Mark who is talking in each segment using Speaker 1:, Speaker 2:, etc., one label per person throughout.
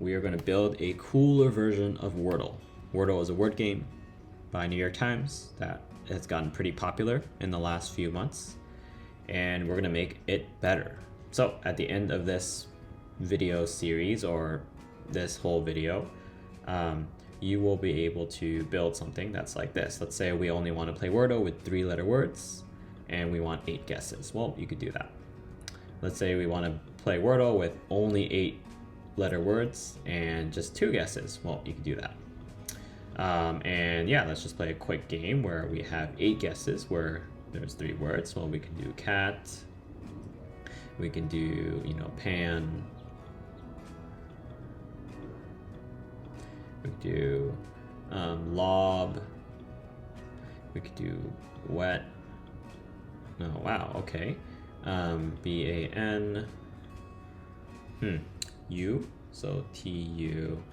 Speaker 1: we are going to build a cooler version of Wordle. Wordle is a word game by New York Times that has gotten pretty popular in the last few months, and we're going to make it better. So at the end of this video series, or this whole video, you will be able to build something that's like this. Let's say we only want to play Wordle with 3-letter words and we want 8 guesses. Well, you could do that. Let's say we want to play Wordle with only 8-letter words and just 2 guesses. Well, you could do that. And yeah, let's just play a quick game where we have 8 guesses where there's 3 words. Well, we can do cat, we can do, pan, we could do lob, we could do wet. Oh wow, okay. ban, u, so tu,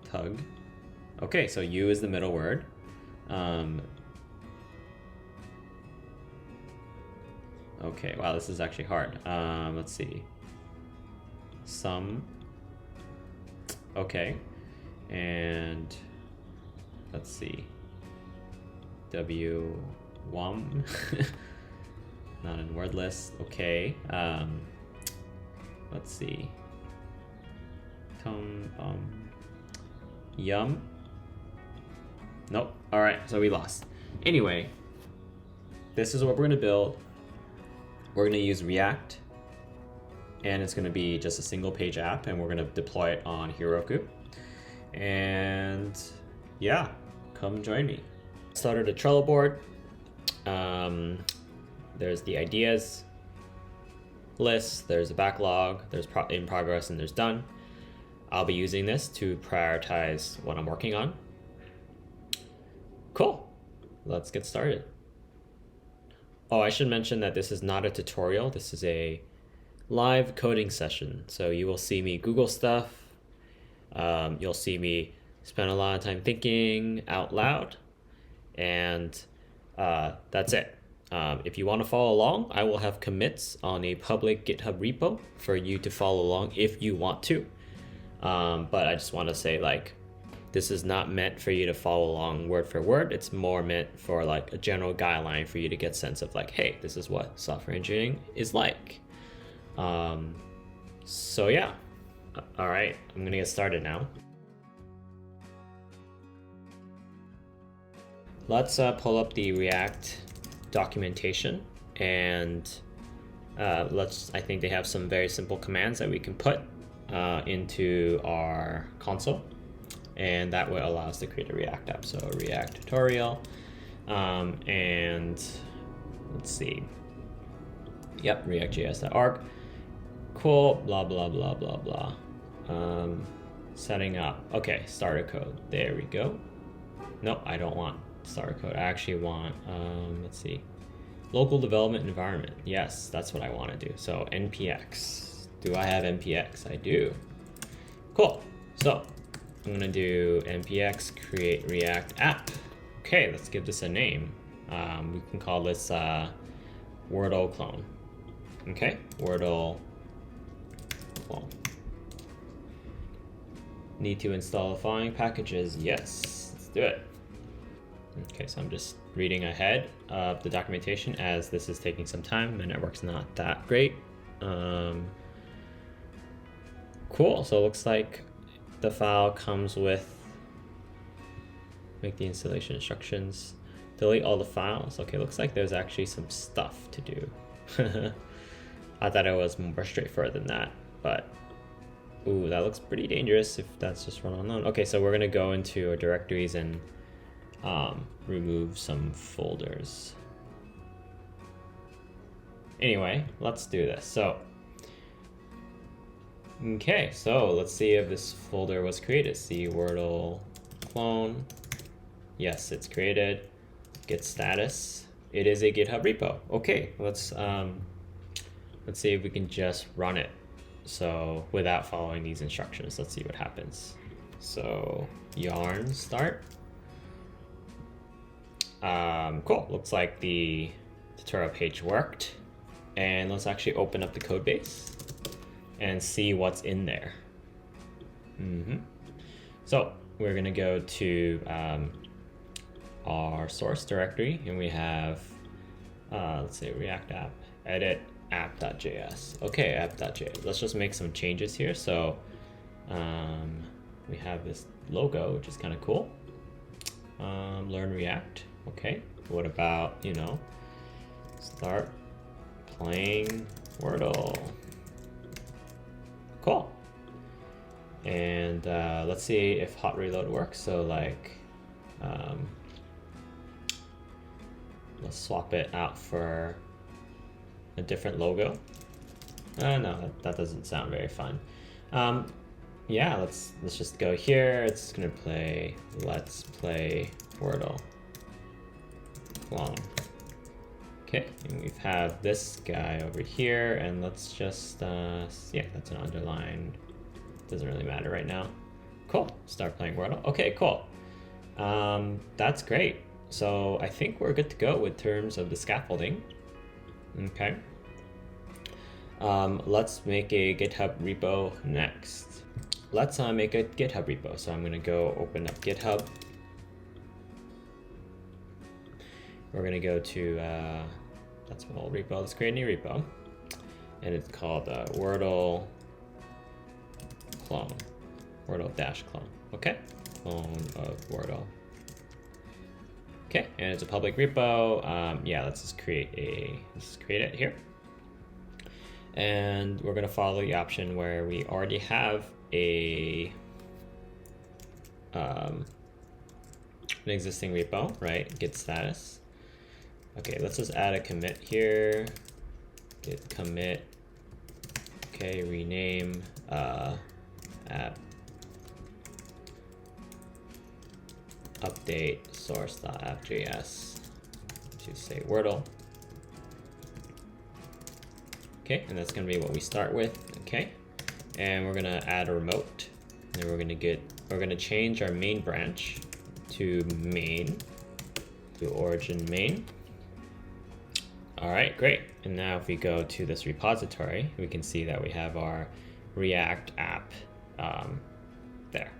Speaker 1: tug. Okay, so u is the middle word. Okay, wow, this is actually hard. Let's see. Some. Okay, and let's see. Wum. Not in word list. Okay. Let's see. Yum. Nope. All right, so we lost. Anyway, this is what we're gonna build. We're gonna use React, and it's gonna be just a single page app, and we're gonna deploy it on Heroku. And yeah, come join me. Started a Trello board. There's the ideas list, there's a backlog, there's in progress, and there's done. I'll be using this to prioritize what I'm working on. Cool, let's get started. Oh, I should mention that this is not a tutorial. This is a live coding session. So you will see me Google stuff. You'll see me spend a lot of time thinking out loud, and that's it. If you want to follow along, I will have commits on a public GitHub repo for you to follow along if you want to. But I just want to say, like, this is not meant for you to follow along word for word. It's more meant for like a general guideline for you to get a sense of like, hey, this is what software engineering is like. So yeah, all right, I'm gonna get started now. Let's pull up the React documentation, and I think they have some very simple commands that we can put into our console, and that will allow us to create a React app. So React tutorial, and let's see. Yep, reactjs.org. Cool, blah, blah, blah, blah, blah. Setting up. Okay, starter code. There we go. Nope, I don't want starter code. I actually want, let's see. Local development environment. Yes, that's what I want to do. So npx. Do I have npx? I do. Cool. So I'm gonna do npx create React app. Okay, let's give this a name. We can call this Wordle Clone. Okay, Wordle Clone. Need to install the following packages. Yes, let's do it. Okay, so I'm just reading ahead of the documentation as this is taking some time. My network's not that great. Cool, so it looks like the file comes with, make the installation instructions, delete all the files. Okay, looks like there's actually some stuff to do. I thought it was more straightforward than that, but ooh, that looks pretty dangerous if that's just run unknown. Okay, so we're gonna go into our directories and remove some folders. Anyway, let's do this. So, okay, so let's see if this folder was created. See Wordle Clone. Yes, it's created. Git status. It is a GitHub repo. Okay, let's see if we can just run it. So without following these instructions, let's see what happens. So yarn start. Cool, looks like the tutorial page worked. And let's actually open up the code base and see what's in there. So we're gonna go to our source directory, and we have let's say React app, edit app.js. Okay, app.js. Let's just make some changes here. So we have this logo, which is kind of cool. Learn React. Okay, what about, you know, start playing Wordle. Cool. And let's see if hot reload works. So like, let's swap it out for a different logo. No, that doesn't sound very fun. Yeah, let's just go here. It's gonna play, let's play Wordle Clone. Okay, and we have this guy over here, and let's just, yeah, that's an underline. Doesn't really matter right now. Cool, start playing Wordle. Okay, cool. That's great. So I think we're good to go with terms of the scaffolding. Okay. Let's make a GitHub repo next. Let's make a GitHub repo. So I'm gonna go open up GitHub. We're gonna go to, that's an old repo. Let's create a new repo. And it's called Wordle Clone. Wordle-clone. Okay. Clone of Wordle. Okay, and it's a public repo. Yeah, let's just create it here. And we're gonna follow the option where we already have an existing repo, right? Git status. Okay, let's just add a commit here. Git commit. Okay, rename app update source.app.js to say Wordle. Okay, and that's gonna be what we start with. Okay, and we're gonna add a remote, and then we're gonna change our main branch to main, to origin main. All right, great. And now if we go to this repository, we can see that we have our React app there.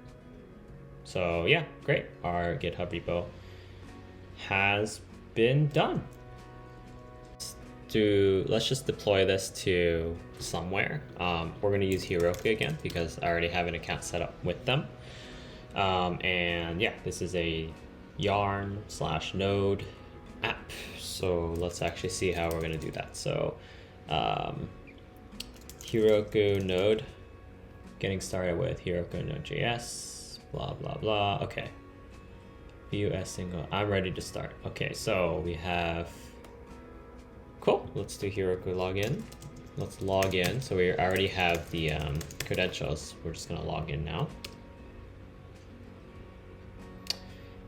Speaker 1: So yeah, great. Our GitHub repo has been done. Let's just deploy this to somewhere. We're going to use Heroku again because I already have an account set up with them. And yeah, this is a yarn/node app. So let's actually see how we're going to do that. So Heroku node, getting started with Heroku node.js, blah, blah, blah. Okay. View as single. I'm ready to start. Okay, so we have, cool. Let's do Heroku login. Let's log in. So we already have the credentials. We're just going to log in now.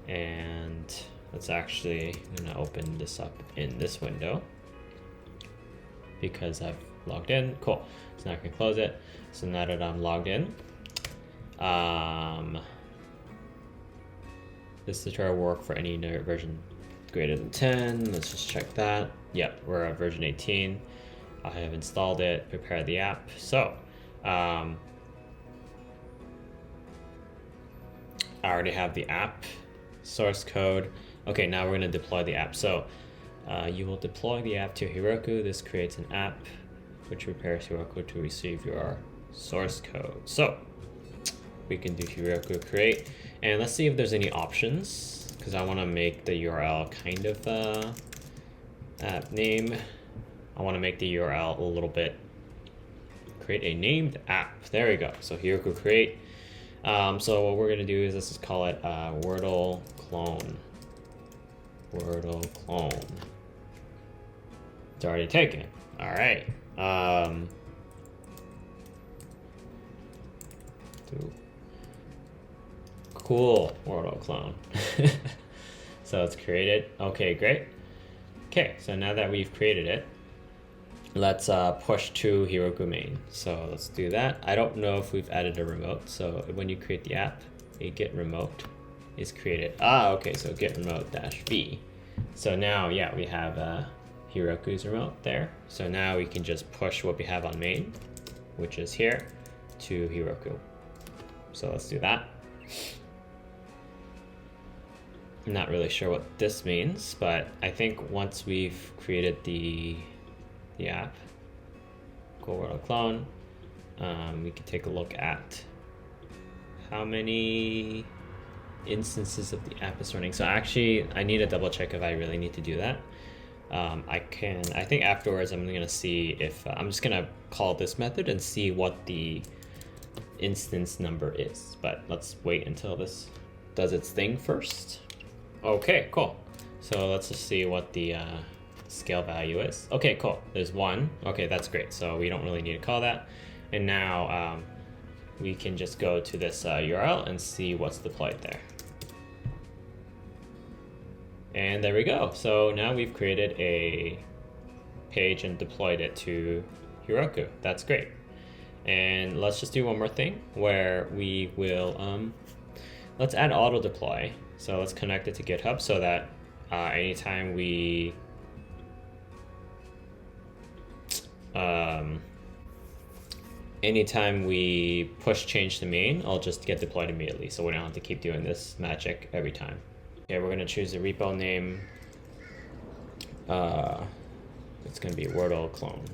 Speaker 1: And let's actually, I'm going to open this up in this window because I've logged in. Cool. So now I can close it. So now that I'm logged in, this tutorial will work for any version greater than 10. Let's just check that. Yep, we're at version 18. I have installed it, prepared the app. So I already have the app source code. Okay, now we're going to deploy the app. So you will deploy the app to Heroku. This creates an app which prepares Heroku to receive your source code. So we can do Heroku create, and let's see if there's any options, because I want to make the URL kind of app name. I want to make the URL a little bit, create a named app. There we go. So Heroku create. So what we're going to do is let's just call it Wordle Clone. Wordle Clone. It's already taken. All right. Cool, Wordle Clone. So it's created. Okay, great. Okay, so now that we've created it, let's push to Heroku main. So let's do that. I don't know if we've added a remote. So when you create the app, a get remote is created. Okay, so get remote -v. So now, yeah, we have Heroku's remote there. So now we can just push what we have on main. which is here, to Heroku. So let's do that. I'm not really sure what this means, but I think once we've created the app, go Wordle Clone, we can take a look at how many instances of the app is running. So actually, I need to double check if I really need to do that. I think afterwards I'm gonna see if, I'm just gonna call this method and see what the instance number is, but let's wait until this does its thing first. Okay, cool. So let's just see what the scale value is. Okay, cool. There's 1. Okay, that's great. So we don't really need to call that. And now we can just go to this URL and see what's deployed there. And there we go. So now we've created a page and deployed it to Heroku. That's great. And let's just do one more thing where we will, let's add auto deploy. So let's connect it to GitHub so that anytime we push change to main, I'll just get deployed immediately. So we don't have to keep doing this magic every time. Okay, we're gonna choose a repo name. It's gonna be Wordle Clone.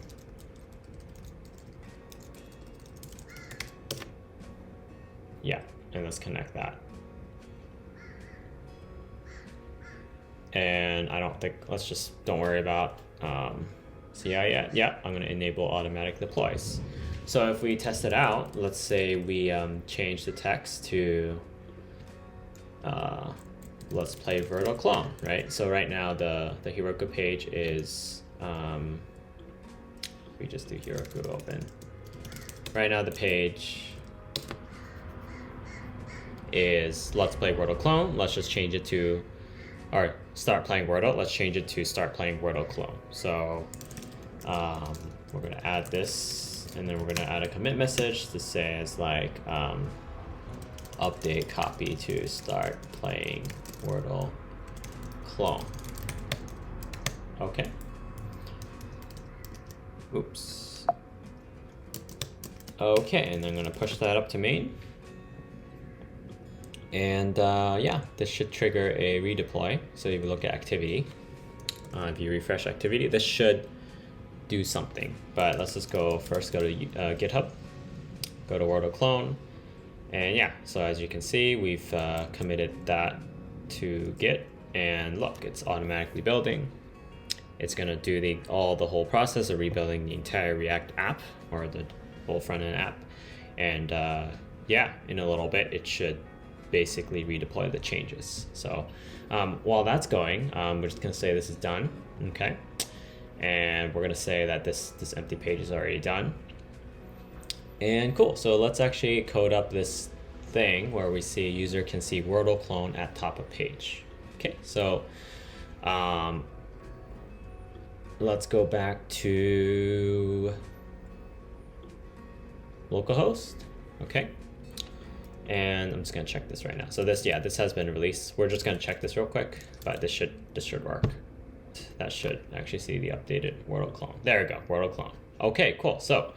Speaker 1: Yeah, and let's connect that. And I don't think, don't worry about CI yet. Yeah, I'm gonna enable automatic deploys. So if we test it out, let's say we change the text to, let's play Wordle Clone, right? So right now the Heroku page is, we just do Heroku open. Right now the page is let's play Wordle Clone. Let's just change it to, or start playing Wordle. Let's change it to start playing Wordle Clone. So we're gonna add this, and then we're gonna add a commit message to say as like update copy to start playing Wordle Clone. Okay. Oops. Okay, and I'm gonna push that up to main. And yeah, this should trigger a redeploy. So if you look at activity, if you refresh activity, this should do something. But let's just go to GitHub, go to Wordle Clone. And yeah, so as you can see, we've committed that to Git. And look, it's automatically building. It's gonna do the whole process of rebuilding the entire React app, or the whole front-end app. And yeah, in a little bit, it should basically redeploy the changes. So while that's going, we're just gonna say this is done, okay? And we're gonna say that this empty page is already done. And cool, so let's actually code up this thing where we see user can see Wordle Clone at top of page. Okay, so let's go back to localhost, okay? And I'm just gonna check this right now. So this has been released. We're just gonna check this real quick, but this should work. That should actually see the updated Wordle Clone. There we go, Wordle Clone. Okay, cool. So,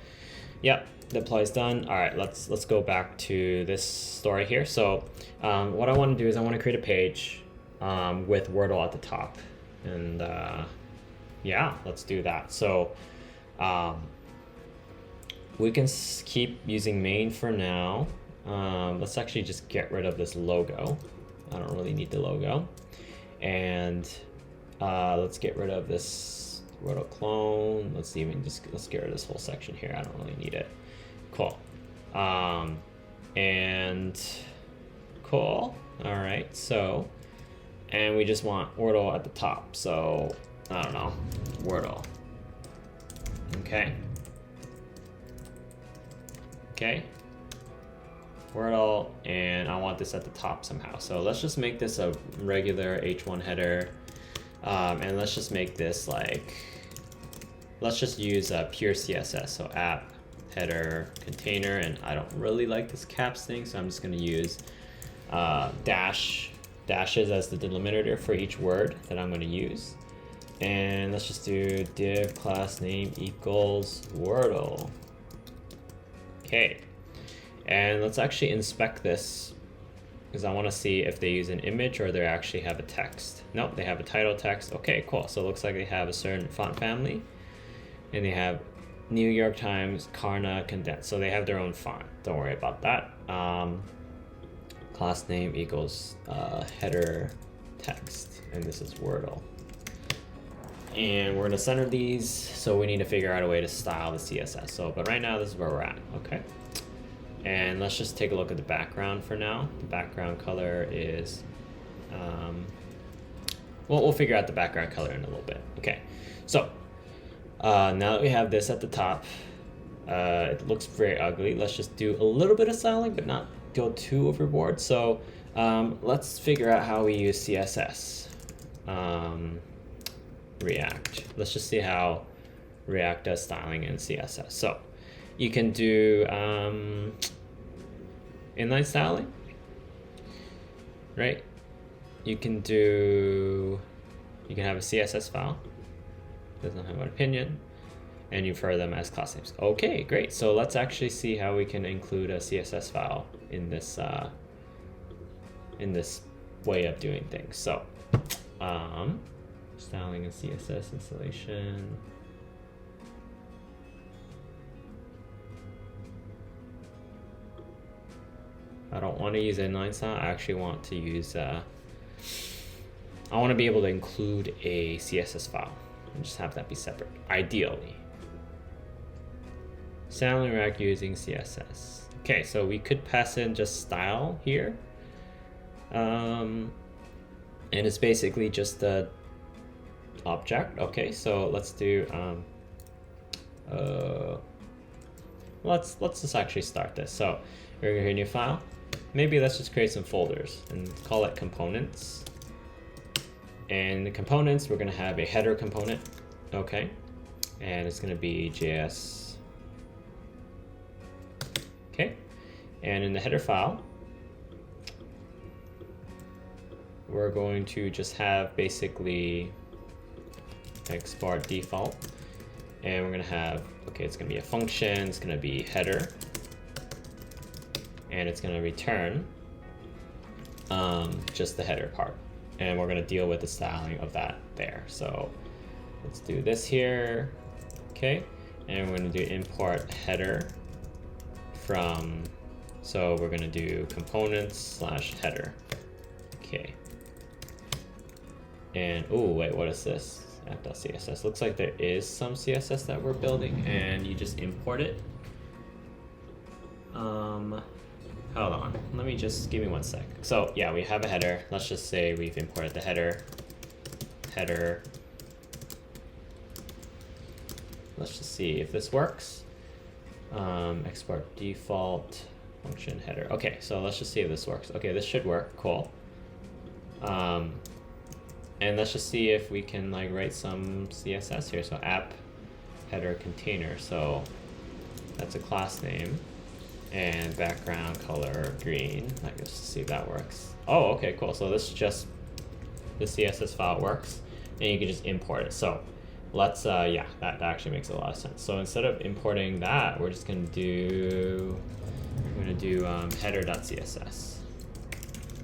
Speaker 1: yep, deploy is done. All right, let's go back to this story here. So, what I want to do is I want to create a page with Wordle at the top, and yeah, let's do that. So, we can keep using main for now. Let's actually just get rid of this logo. I don't really need the logo. And let's get rid of this Wordle Clone. Let's get rid of this whole section here. I don't really need it. Cool. And cool. All right. So, and we just want Wordle at the top. So I don't know, Wordle. Okay. Okay. Wordle, and I want this at the top somehow. So let's just make this a regular H1 header, and let's just make this like, let's just use a pure CSS. So app header container, and I don't really like this caps thing, so I'm just going to use dashes as the delimiter for each word that I'm going to use. And let's just do div class name equals Wordle. Okay, and let's actually inspect this because I want to see if they use an image or they actually have a text. Nope, they have a title text. Okay, cool. So it looks like they have a certain font family, and they have New York Times, Karna, condensed. So they have their own font. Don't worry about that. Class name equals header text, and this is Wordle. And we're gonna center these, so we need to figure out a way to style the CSS. So, but right now this is where we're at, okay? And let's just take a look at the background for now. The background color is, we'll figure out the background color in a little bit. Okay, so now that we have this at the top, it looks very ugly. Let's just do a little bit of styling, but not go too overboard. So let's figure out how we use CSS. React. Let's just see how React does styling in CSS. So you can do inline styling, right? You can have a CSS file, doesn't have an opinion, and you refer them as class names. Okay, great. So let's actually see how we can include a CSS file in this way of doing things. So styling and CSS installation. I don't want to use inline style. I actually want to use, I want to be able to include a CSS file and just have that be separate, ideally. Styling React using CSS. Okay, so we could pass in just style here. And it's basically just the object. Okay, so let's do, let's just actually start this. So we're gonna create a new file. Maybe let's just create some folders and call it components. And the components, we're gonna have a header component. Okay, and it's gonna be JS. Okay, and in the header file, we're going to just have basically export default, and we're gonna have, okay, it's gonna be a function, it's gonna be header, and it's gonna return just the header part, and we're gonna deal with the styling of that there. So let's do this here, okay, and we're gonna do import header from, so we're gonna do components/header, okay, and oh wait, what is this? App.css. Looks like there is some CSS that we're building, and you just import it. Hold on, let me just, give me 1 sec. So yeah, we have a header. Let's just say we've imported the header. Let's just see if this works. Export default function header. Okay, so let's just see if this works. Okay, this should work, cool. And let's just see if we can like write some CSS here. So app header container. So that's a class name, and background color green. Let's just see if that works. Oh, okay, cool. So this is just the CSS file works, and you can just import it. So let's yeah, that actually makes a lot of sense. So instead of importing that, we're just gonna do header.css.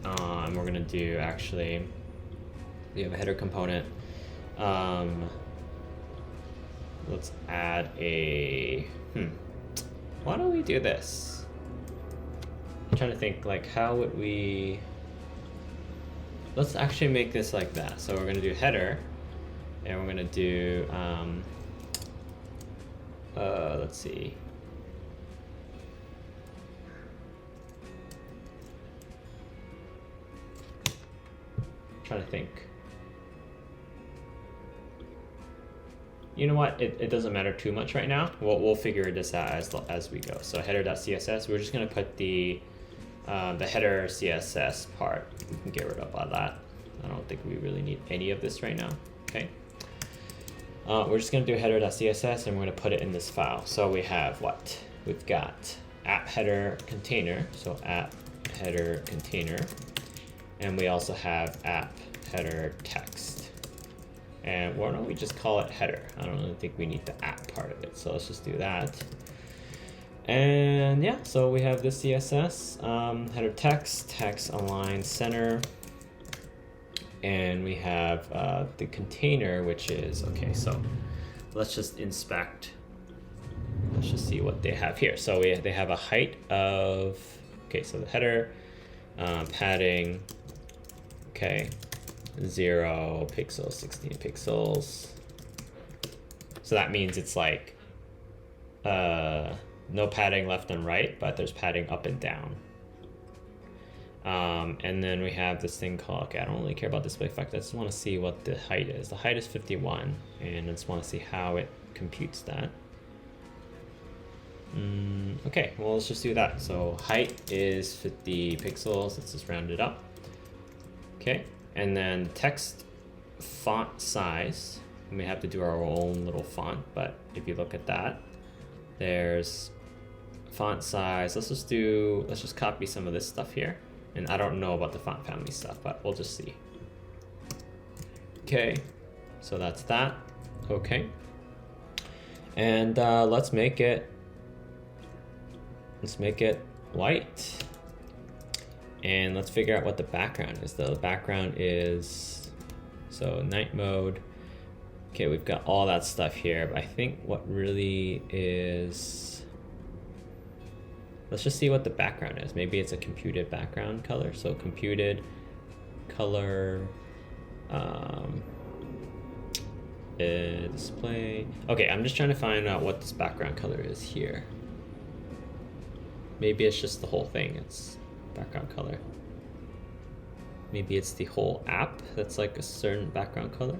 Speaker 1: And we're gonna do, actually, we have a header component. Let's add a, why don't we do this? I'm trying to think, like, how would we, let's actually make this like that. So we're gonna do header, and we're gonna do, let's see. I'm trying to think. You know what? It doesn't matter too much right now. We'll figure this out as we go. So header.css, we're just gonna put the header CSS part. We can get rid of all that. I don't think we really need any of this right now. Okay. We're just gonna do header.css, and we're gonna put it in this file. So we have what? We've got app header container. So app header container, and we also have app header text. And why don't we just call it header? I don't really think we need the app part of it. So let's just do that. And yeah, so we have this CSS, header text align center, and we have the container, which is, okay, so let's just inspect. Let's just see what they have here. So they have a height of, okay, so the header, padding, okay, 0 pixels, 16 pixels. So that means it's like no padding left and right, but there's padding up and down. And then we have this thing called, okay, I don't really care about display effect. I just want to see what the height is. The height is 51, and I just want to see how it computes that. Okay, well, let's just do that. So height is 50 pixels. Let's just round it up. Okay, and then text font size. We may have to do our own little font, but if you look at that, there's font size. Let's just copy some of this stuff here. And I don't know about the font family stuff, but we'll just see. Okay, so that's that. Okay, and let's make it white, and let's figure out what the background is. The background is, so night mode. Okay, we've got all that stuff here, but I think what really is, let's just see what the background is. Maybe it's a computed background color. So computed color, display. Okay, I'm just trying to find out what this background color is here. Maybe it's just the whole thing. It's background color. Maybe it's the whole app that's like a certain background color.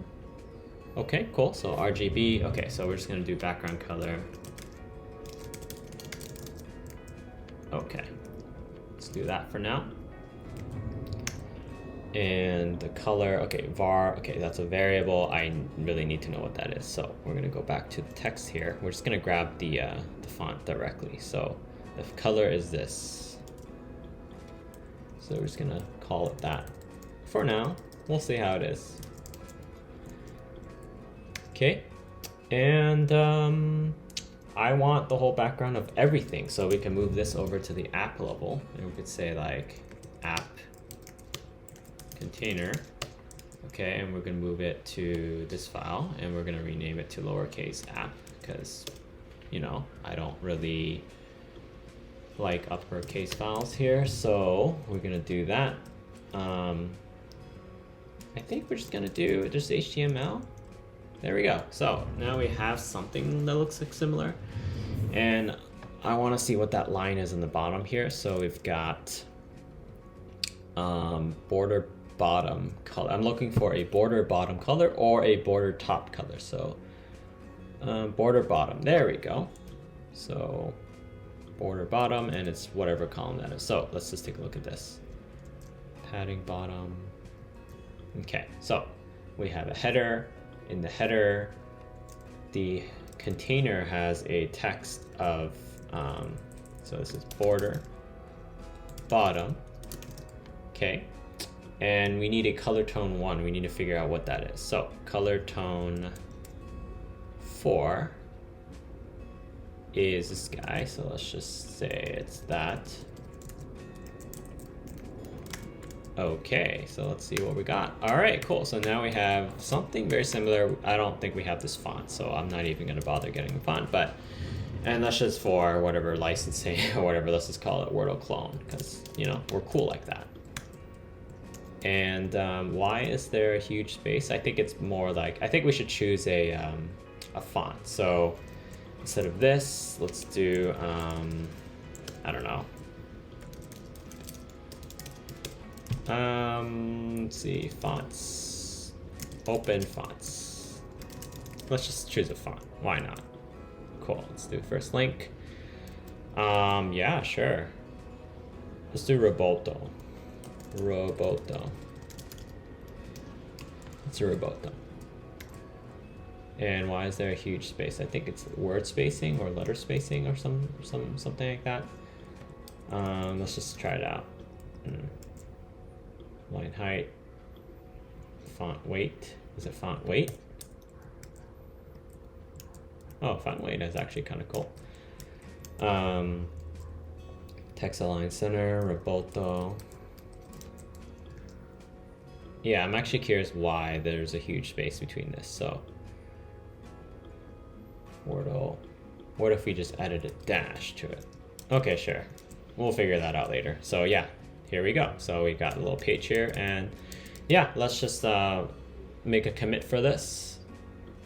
Speaker 1: Okay, cool. So RGB. Okay, so we're just gonna do background color. Okay, let's do that for now. And the color, okay, var, okay, that's a variable. I really need to know what that is. So we're gonna go back to the text here. We're just gonna grab the font directly. So the color is this. So we're just gonna call it that. For now, we'll see how it is. Okay, and I want the whole background of everything, so we can move this over to the app level, and we could say like app container. Okay, and we're gonna move it to this file, and we're gonna rename it to lowercase app, because, you know, I don't really like uppercase files here, so we're gonna do that. I think we're just gonna do just HTML. There we go. So now we have something that looks like similar, and I want to see what that line is in the bottom here. So we've got border bottom color. I'm looking for a border bottom color or a border top color. So border bottom, there we go. So border bottom, and it's whatever column that is. So let's just take a look at this. Padding bottom. Okay, so we have a header. In the header, the container has a text of, so this is border bottom, okay, and we need a color tone 1. We need to figure out what that is. So color tone 4 is this guy, so let's just say it's that. Okay, so let's see what we got. All right, cool. So now we have something very similar. I don't think we have this font, so I'm not even gonna bother getting the font, but, and that's just for whatever licensing or whatever, let's just call it Wordle Clone, because, you know, we're cool like that. And why is there a huge space? I think it's more like, I think we should choose a font. So instead of this, let's do, I don't know. Let's see, fonts, open fonts. Let's just choose a font. Why not? Cool. Let's do first link. Yeah, sure. Let's do Roboto. It's a Roboto. And why is there a huge space? I think it's word spacing or letter spacing or something like that. Let's just try it out. Line height, font weight. Is it font weight? Oh, font weight is actually kind of cool. Text align center, Roboto. Yeah, I'm actually curious why there's a huge space between this. So Wordle, what if we just added a dash to it? Okay, sure. We'll figure that out later. So yeah, here we go. So we got a little page here, and yeah, let's just make a commit for this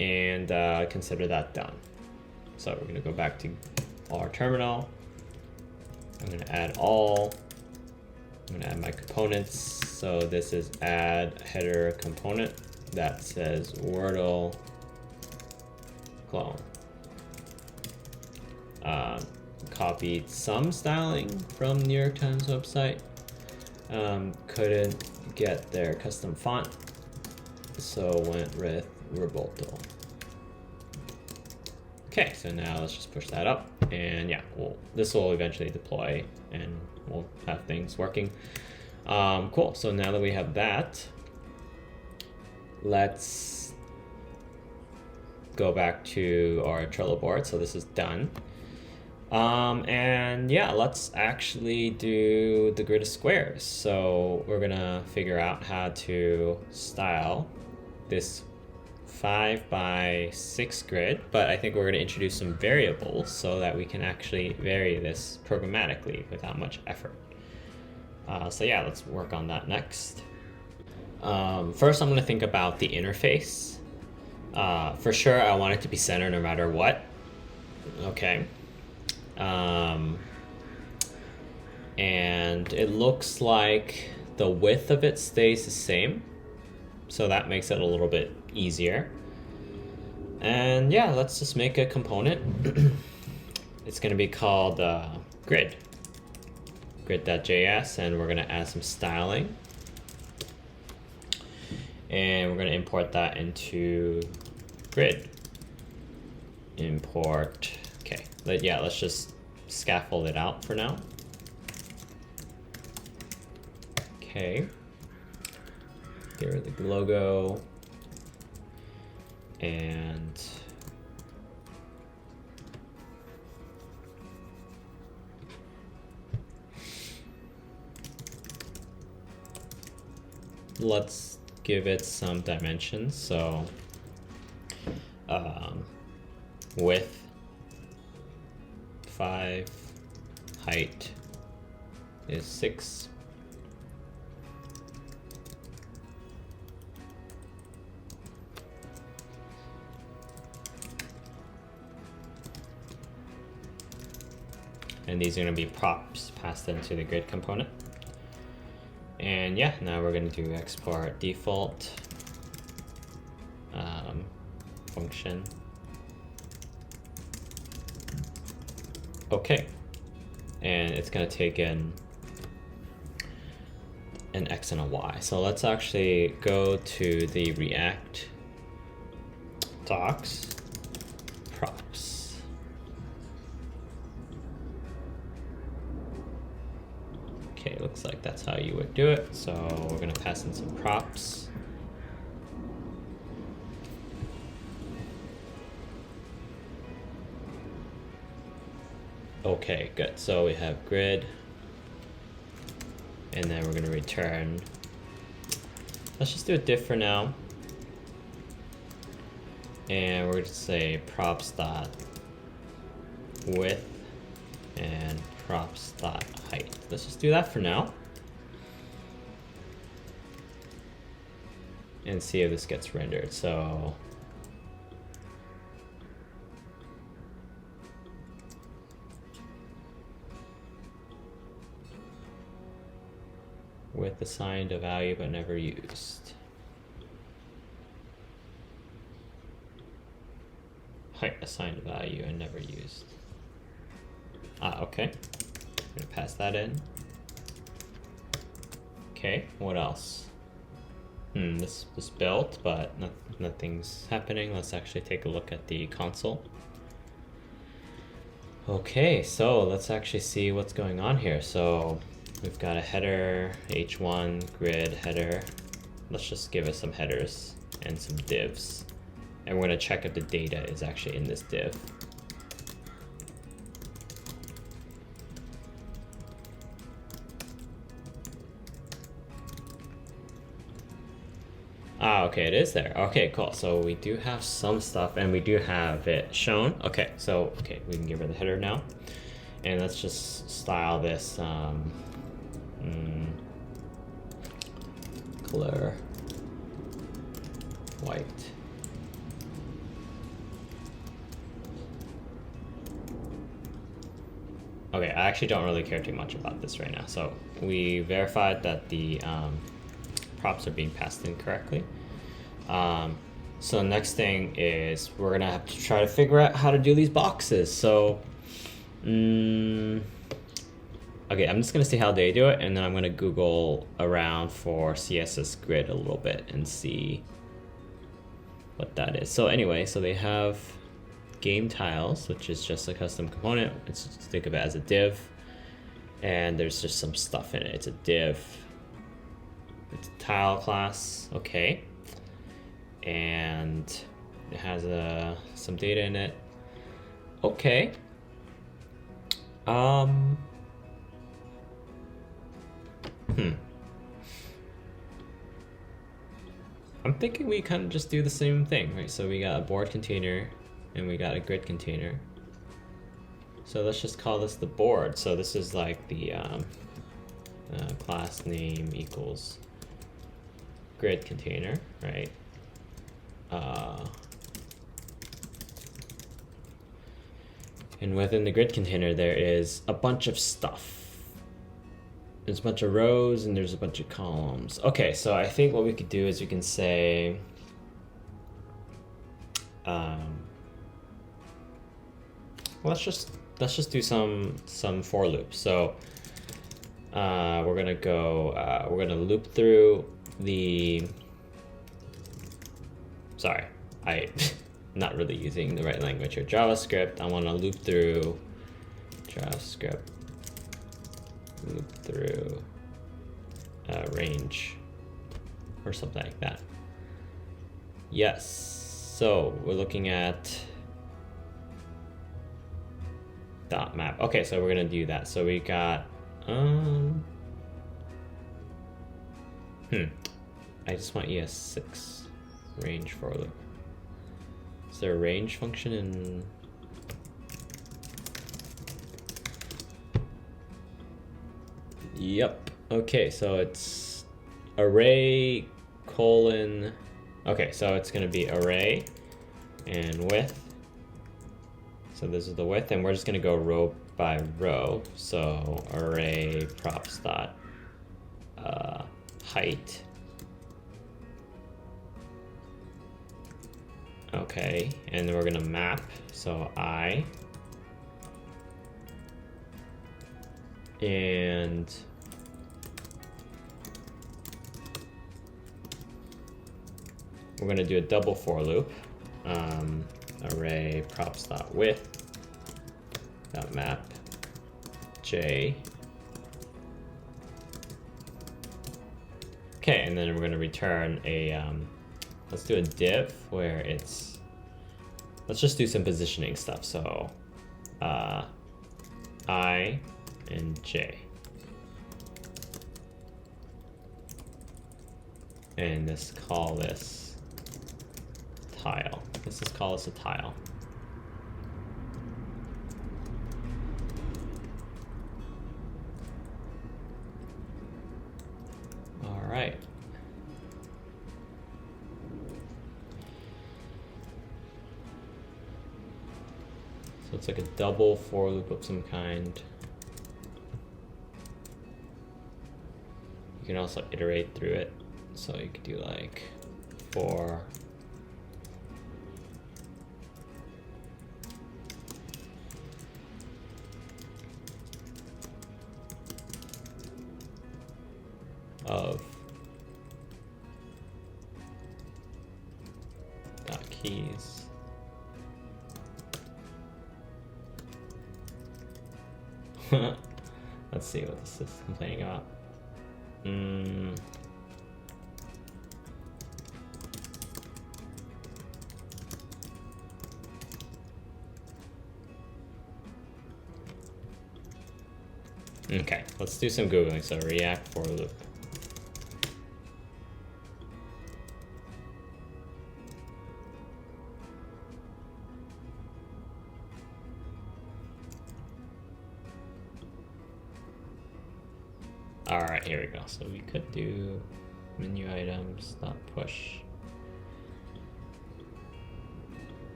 Speaker 1: and consider that done. So we're gonna go back to our terminal. I'm gonna add all. I'm gonna add my components. So this is add header component that says Wordle Clone. Copied some styling from New York Times website. Couldn't get their custom font, so went with Roboto. Okay, so now let's just push that up, and yeah, this will eventually deploy, and we'll have things working. Cool. So now that we have that, let's go back to our Trello board. So this is done. And yeah, let's actually do the grid of squares. So we're gonna figure out how to style this 5x6 grid, but I think we're gonna introduce some variables so that we can actually vary this programmatically without much effort. So yeah, let's work on that next. First, I'm gonna think about the interface. For sure, I want it to be centered no matter what. Okay. And it looks like the width of it stays the same, so that makes it a little bit easier. And yeah, let's just make a component. It's going to be called grid.js, and we're going to add some styling, and we're going to import that into grid. Import. Okay, yeah, let's just scaffold it out for now. Okay, get rid of the logo, and let's give it some dimensions. So width 5, height is 6. And these are going to be props passed into the grid component. And yeah, now we're going to do export default function. Okay, and it's going to take in an X and a Y. So let's actually go to the React docs, props. Okay, looks like that's how you would do it. So we're going to pass in some props. Okay, good. So we have grid, and then we're going to return. Let's just do a diff for now. And we're going to say props dot width and props dot height. Let's just do that for now. And see if this gets rendered. So width assigned a value but never used. Height assigned a value and never used. Okay. I'm gonna pass that in. Okay, what else? This was built, but nothing's happening. Let's actually take a look at the console. Okay, so let's actually see what's going on here. So we've got a header, h1, grid, header. Let's just give it some headers and some divs. And we're gonna check if the data is actually in this div. Ah, okay, it is there. Okay, cool. So we do have some stuff, and we do have it shown. Okay, so we can get rid of the header now, and let's just style this color white. Okay, I actually don't really care too much about this right now. So we verified that the props are being passed in correctly. So the next thing is we're gonna have to try to figure out how to do these boxes. So, okay, I'm just gonna see how they do it, and then I'm gonna Google around for CSS grid a little bit and see what that is. So anyway, so they have game tiles, which is just a custom component. Let's just think of it as a div, and there's just some stuff in it. It's a div. It's a tile class, okay, and it has some data in it. Okay. I'm thinking we kind of just do the same thing, right? So we got a board container and we got a grid container. So let's just call this the board. So this is like the class name equals grid container, right? And within the grid container, there is a bunch of stuff. There's a bunch of rows and there's a bunch of columns. Okay, so I think what we could do is we can say, let's just do some for loops. So we're gonna loop through the. Sorry, I'm not really using the right language here. JavaScript. I want to loop through JavaScript. Loop through range or something like that. Yes. So we're looking at dot map. Okay, so we're gonna do that. So we got I just want ES6 range for loop. Is there a range function in? Yep. Okay, so it's array colon. Okay, so it's gonna be array and width. So this is the width, and we're just gonna go row by row. So array props dot height. Okay, and then we're gonna map. So I. And we're gonna do a double for loop. Array props dot width dot map j. Okay, and then we're gonna return a let's do a div where it's, let's just do some positioning stuff. So I and j, and let's call this tile. Let's just call this a tile. All right. So it's like a double for loop of some kind. You can also iterate through it. So you could do like for of dot keys. Let's see what this is complaining about. Okay, let's do some Googling. So React for loop. All right, here we go. So we could do menu items dot push.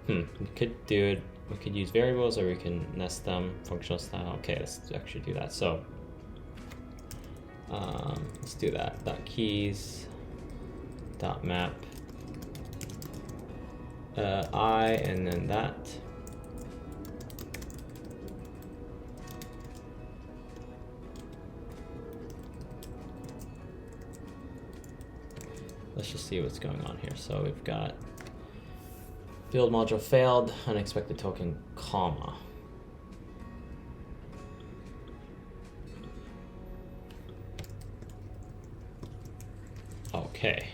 Speaker 1: We could do it. We could use variables, or we can nest them. Functional style. Okay, let's actually do that. So let's do that. Dot keys. Dot map. I and then that. Let's just see what's going on here. So we've got build module failed, unexpected token, comma. Okay.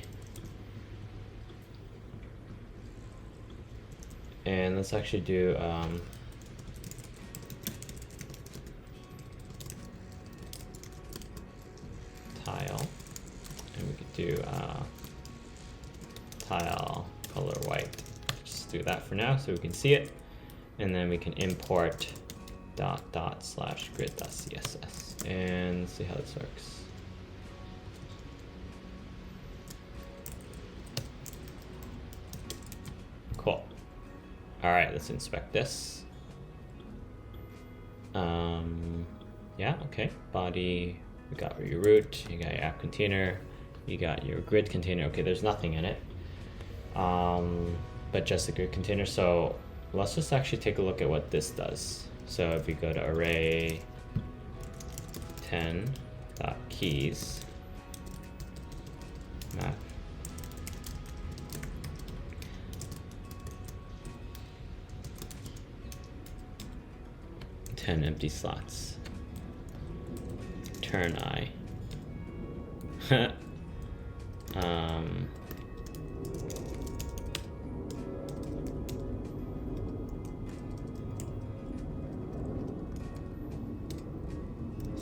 Speaker 1: And let's actually do tile, and we could do tile color white. Just do that for now so we can see it, and then we can import /grid.css and see how this works. Cool. All right, let's inspect this. Yeah, okay. Body, you got your root, you got your app container, you got your grid container. Okay, there's nothing in it, but just a grid container. So let's just actually take a look at what this does. So if we go to array 10.keys map, empty slots. Turn I.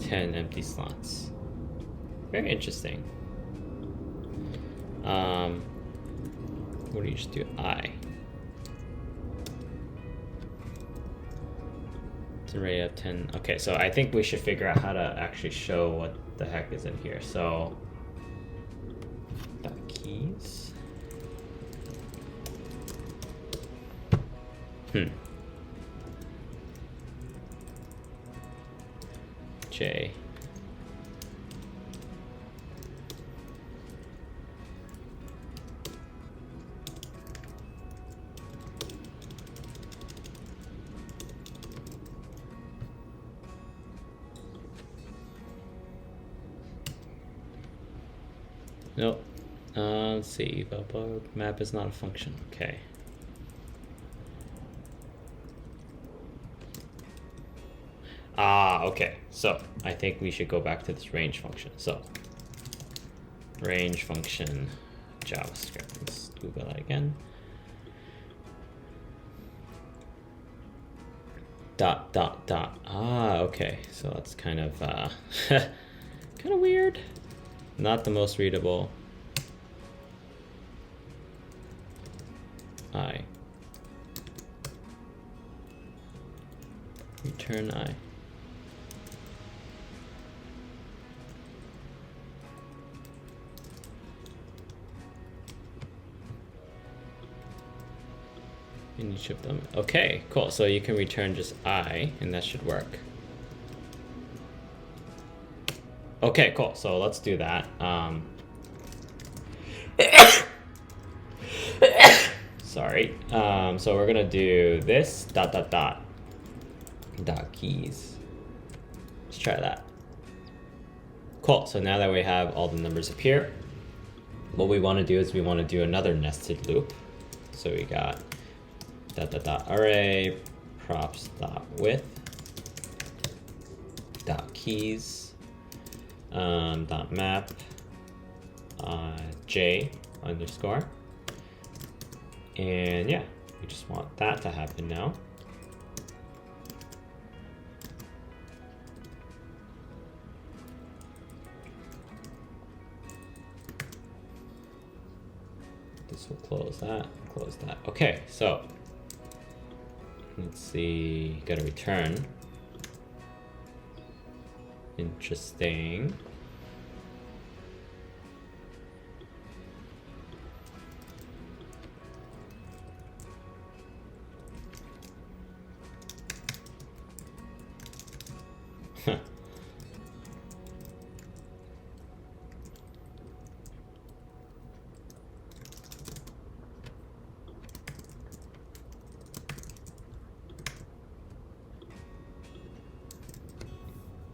Speaker 1: 10 empty slots. Very interesting. What do you just do? I. It's an array of 10. Okay, so I think we should figure out how to actually show what the heck is in here. So, keys. J. Nope. Let's see. Map is not a function. Okay. Okay. So I think we should go back to this range function. So range function JavaScript. Let's Google that again. Dot. Okay. So that's kind of kind of weird. Not the most readable. I. Return I. In each of them. Okay, cool. So you can return just I, and that should work. Okay, cool. So let's do that. Sorry. So we're gonna do this dot keys. Let's try that. Cool. So now that we have all the numbers up here, what we want to do is we want to do another nested loop. So we got array props width keys. Map J underscore, and yeah, we just want that to happen now. This will close that, close that. Okay, so let's see, gotta return. Interesting.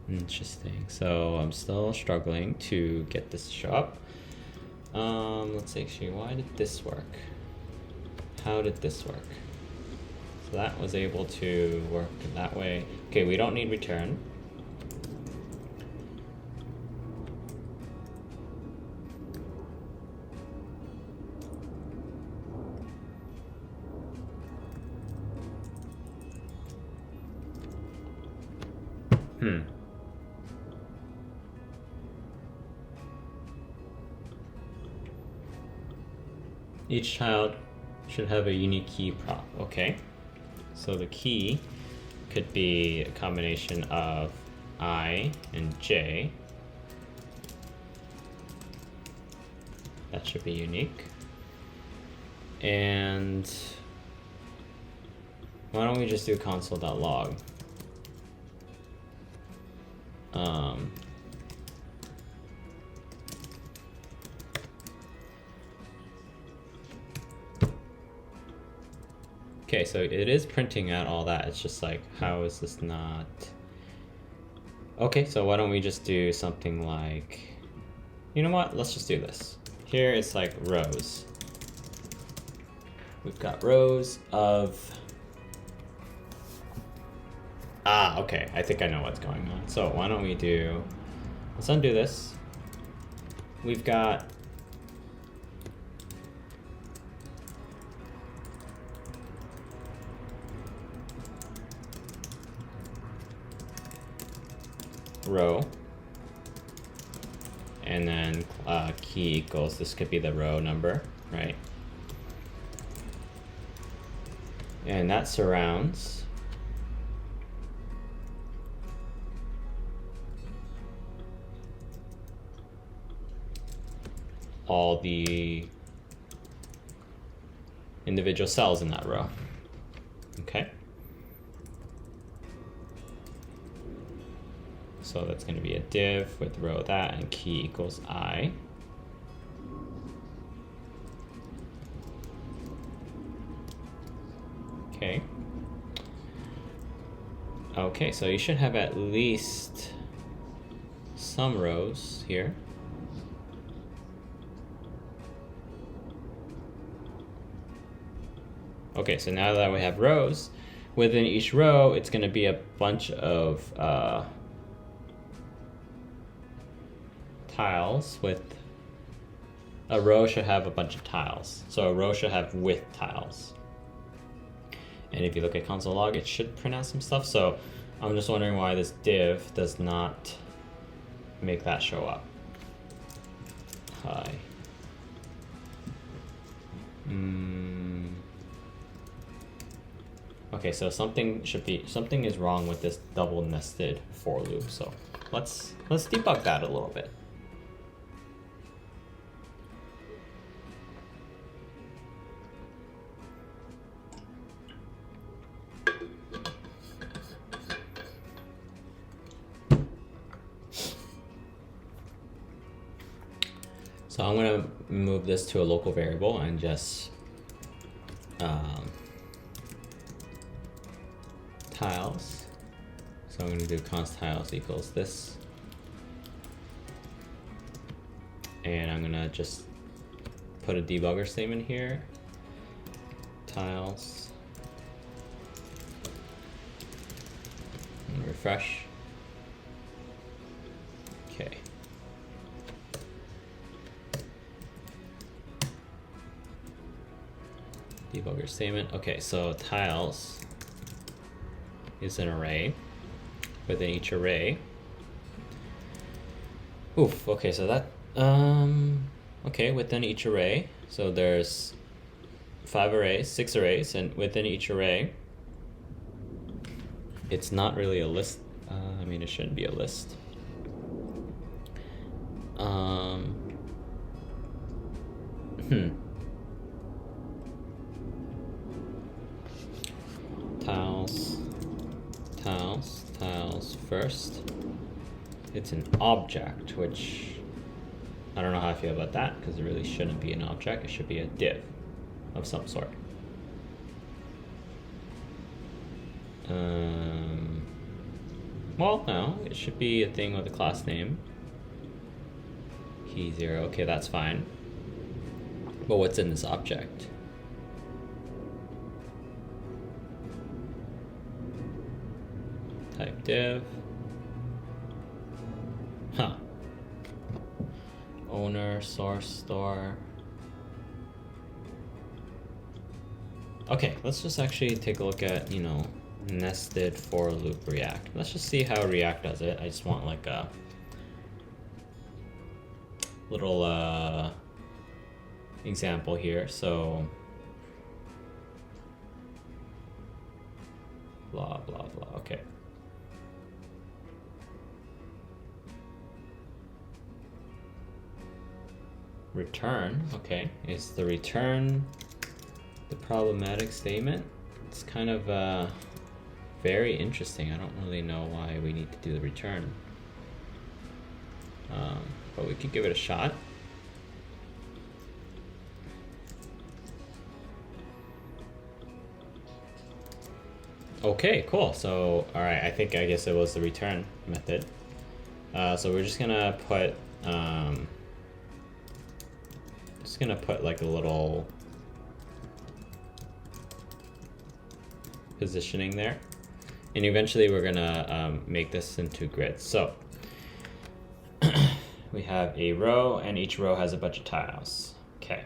Speaker 1: Interesting. So I'm still struggling to get this to show up. Let's see, actually, why did this work? How did this work? So that was able to work that way. Okay, we don't need return. Each child should have a unique key prop. Okay, so the key could be a combination of I and J. That should be unique. And why don't we just do console.log? Okay, so it is printing out all that. It's just like, how is this not? Okay, so why don't we just do something like, you know what? Let's just do this. Here it's like rows. We've got rows of, okay, I think I know what's going on. So why don't we do, let's undo this. We've got row, and then key equals, this could be the row number, right? And that surrounds all the individual cells in that row. Okay. So that's going to be a div with row that and key equals I. Okay. Okay, so you should have at least some rows here. Okay, so now that we have rows, within each row, it's going to be a bunch of tiles with, a row should have a bunch of tiles. So a row should have with tiles. And if you look at console log, it should print out some stuff. So I'm just wondering why this div does not make that show up. Hi. Okay, so something is wrong with this double nested for loop. So let's debug that a little bit. So I'm going to move this to a local variable and just tiles. So I'm going to do const tiles equals this. And I'm going to just put a debugger statement here. Tiles. And refresh. Okay. Debugger statement. Okay, so tiles is an array. Within each array. Oof, okay, so that, okay, within each array, so there's 6 arrays, and within each array, it's not really a list. I mean, it shouldn't be a list. Tiles first. It's an object, which I don't know how I feel about that, because it really shouldn't be an object. It should be a div of some sort. Well, no, it should be a thing with a class name. Key 0, okay, that's fine. But what's in this object? Type div. Huh. Owner, source, store. Okay, let's just actually take a look at, nested for loop React. Let's just see how React does it. I just want like a little example here. So blah, blah, blah. Okay. Return, okay. Is the return the problematic statement? It's kind of very interesting. I don't really know why we need to do the return. But we could give it a shot. Okay, cool. So, all right, I guess it was the return method. So we're just gonna put like a little positioning there, and eventually we're gonna make this into grids. So we have a row, and each row has a bunch of tiles. Okay.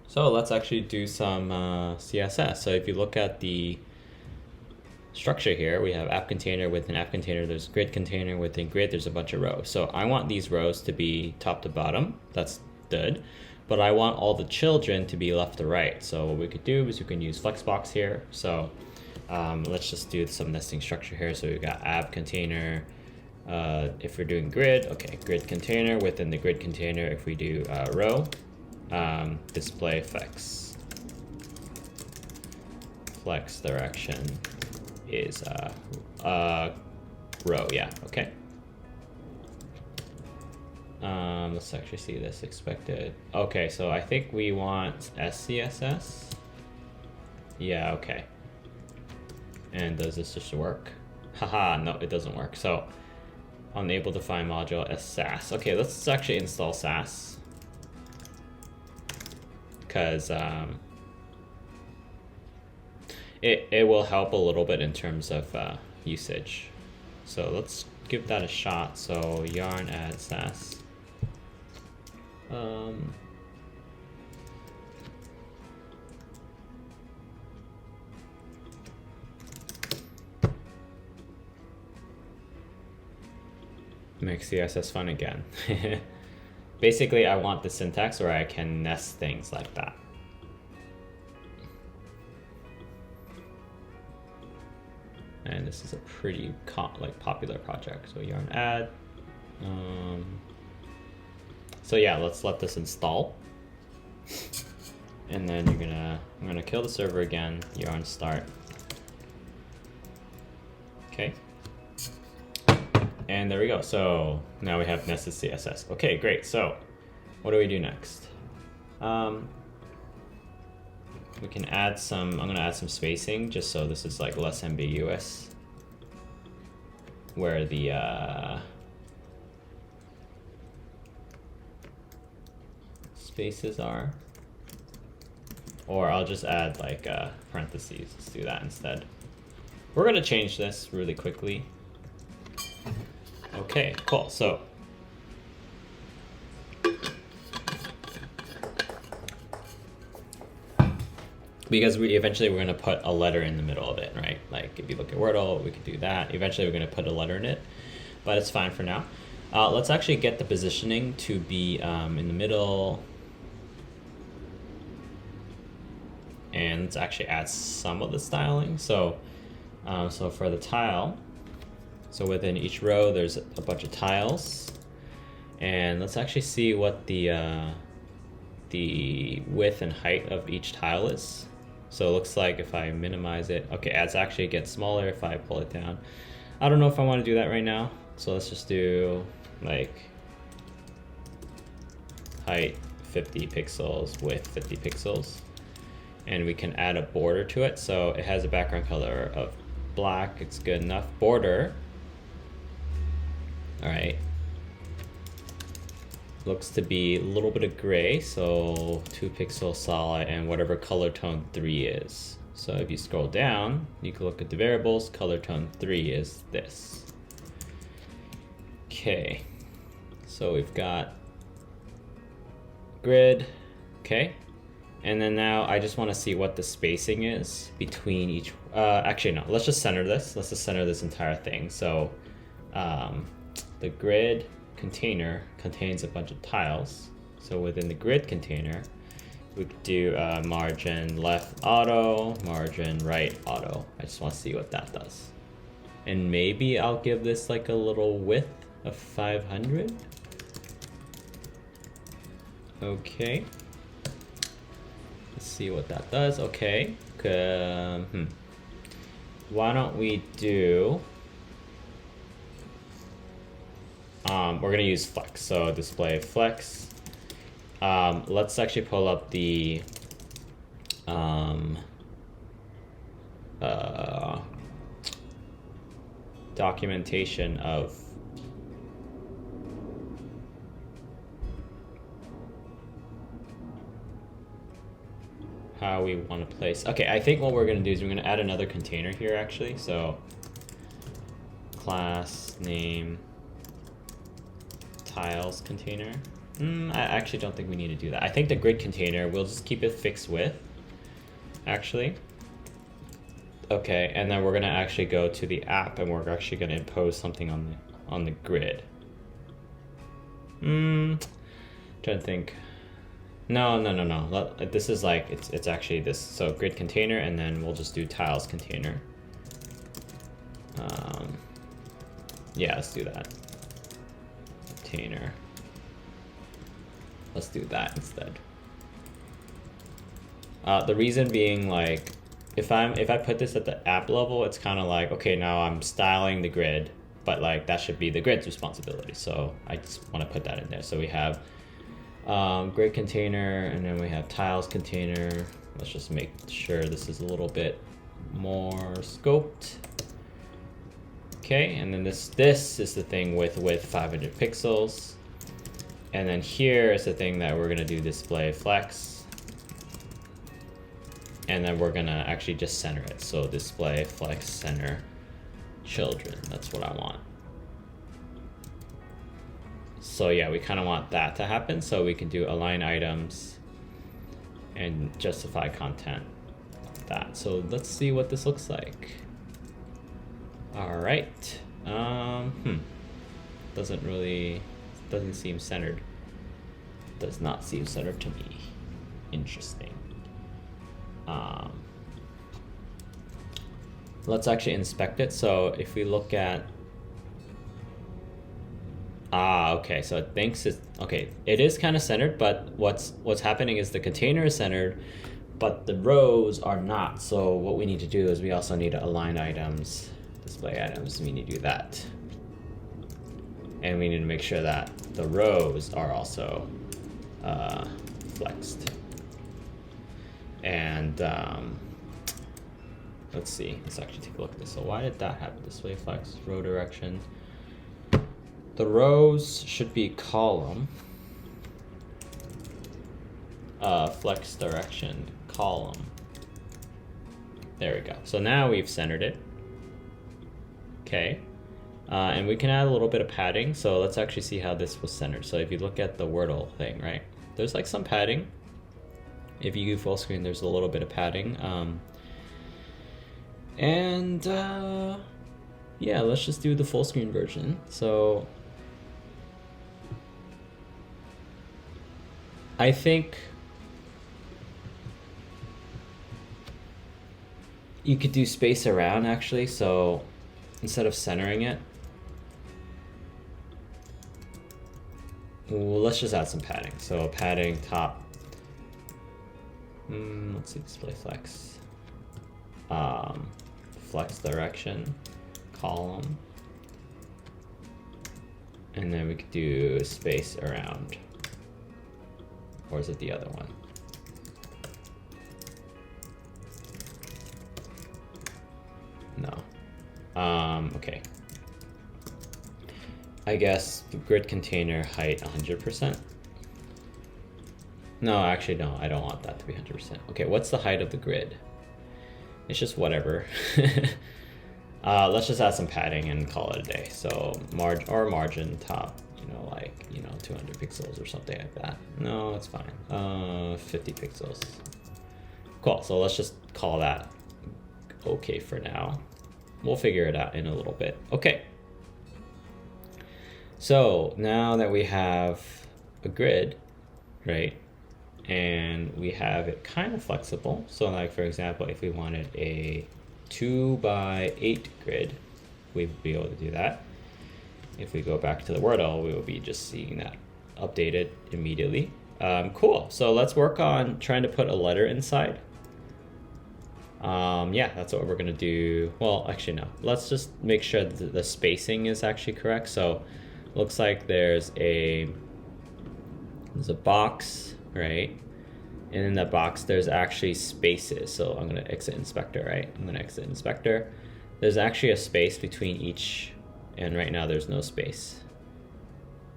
Speaker 1: So let's actually do some CSS. So if you look at the structure here, we have app container within app container, there's grid container within grid, there's a bunch of rows. So I want these rows to be top to bottom. That's good. But I want all the children to be left to right. So what we could do is we can use flexbox here. So let's just do some nesting structure here. So we've got app container. If we're doing grid, okay, grid container. Within the grid container, if we do row, display flex. Flex direction is row, yeah, okay. Let's actually see this expected. Okay, so I think we want SCSS. Yeah, okay. And does this just work? Haha, no, it doesn't work. So unable to find module as sass. Okay, let's actually install sass. Because it will help a little bit in terms of usage. So let's give that a shot. So yarn add sass. Make CSS fun again. Basically, I want the syntax where I can nest things like that. And this is a pretty popular project. So yarn add. So yeah, let's let this install. And then I'm gonna kill the server again. Yarn start. Okay. And there we go. So now we have nested CSS. Okay, great. So what do we do next? We can add some, I'm gonna add some spacing just so this is like less ambiguous where the spaces are. Or I'll just add like parentheses. Let's do that instead. We're gonna change this really quickly. Okay, cool. So because eventually we're gonna put a letter in the middle of it, right? Like if you look at Wordle, we could do that. Eventually we're gonna put a letter in it, but it's fine for now. Let's actually get the positioning to be in the middle. And let's actually add some of the styling. So, so for the tile, so within each row, there's a bunch of tiles. And let's actually see what the width and height of each tile is. So it looks like if I minimize it, okay, it actually gets smaller if I pull it down. I don't know if I want to do that right now. So let's just do like height 50 pixels, width 50 pixels. And we can add a border to it. So it has a background color of black. It's good enough. Border. All right. Looks to be a little bit of gray, so 2 pixels solid and whatever color tone 3 is. So if you scroll down, you can look at the variables. Color tone 3 is this. Okay, so we've got grid, okay. And then now I just want to see what the spacing is between each, actually no, let's just center this. Let's just center this entire thing. So the grid container contains a bunch of tiles. So within the grid container, we could do margin left auto, margin right auto. I just want to see what that does. And maybe I'll give this like a little width of 500. Okay. Let's see what that does. Okay. Why don't we do... we're gonna use flex, so display flex. Let's actually pull up the documentation of how we want to place. Okay, I think what we're gonna do is we're gonna add another container here actually. So class name tiles container. I actually don't think we need to do that. I think the grid container, we'll just keep it fixed with, actually. Okay, and then we're gonna actually go to the app and we're actually gonna impose something on the grid. Trying to think. No. This is like, it's actually this. So grid container, and then we'll just do tiles container. Yeah, let's do that. Container. Let's do that instead. The reason being, like, if I put this at the app level, it's kind of like, okay, now I'm styling the grid, but like that should be the grid's responsibility. So I just want to put that in there. So we have grid container, and then we have tiles container. Let's just make sure this is a little bit more scoped. Okay, and then this is the thing with 500 pixels. And then here is the thing that we're gonna do display flex. And then we're gonna actually just center it. So display flex center children, that's what I want. So yeah, we kind of want that to happen. So we can do align items and justify content like that. So let's see what this looks like. All right. Doesn't seem centered. Does not seem centered to me. Interesting. Let's actually inspect it. So if we look at, okay, so it thinks it's okay. It is kind of centered, but what's happening is the container is centered, but the rows are not. So what we need to do is we also need to align items, display items. We need to do that, and we need to make sure that the rows are also flexed. And let's see. Let's actually take a look at this. So why did that happen? Display flex, row direction. The rows should be column. Flex direction, column. There we go. So now we've centered it. Okay. And we can add a little bit of padding. So let's actually see how this was centered. So if you look at the Wordle thing, right? There's like some padding. If you do full screen, there's a little bit of padding. Yeah, let's just do the full screen version. So I think you could do space around actually. So instead of centering it, let's just add some padding. So padding top, let's see, display flex, flex direction, column, and then we could do space around, or is it the other one? No. Okay. I guess the grid container height 100%. No, actually no, I don't want that to be 100%. Okay, what's the height of the grid? It's just whatever. Let's just add some padding and call it a day. So margin top, like 200 pixels or something like that. No, it's fine. 50 pixels. Cool. So let's just call that okay for now. We'll figure it out in a little bit. Okay. So now that we have a grid, right, and we have it kind of flexible. So like, for example, if we wanted a 2x8 grid, we'd be able to do that. If we go back to the Wordle, we will be just seeing that updated immediately. Cool. So let's work on trying to put a letter inside. Yeah, that's what we're gonna do. Well, actually no. Let's just make sure that the spacing is actually correct. So looks like there's a box, right? And in that box, there's actually spaces. So I'm gonna exit inspector, right? I'm gonna exit inspector. There's actually a space between each, and right now there's no space.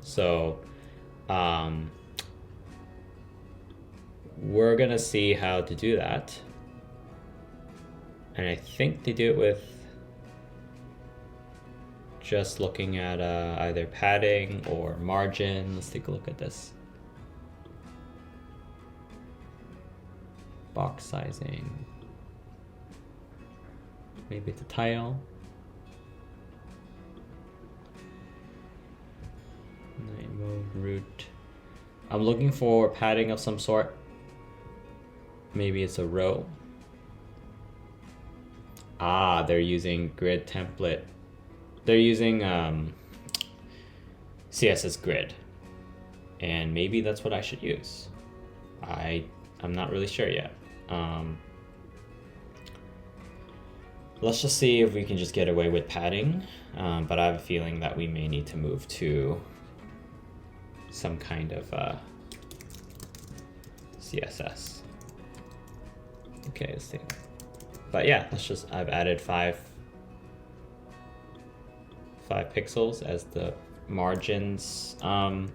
Speaker 1: So we're gonna see how to do that. And I think they do it with just looking at either padding or margin. Let's take a look at this. Box sizing. Maybe it's a tile. Mode root. I'm looking for padding of some sort. Maybe it's a row. Ah, they're using grid template. They're using CSS grid. And maybe that's what I should use. I'm not really sure yet. Let's just see if we can just get away with padding. But I have a feeling that we may need to move to some kind of CSS. Okay, let's see. But yeah, I've added five pixels as the margins. And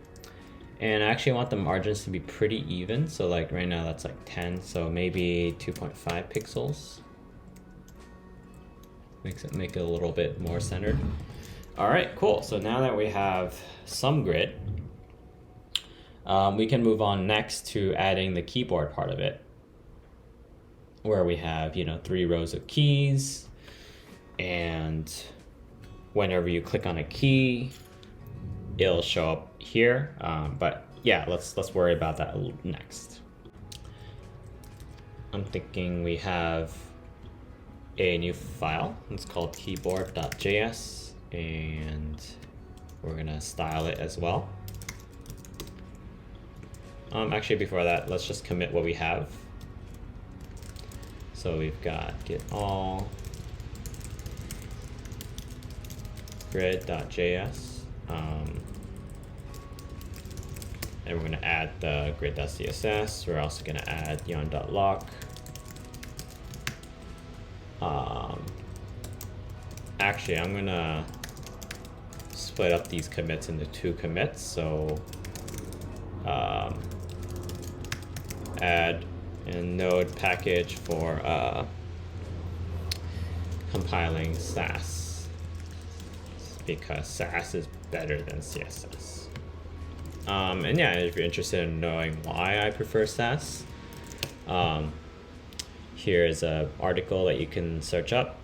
Speaker 1: I actually want the margins to be pretty even. So like right now that's like 10, so maybe 2.5 pixels. Make it a little bit more centered. All right, cool. So now that we have some grid, we can move on next to adding the keyboard part of it, where we have 3 rows of keys, and whenever you click on a key, it'll show up here. But yeah, let's worry about that next. I'm thinking we have a new file. It's called keyboard.js, and we're gonna style it as well. Actually, before that, let's just commit what we have. So we've got get all grid.js, and we're going to add the grid.css. We're also going to add yon.lock. Actually, I'm going to split up these commits into 2 commits. So add a node package for compiling sass, because sass is better than CSS. And yeah, if you're interested in knowing why I prefer sass, here's an article that you can search up.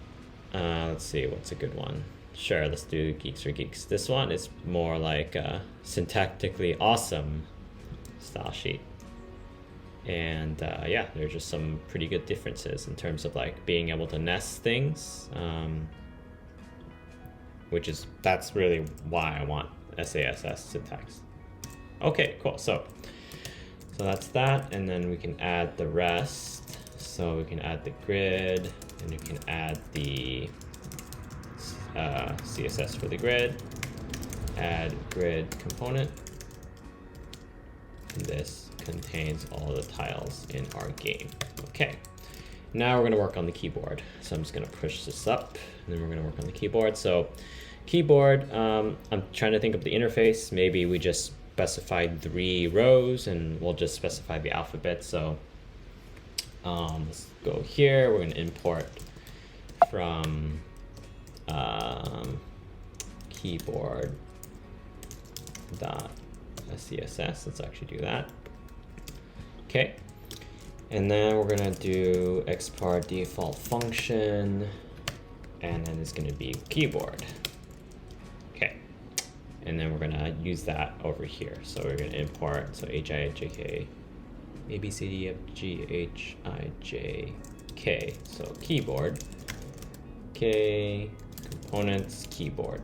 Speaker 1: Let's see, what's a good one? Sure, let's do Geeks for Geeks. This one is more like a syntactically awesome style sheet. And yeah, there's just some pretty good differences in terms of like being able to nest things, that's really why I want SASS syntax. Okay, cool. So that's that, and then we can add the rest. So we can add the grid, and we can add the CSS for the grid, add grid component, and this contains all the tiles in our game. Okay, now we're gonna work on the keyboard. So I'm just gonna push this up, and then we're gonna work on the keyboard. So keyboard, I'm trying to think of the interface. Maybe we just specify 3 rows, and we'll just specify the alphabet. So let's go here. We're gonna import from keyboard.scss. Let's actually do that. Okay, and then we're gonna do export default function, and then it's gonna be keyboard. Okay, and then we're gonna use that over here. So we're gonna import, so HIJK, ABCDFGHIJK. So keyboard, K, components, keyboard.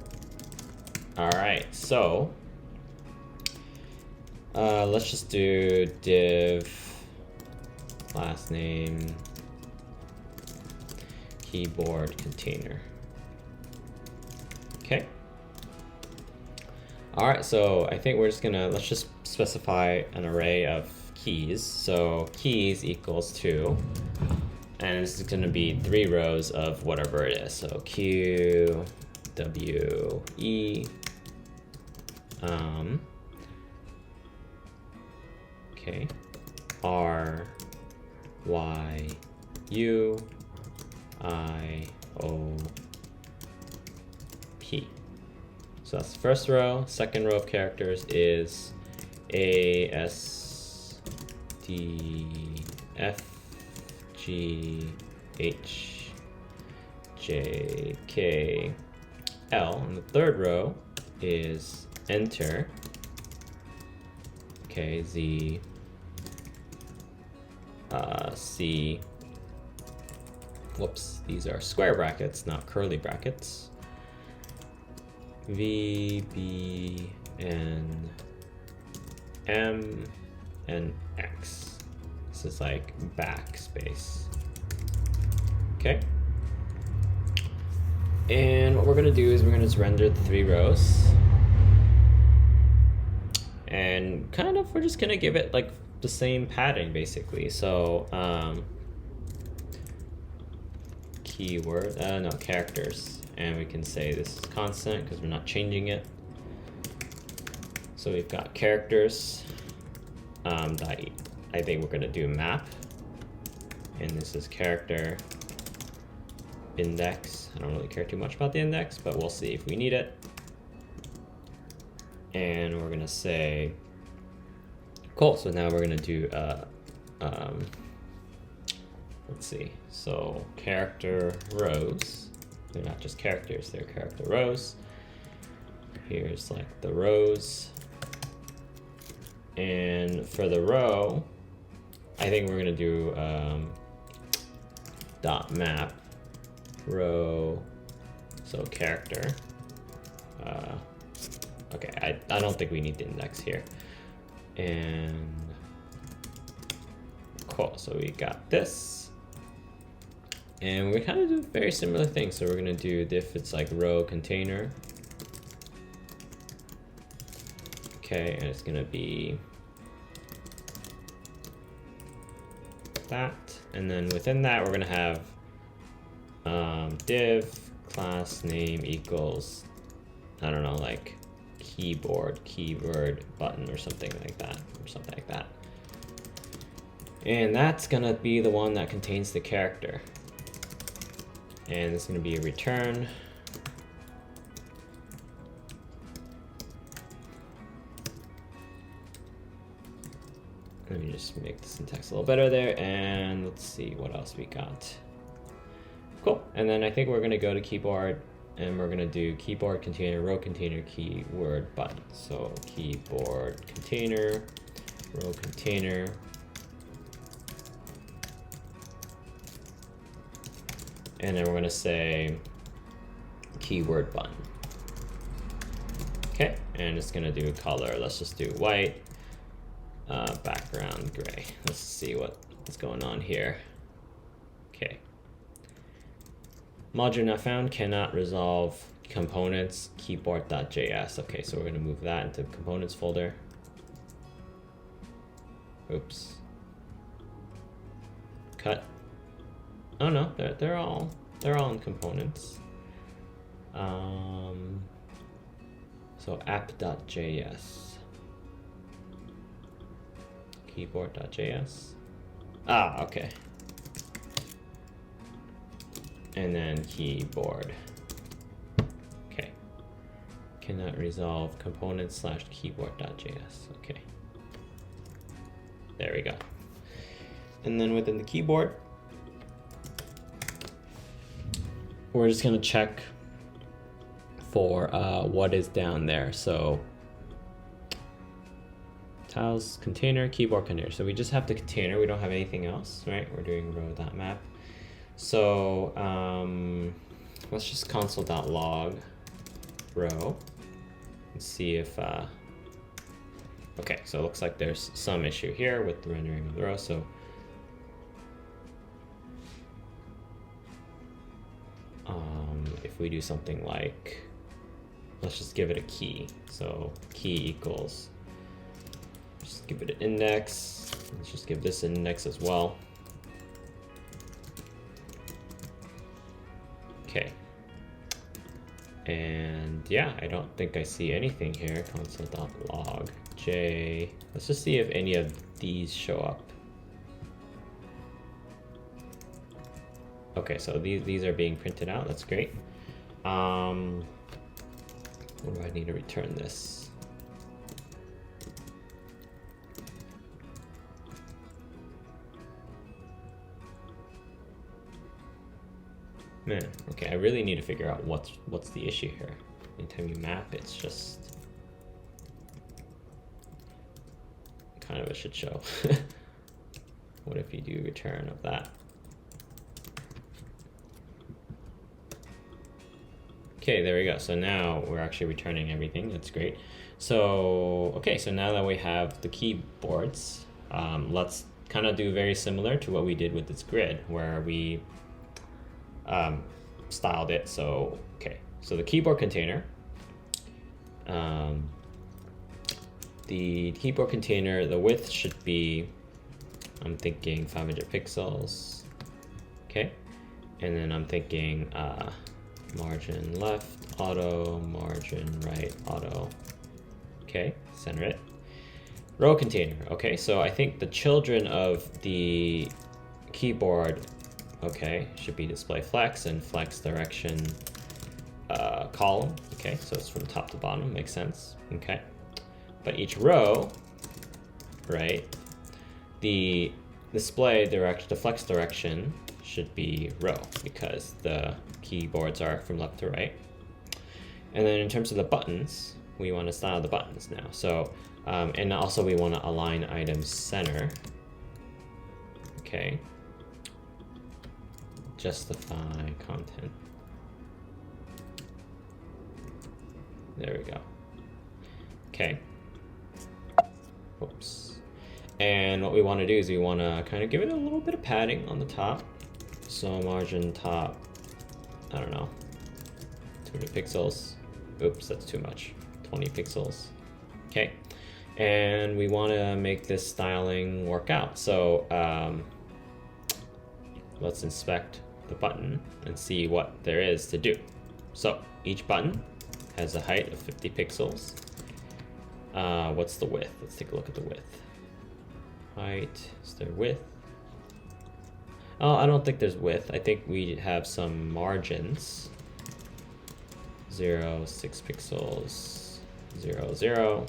Speaker 1: All right, so let's just do div last name keyboard container. Okay. All right, so I think we're just gonna, let's just specify an array of keys. So keys equals 2, and this is gonna be 3 rows of whatever it is. So Q, W, E, okay, R, Y, U, I, O, P. So that's the first row. Second row of characters is A, S, D, F, G, H, J, K, L. And the third row is enter, okay, Z, C, whoops, these are square brackets, not curly brackets, V, B, N, M, and X. This is like backspace. Okay. And what we're gonna do is we're gonna just render the 3 rows. And kind of, we're just gonna give it like the same pattern basically. So keyword, no, characters. And we can say this is constant because we're not changing it. So we've got characters, I think we're gonna do map. And this is character index. I don't really care too much about the index, but we'll see if we need it. And we're gonna say, cool, so now we're gonna do, let's see, so character rows. They're not just characters, they're character rows. Here's like the rows. And for the row, I think we're gonna do dot map row, so character. Okay, I don't think we need the index here. And cool, so we got this. And we kind of do very similar things. So we're gonna do diff, it's like row container. Okay, and it's gonna be that. And then within that, we're gonna have div class name equals, I don't know, like keyboard, keyword, button, or something like that, And that's gonna be the one that contains the character. And it's gonna be a return. Let me just make the syntax a little better there, and let's see what else we got. Cool, and then I think we're gonna go to keyboard, and we're gonna do keyboard container, row container, keyword button. So keyboard container, row container, and then we're gonna say keyword button. Okay, and it's gonna do color. Let's just do white, background gray. Let's see what's going on here. Okay. Module not found, cannot resolve components, keyboard.js. Okay, so we're gonna move that into components folder. Oops. Cut. Oh no, they're all in components. So app.js, keyboard.js. Ah, okay. And then keyboard. Okay. Cannot resolve components / keyboard.js. Okay. There we go. And then within the keyboard, we're just gonna check for what is down there. So tiles, container, keyboard container. So we just have the container, we don't have anything else, right? We're doing row.map. So let's just console.log row and see if, okay, so it looks like there's some issue here with the rendering of the row. So if we do something like, let's just give it a key. So key equals, just give it an index. Let's just give this an index as well. Okay. And yeah, I don't think I see anything here. Console.log j. Let's just see if any of these show up. Okay, so these are being printed out. That's great. What do I need to return this? Man, okay, I really need to figure out what's the issue here. Anytime you map, it's just kind of a shit show. What if you do return of that? Okay, there we go. So now we're actually returning everything. That's great. So, okay, so now that we have the keyboards, let's kind of do very similar to what we did with this grid, where we styled it. So, okay, so the keyboard container, the width should be, I'm thinking 500 pixels. Okay, and then I'm thinking margin left auto, margin right auto. Okay, center it. Row container. Okay, so I think the children of the keyboard, okay, should be display flex and flex direction column. Okay, so it's from top to bottom, makes sense. Okay, but each row, right, the display direction, the flex direction should be row because the keyboards are from left to right. And then in terms of the buttons, we want to style the buttons now. So, and also we want to align items center. Okay. Justify content. There we go. Okay. Oops. And what we want to do is we want to kind of give it a little bit of padding on the top. So margin top, I don't know, 200 pixels. Oops, that's too much. 20 pixels. Okay. And we want to make this styling work out. So let's inspect the button and see what there is to do. So each button has a height of 50 pixels. What's the width? Let's take a look at the width. Height, is there width? Oh, I don't think there's width. I think we have some margins. 0, 6 pixels, 0, 0.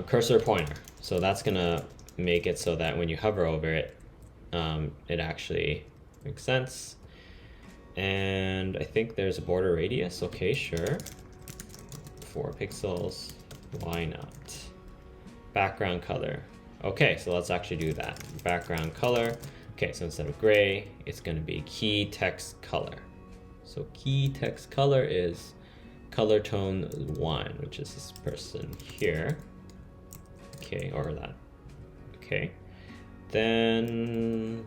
Speaker 1: Cursor pointer. So that's gonna make it so that when you hover over it, it actually makes sense. And I think there's a border radius. Okay, sure. 4 pixels. Why not? Background color. Okay, so let's actually do that. Background color. Okay, so instead of gray, it's going to be key text color. So key text color is color tone 1, which is this person here. Okay, or that. Okay. Then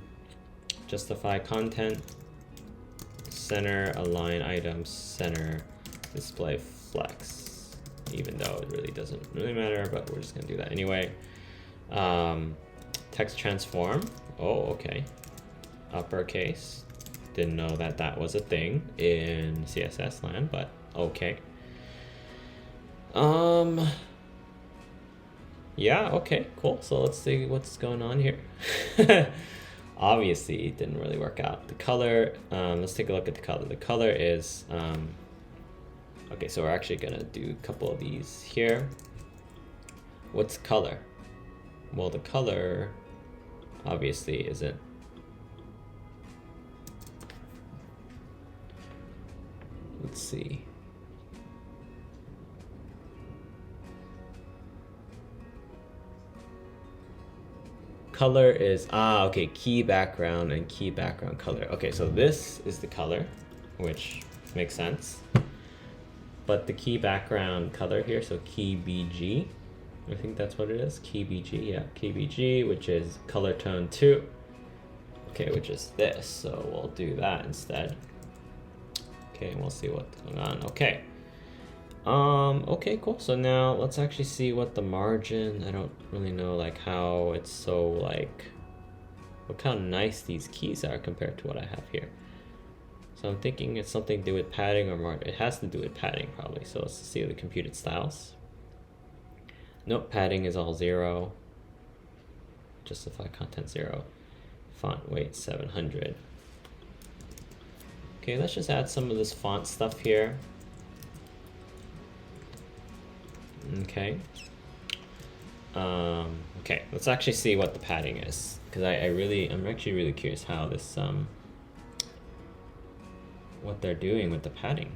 Speaker 1: justify content, center, align items, center, display flex. Even though it really doesn't really matter, but we're just gonna do that anyway. Text transform. Oh, okay. Uppercase. Didn't know that that was a thing in CSS land, but okay. Yeah, okay, cool. So let's see what's going on here. Obviously, it didn't really work out. The color, let's take a look at the color. The color is, okay, so we're actually gonna do a couple of these here. What's color? Well, the color obviously isn't. Let's see. Color is, okay, key background and key background color. Okay, so this is the color, which makes sense. But the key background color here, so key BG, I think that's what it is, key BG, yeah, key BG, which is color tone 2. Okay, which is this, so we'll do that instead. Okay, and we'll see what's going on. Okay. Okay, cool. So now let's actually see what the margin, I don't really know like how it's so like, look how nice these keys are compared to what I have here. So I'm thinking it's something to do with padding or margin. It has to do with padding probably. So let's see the computed styles. Nope, padding is all 0. Justify content 0. Font weight 700. Okay, let's just add some of this font stuff here. Okay. Okay, let's actually see what the padding is, because I'm actually really curious how this what they're doing with the padding.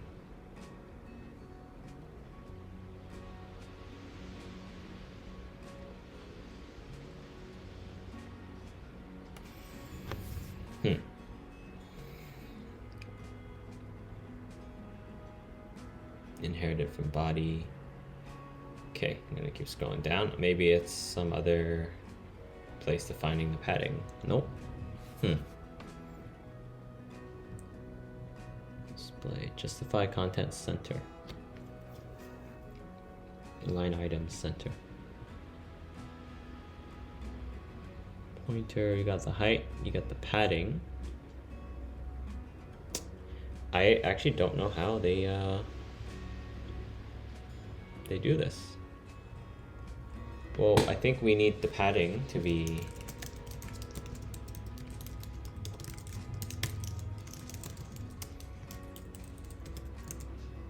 Speaker 1: Inherited from body. Okay, I'm gonna keep scrolling down. Maybe it's some other place defining the padding. Nope. Display, justify content center. Line items center. Pointer, you got the height, you got the padding. I actually don't know how they do this. Well, I think we need the padding to be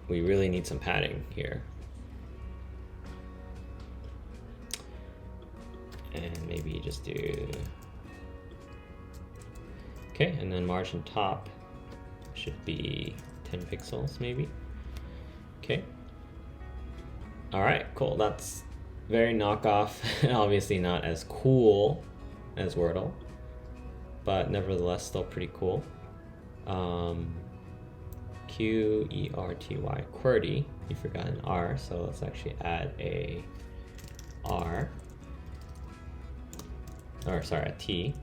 Speaker 1: we really need some padding here. And maybe just do, okay, and then margin top should be 10 pixels maybe. Okay. All right, cool. That's very knockoff. Obviously not as cool as Wordle, but nevertheless still pretty cool. QERTY, QWERTY. You forgot an R, so let's actually add a R. Or sorry, a T.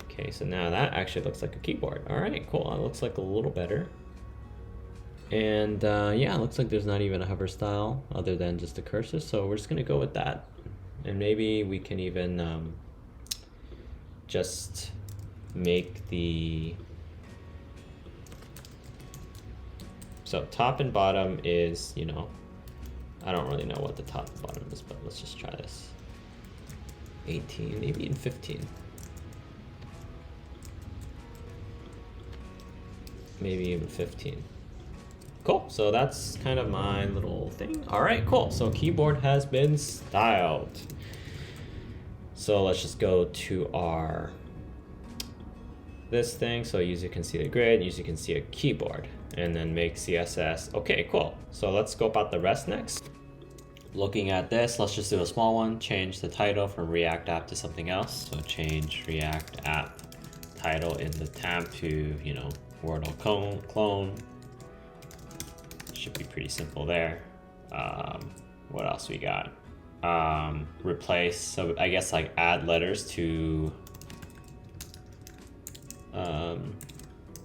Speaker 1: Okay, so now that actually looks like a keyboard. All right, cool. It looks like a little better. And yeah, it looks like there's not even a hover style other than just a cursor, so we're just gonna go with that. And maybe we can even just make the, so top and bottom is, you know, I don't really know what the top and bottom is, but let's just try this. 18, maybe even 15. Maybe even 15. Cool, so that's kind of my little thing. All right, cool, so keyboard has been styled. So let's just go to our, this thing. So user can see the grid, user can see a keyboard, and then make CSS. Okay, cool. So let's scope out the rest next. Looking at this, let's just do a small one. Change the title from React app to something else. So change React app title in the tab to, you know, Wordle Clone. should be pretty simple there. What else we got? Replace, so I guess like add letters to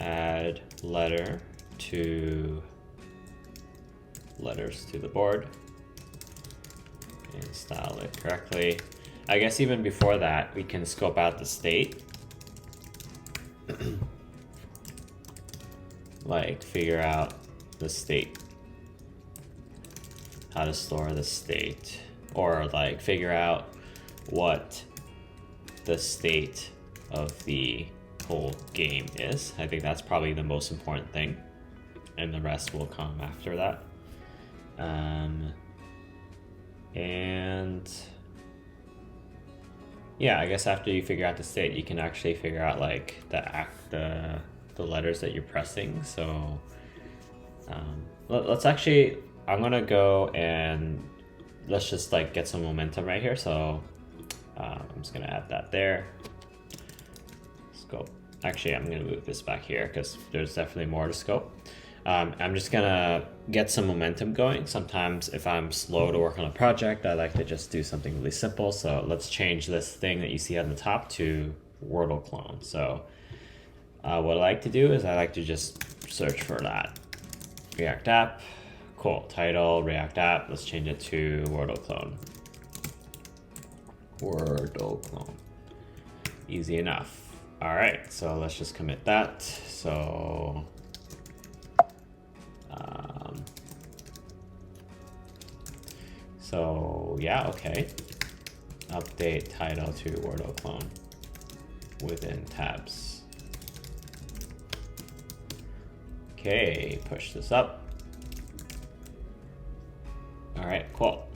Speaker 1: add letter to letters to the board and style it correctly. I guess even before that, we can scope out the state. Like figure out the state, how to store the state, or like figure out what the state of the whole game is. I think that's probably the most important thing, and the rest will come after that. And yeah, I guess after you figure out the state, you can actually figure out like the letters that you're pressing. So let's actually, I'm gonna go and let's just like get some momentum right here. So I'm just gonna add that there. Scope. Actually, I'm gonna move this back here because there's definitely more to scope. I'm just gonna get some momentum going. Sometimes if I'm slow to work on a project, I like to just do something really simple. So let's change this thing that you see on the top to Wordle Clone. So what I like to do is I like to just search for that. React app, cool, title, React app, let's change it to Wordle Clone. Wordle Clone, easy enough. All right, so let's just commit that. So yeah, okay. Update title to Wordle Clone within tabs. Okay, push this up. All right, cool.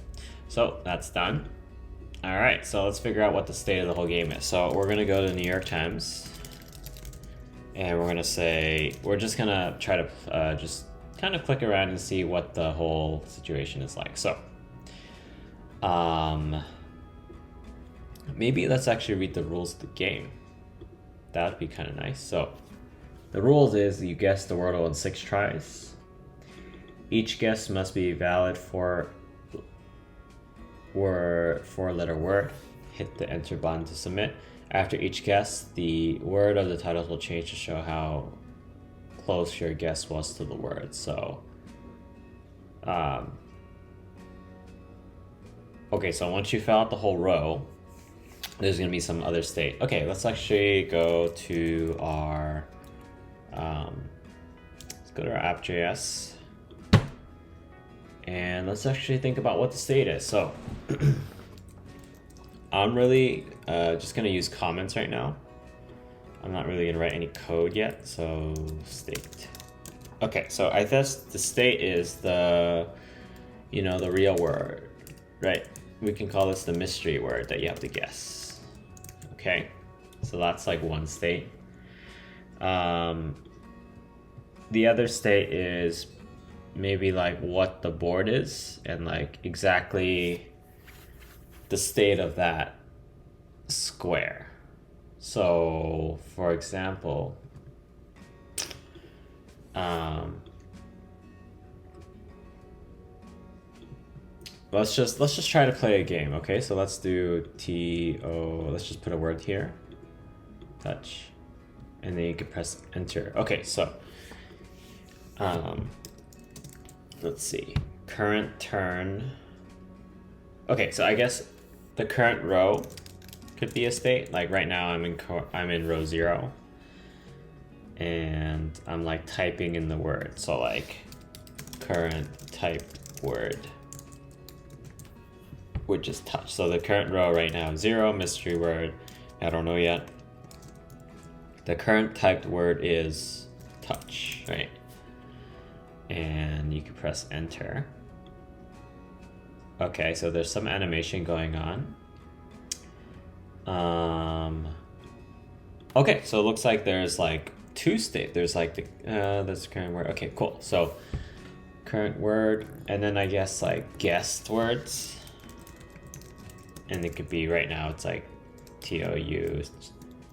Speaker 1: So that's done. All right, so let's figure out what the state of the whole game is. So we're gonna go to New York Times, and we're gonna say, we're just gonna try to just kind of click around and see what the whole situation is like. So maybe let's actually read the rules of the game. That would be kind of nice. So the rules is you guess the Wordle in 6 tries. Each guess must be valid for four-letter word. Hit the enter button to submit. After each guess, the word of the titles will change to show how close your guess was to the word. So okay, so once you fill out the whole row, there's gonna be some other state. Okay, let's actually go to our let's go to our app.js, and let's actually think about what the state is. So I'm really just gonna use comments right now. I'm not really gonna write any code yet. So state. Okay, so I guess the state is the real word, right? We can call this the mystery word that you have to guess. Okay, so that's like one state. The other state is maybe like what the board is and like exactly the state of that square. So for example, let's just try to play a game. Okay, so let's do let's just put a word here, touch, and then you can press enter. Okay, so let's see, current turn. Okay, so I guess the current row could be a state. Like right now I'm in row 0, and I'm like typing in the word. So like current type word, which is touch. So the current row right now is 0, mystery word, I don't know yet. The current typed word is touch, right? And you can press enter. Okay, so there's some animation going on. Okay, so it looks like there's like 2 states. There's like that's the current word. Okay, cool. So current word, and then I guess like guessed words. And it could be right now it's like TOU,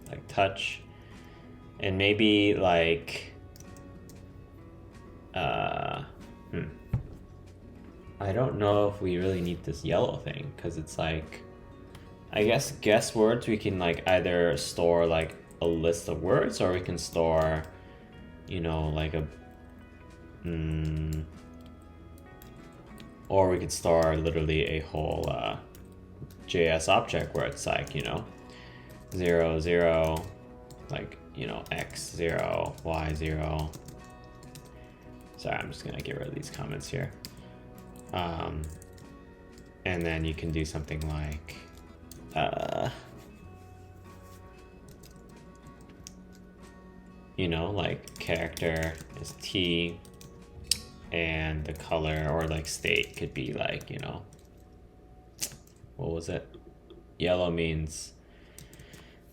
Speaker 1: like touch. And maybe like I don't know if we really need this yellow thing, because it's like, I guess guess words we can like either store like a list of words, or we can store, you know, like a or we could store literally a whole JS object where it's like, you know, 0 0, like, you know, x 0 y 0. Sorry, I'm just gonna get rid of these comments here. And then you can do something like you know, like character is t, and the color or like state could be like, you know, what was it? Yellow means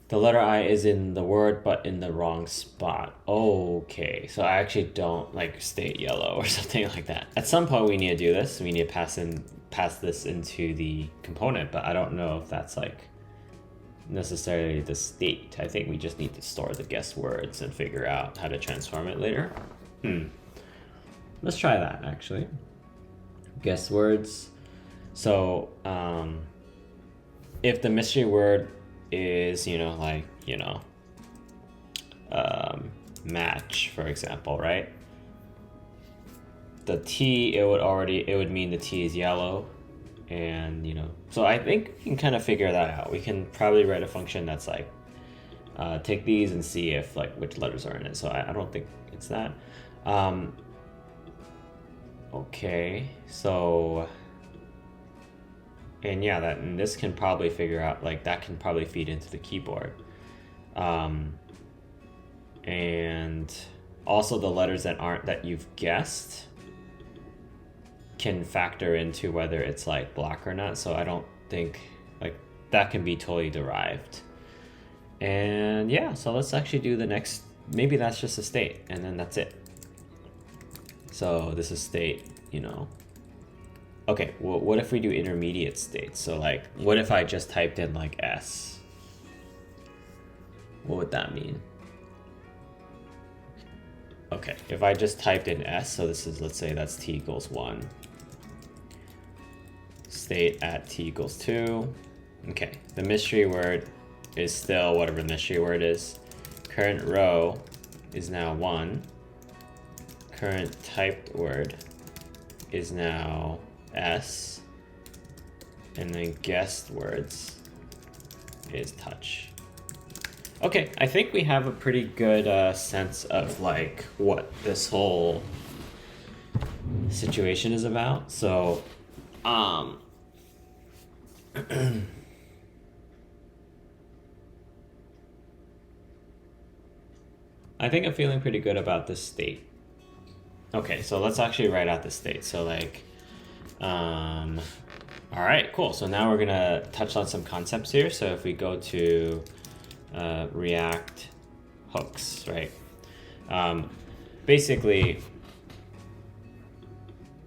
Speaker 1: the letter I is in the word but in the wrong spot. Okay, so I actually don't like state yellow or something like that. At some point we need to do this. We need to pass this into the component, but I don't know if that's like necessarily the state. I think we just need to store the guessed words and figure out how to transform it later. Let's try that actually. Guessed words. So if the mystery word is, you know, like, you know, match, for example, right? The T, it would mean the T is yellow, and, you know, so I think we can kind of figure that out. We can probably write a function that's like, take these and see if like which letters are in it. So I don't think it's that. Okay, so, and yeah, and this can probably figure out, like, that can probably feed into the keyboard. And also the letters that you've guessed can factor into whether it's like black or not. So I don't think, like, that can be totally derived. And yeah, so let's actually do the next, maybe that's just a state, and then that's it. So this is state, you know. Okay, well, what if we do intermediate states? So like, what if I just typed in like S? What would that mean? Okay, if I just typed in S, so this is, let's say that's t equals 1. State at t equals 2. Okay, the mystery word is still whatever the mystery word is. Current row is now 1. Current typed word is now S, and then guessed words is touch. Okay, I think we have a pretty good sense of like what this whole situation is about. So, I think I'm feeling pretty good about this state. Okay, so let's actually write out the state. So like, all right, cool. So now we're gonna touch on some concepts here. So if we go to React hooks, right? Basically,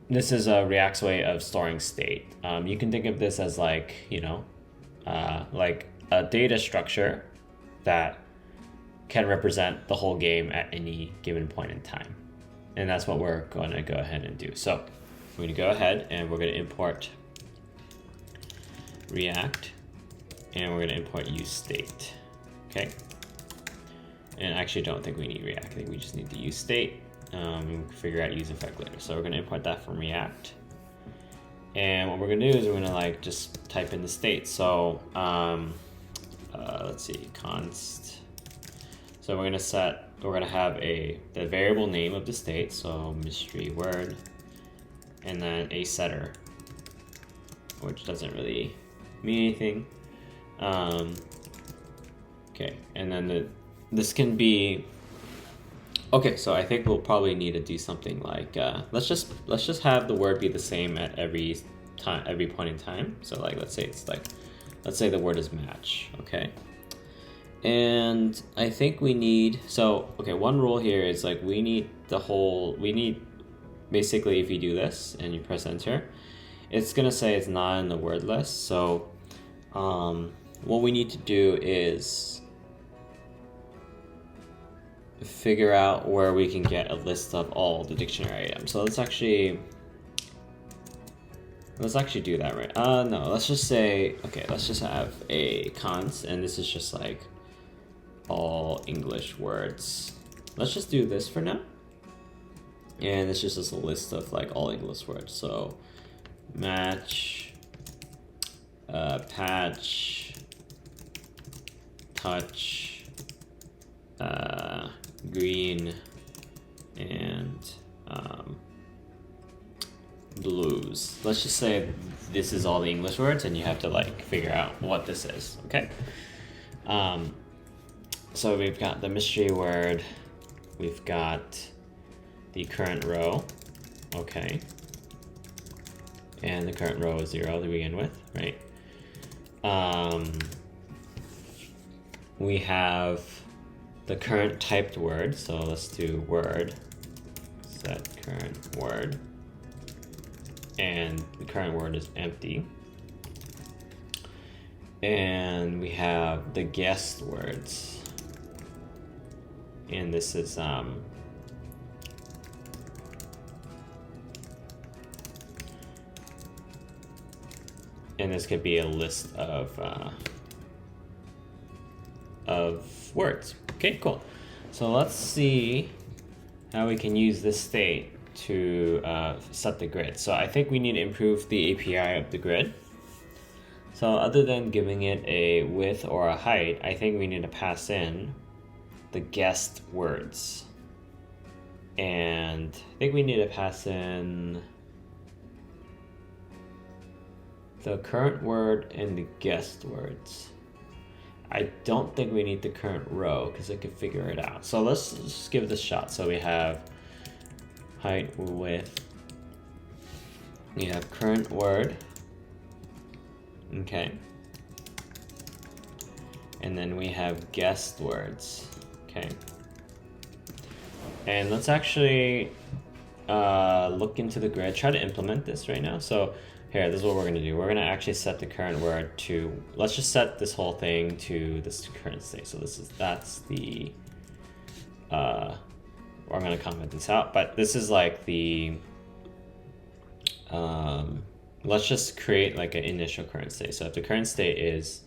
Speaker 1: this is a React's way of storing state. You can think of this as like, you know, like a data structure that can represent the whole game at any given point in time. And that's what we're going to go ahead and do. So we're going to go ahead and we're going to import React, and we're going to import useState. Okay. And I actually don't think we need React. I think we just need the useState. And figure out useEffect later. So we're going to import that from React. And what we're going to do is we're going to like just type in the state. So let's see, const. So we're going to have the variable name of the state. So mystery word, and then a setter, which doesn't really mean anything. Okay, and then this can be. Okay, so I think we'll probably need to do something like let's just have the word be the same at every point in time. So like let's say the word is match, okay? And I think we need, so okay, one rule here is like we need basically if you do this and you press enter, it's gonna say it's not in the word list. So what we need to do is figure out where we can get a list of all the dictionary items. So let's actually do that, right? No, let's just say, okay, let's just have a const, and this is just like all English words. Let's just do this for now. And it's just a list of like all English words. So match, patch, touch, green, and blues. Let's just say this is all the English words, and you have to like figure out what this is, okay? So we've got the mystery word, we've got the current row, okay? And the current row is 0 to begin with, right? We have the current typed word, so let's do word, set current word, and the current word is empty. And we have the guessed words, and this is and this could be a list of words. Okay, cool. So let's see how we can use this state to set the grid. So I think we need to improve the API of the grid. So other than giving it a width or a height, I think we need to pass in the guessed words. And I think we need to pass in the current word and the guessed words. I don't think we need the current row because it could figure it out. So let's just give this a shot. So we have height, width, we have current word, okay, and then we have guessed words, okay. And let's actually look into the grid, try to implement this right now. So here, this is what we're gonna do. We're gonna actually set the current word to, let's just set this whole thing to this current state. So that's the, I'm gonna comment this out, but this is like the, let's just create like an initial current state. So if the current state is,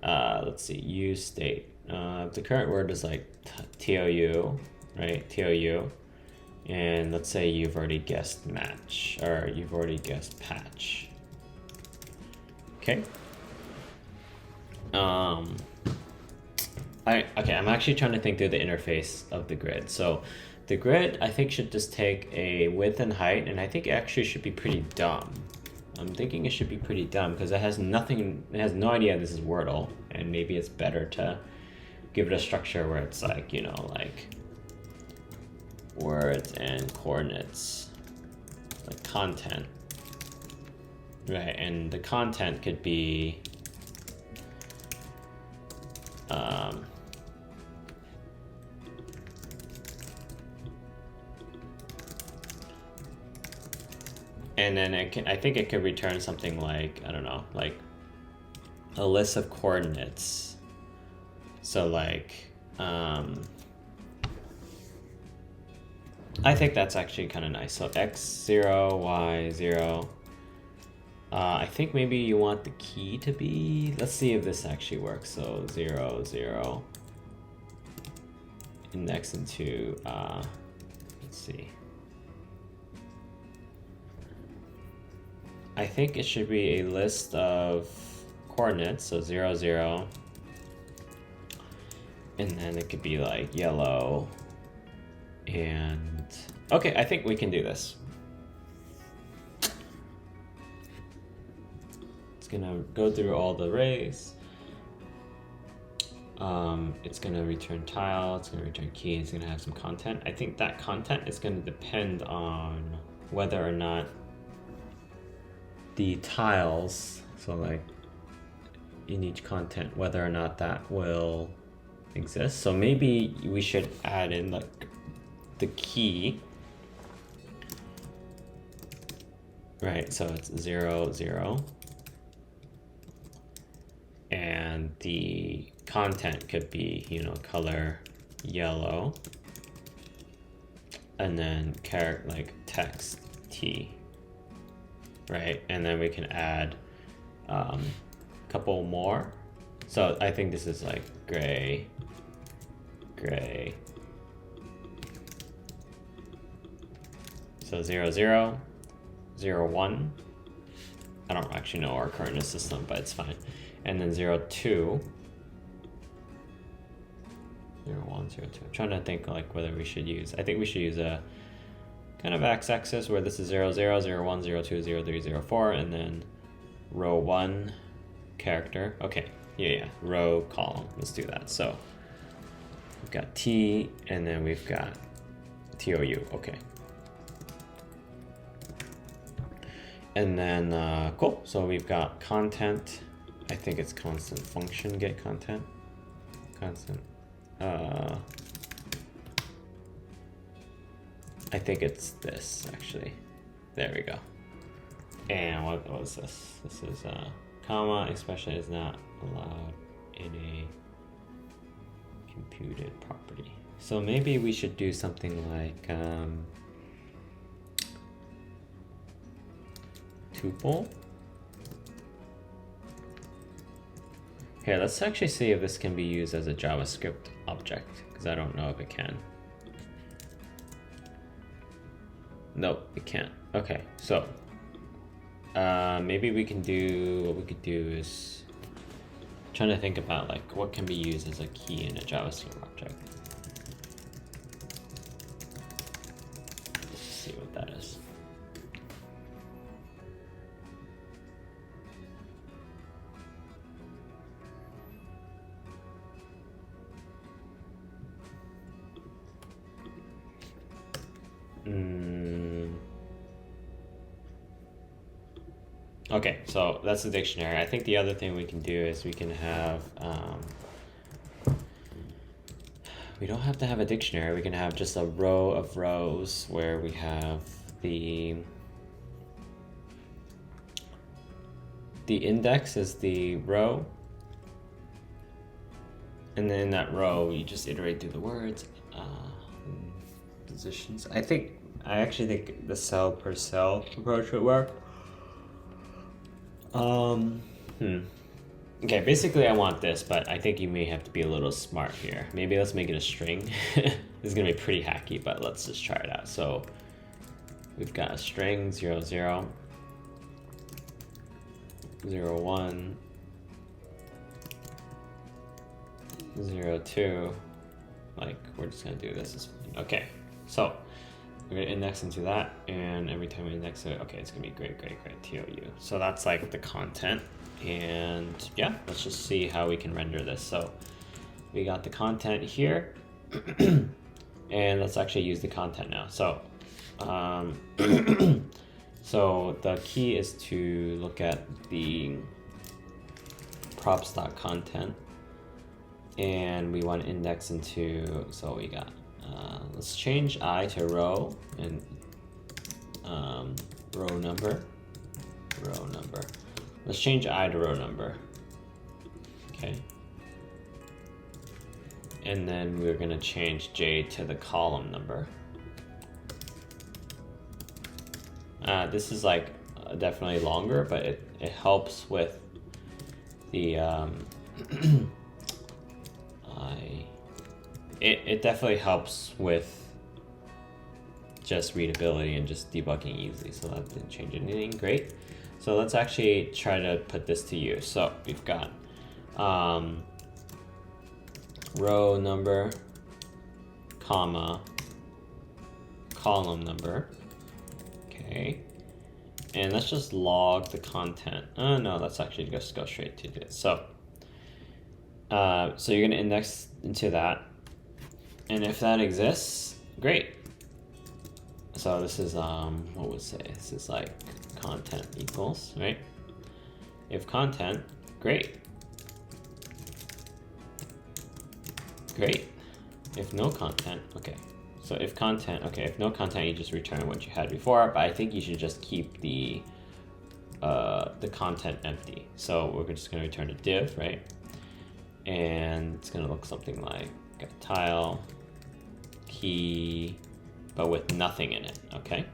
Speaker 1: let's see, useState. If the current word is like TOU, right, TOU, and let's say you've already guessed match, or you've already guessed patch. Okay. I'm actually trying to think through the interface of the grid. So the grid, I think, should just take a width and height, and I think it actually should be pretty dumb. I'm thinking it should be pretty dumb because it has nothing, it has no idea this is Wordle, and maybe it's better to give it a structure where it's like, you know, like words and coordinates, like content, right? And the content could be and then I think it could return something like, I don't know, like a list of coordinates. So like, I think that's actually kind of nice. So x0, y0. I think maybe you want the key to be, let's see if this actually works. So 0, 0, index into, let's see. I think it should be a list of coordinates, so 0, 0. And then it could be like yellow. And okay, I think we can do this. It's gonna go through all the arrays. It's gonna return tile, it's gonna return key, it's gonna have some content. I think that content is gonna depend on whether or not the tiles, so like in each content, whether or not that will exist. So maybe we should add in like the key, right? So it's 0, 0, and the content could be, you know, color yellow, and then character like text T, right? And then we can add a couple more. So I think this is like gray, gray. So 0, 0, 0, 1. I don't actually know our current system, but it's fine. And then 0, 2. 0, 1, 0, 2. I'm trying to think like whether we should use, I think we should use a kind of x-axis where this is 0, 0, 0, 1, 0, 2, 0, 3, 0, 4, and then row 1 character. Okay, yeah, row column. Let's do that. So we've got T, and then we've got TOU. Okay. And then, cool. So we've got content. I think it's constant function get content. Constant. I think it's this actually. There we go. And what was this? This is comma expression is not allowed in a computed property. So maybe we should do something like tuple. Here, let's actually see if this can be used as a JavaScript object, because I don't know if it can. Nope, it can't. Okay, so maybe we can do, what we could do is trying to think about like what can be used as a key in a JavaScript object. Let's see what that is. Okay, so that's the dictionary. I think the other thing we can do is we can have, we don't have to have a dictionary. We can have just a row of rows where we have the index is the row. And then in that row, you just iterate through the words, positions. I actually think the cell per cell approach would work. Okay, basically I want this, but I think you may have to be a little smart here. Maybe let's make it a string. This is gonna be pretty hacky, but let's just try it out. So we've got a string 0, 0, 0, 1, 0, 2. Like, we're just gonna do this. Okay, so we're gonna index into that, and every time we index it, okay, it's gonna be great, great, great, TOU. So that's like the content, and yeah, let's just see how we can render this. So we got the content here, and let's actually use the content now. So, so the key is to look at the props.content, and we want to index into, so we got, let's change I to row, and row number. Let's change I to row number. Okay. And then we're gonna change J to the column number. This is like definitely longer, but it helps with the it definitely helps with just readability and just debugging easily. So that didn't change anything. Great. So let's actually try to put this to use. So we've got row number, comma, column number. Okay. And let's just log the content. Oh no, let's actually just go straight to this. So so you're gonna index into that. And if that exists, great. So this is, what would say? This is like content equals, right? If content, great. Great. If no content, okay. So if content, okay, if no content, you just return what you had before, but I think you should just keep the content empty. So we're just gonna return a div, right? And it's gonna look something like, got tile, key, but with nothing in it, okay?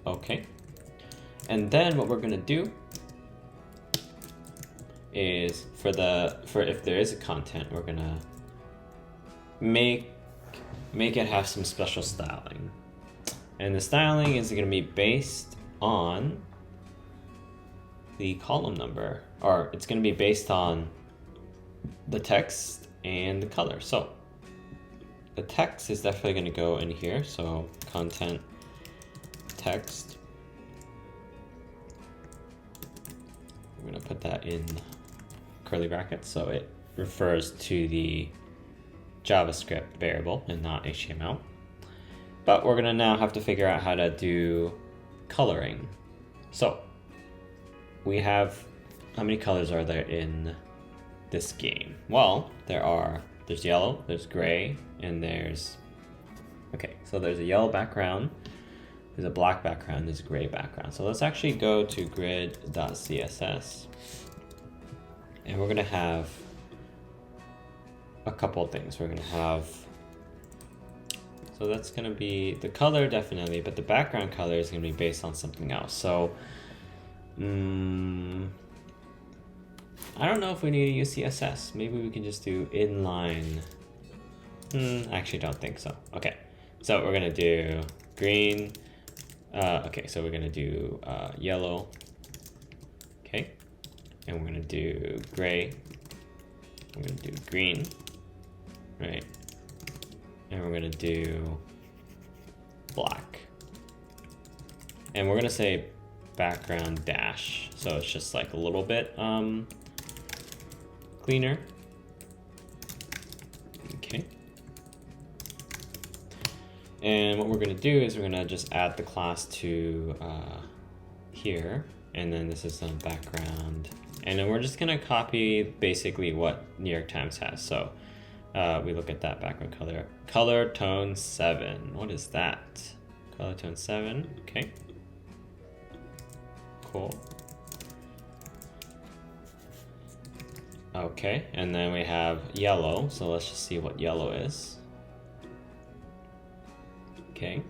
Speaker 1: Okay. And then what we're gonna do is for if there is a content, we're gonna make it have some special styling. And the styling is gonna be based on the column number, or it's gonna be based on the text and the color. So the text is definitely gonna go in here. So content text. We're gonna put that in curly brackets so it refers to the JavaScript variable and not HTML. But we're gonna now have to figure out how to do coloring. So we have, how many colors are there in this game? Well, there's yellow, there's gray, and there's a yellow background, there's a black background, there's a gray background. So let's actually go to grid.css, and we're gonna have a couple of things. We're gonna have, so that's gonna be the color definitely, but the background color is gonna be based on something else. So I don't know if we need to use CSS. Maybe we can just do inline. Actually don't think so. Okay, so we're gonna do green. Okay, so we're gonna do yellow. Okay, and we're gonna do gray. We're gonna do green, right? And we're gonna do black. And we're gonna say background dash, so it's just like a little bit cleaner. Okay. And what we're gonna do is we're gonna just add the class to here, and then this is some background, and then we're just gonna copy basically what New York Times has. So we look at that background color tone 7. What is that? Color tone 7. Okay. Cool. Okay, and then we have yellow, so let's just see what yellow is. Okay,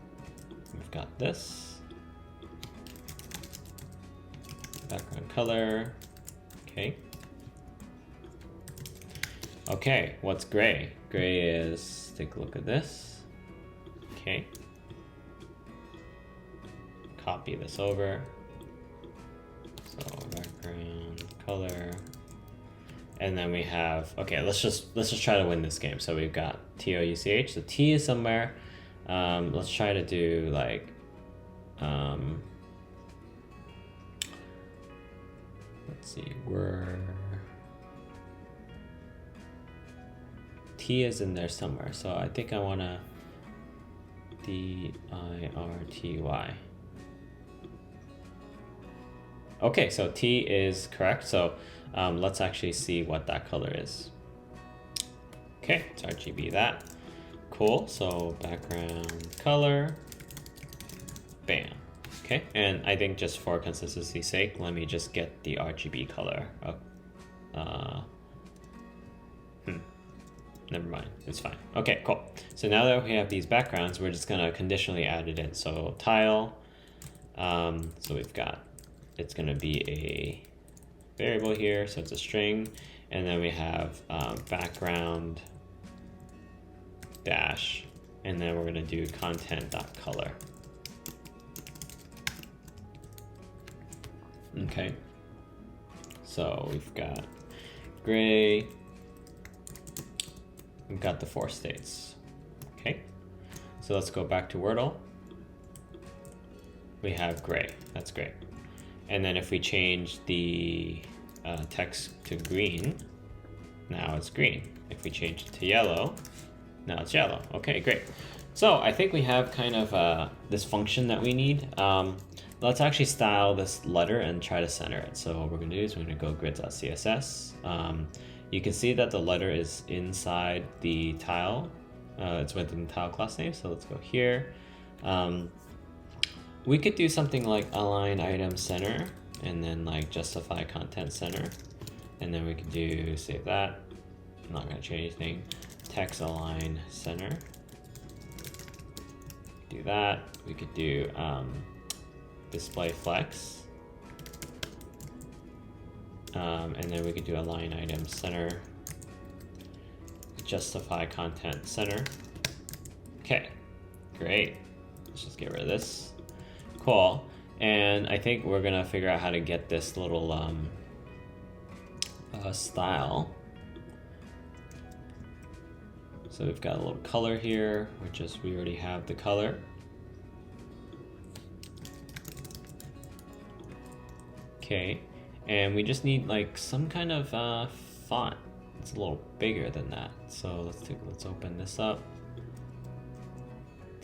Speaker 1: we've got this. Background color, okay. Okay, what's gray? Gray is, take a look at this. Okay. Copy this over. So background color, and then we have, okay, let's just try to win this game. So we've got TOUCH, so T is somewhere. Let's try to do like let's see, where T is in there somewhere. So I think I wanna DIRTY. Okay, so T is correct. So let's actually see what that color is. Okay, it's RGB that. Cool, so background color, bam. Okay, and I think just for consistency's sake, let me just get the RGB color. Never mind, it's fine. Okay, cool. So now that we have these backgrounds, we're just gonna conditionally add it in. So tile, so we've got, it's gonna be a variable here, so it's a string, and then we have background dash, and then we're gonna do content.color. Okay, so we've got gray, we've got the 4 states. Okay, so let's go back to Wordle. We have gray, that's great. And then if we change the text to green, now it's green. If we change it to yellow, now it's yellow. Okay, great. So I think we have kind of this function that we need. Let's actually style this letter and try to center it. So what we're gonna do is we're gonna go grid.css. You can see that the letter is inside the tile. It's within the tile class name. So let's go here. We could do something like align item center, and then like justify content center, and then we can do save that. I'm not gonna change anything. Text align center. Do that. We could do display flex, and then we could do align item center. Justify content center. Okay, great. Let's just get rid of this. Cool. And I think we're gonna figure out how to get this little style. So we've got a little color here, which is we already have the color. Okay, and we just need like some kind of font. It's a little bigger than that. So let's open this up.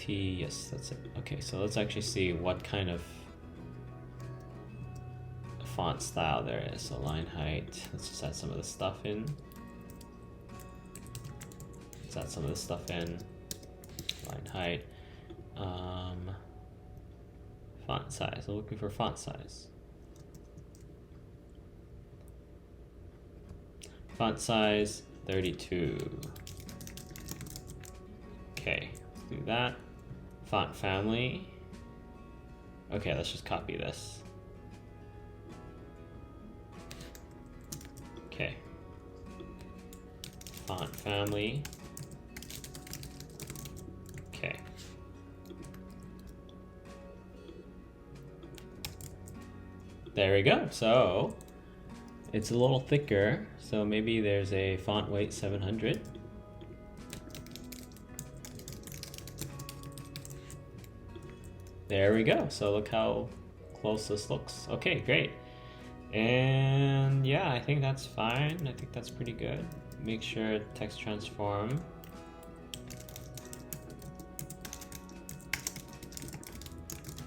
Speaker 1: Yes, that's it. Okay, so let's actually see what kind of font style there is. So line height. Let's just add some of this stuff in. Let's add some of this stuff in. Line height. Font size. We're looking for font size. Font size 32. Okay, let's do that. Font family. Okay, let's just copy this. Okay. Font family. Okay. There we go. So it's a little thicker. So maybe there's a font weight 700. There we go. So look how close this looks. Okay, great. And yeah, I think that's fine. I think that's pretty good. Make sure text transform.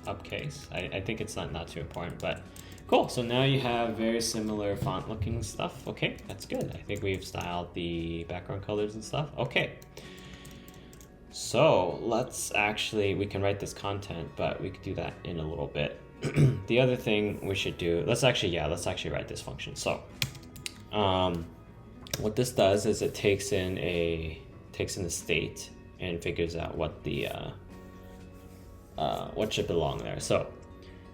Speaker 1: Uppercase. I think it's not too important, but cool. So now you have very similar font looking stuff. Okay, that's good. I think we've styled the background colors and stuff. Okay. So let's actually, we can write this content, but we could do that in a little bit. The other thing we should do, let's actually write this function. So what this does is it takes in a state and figures out what the what should belong there. So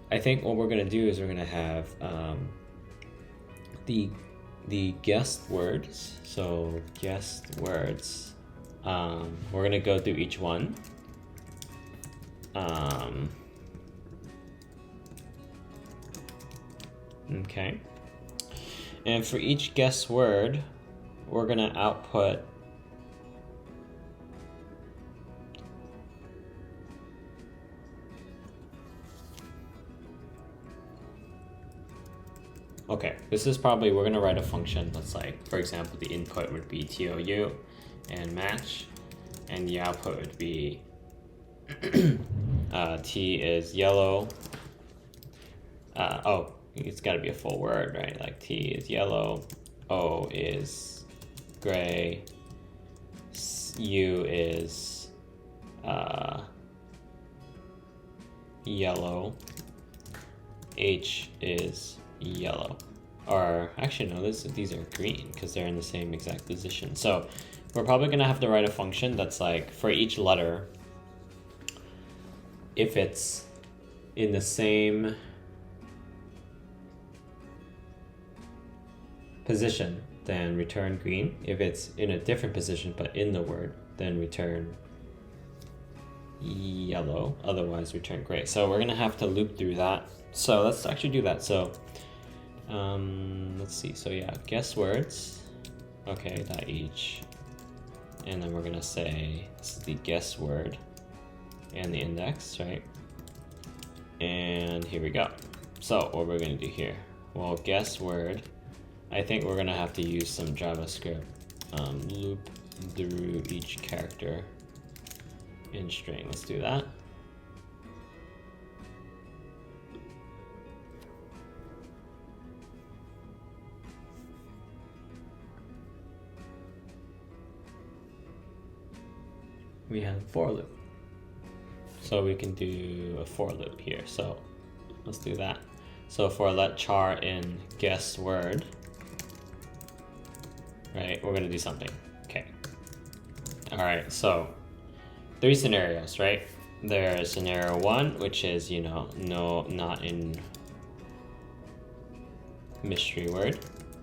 Speaker 1: I think what we're gonna do is we're gonna have the guest words. So guest words. We're gonna go through each one. Okay. And for each guest word, we're gonna output okay, this is probably, we're gonna write a function that's like, for example, the input would be TOU and match, and the output would be T is yellow. Oh, it's got to be a full word, right? Like T is yellow, O is gray, U is yellow, H is yellow. Or actually no, these are green because they're in the same exact position. So we're probably gonna have to write a function that's like, for each letter, if it's in the same position, then return green. If it's in a different position but in the word, then return yellow, otherwise return gray. So we're gonna have to loop through that. So let's actually do that. So let's see. So yeah, guess words. Okay, dot each. And then we're gonna say this is the guess word and the index, right? And here we go. So what we're gonna do here? Well, guess word. I think we're gonna have to use some JavaScript. Loop through each character in string. Let's do that. We have a for loop. So we can do a for loop here. So let's do that. So for let char in guess word, right, we're gonna do something. Okay. All right, so 3 scenarios, right? There's scenario 1, which is, you know, no, not in mystery word,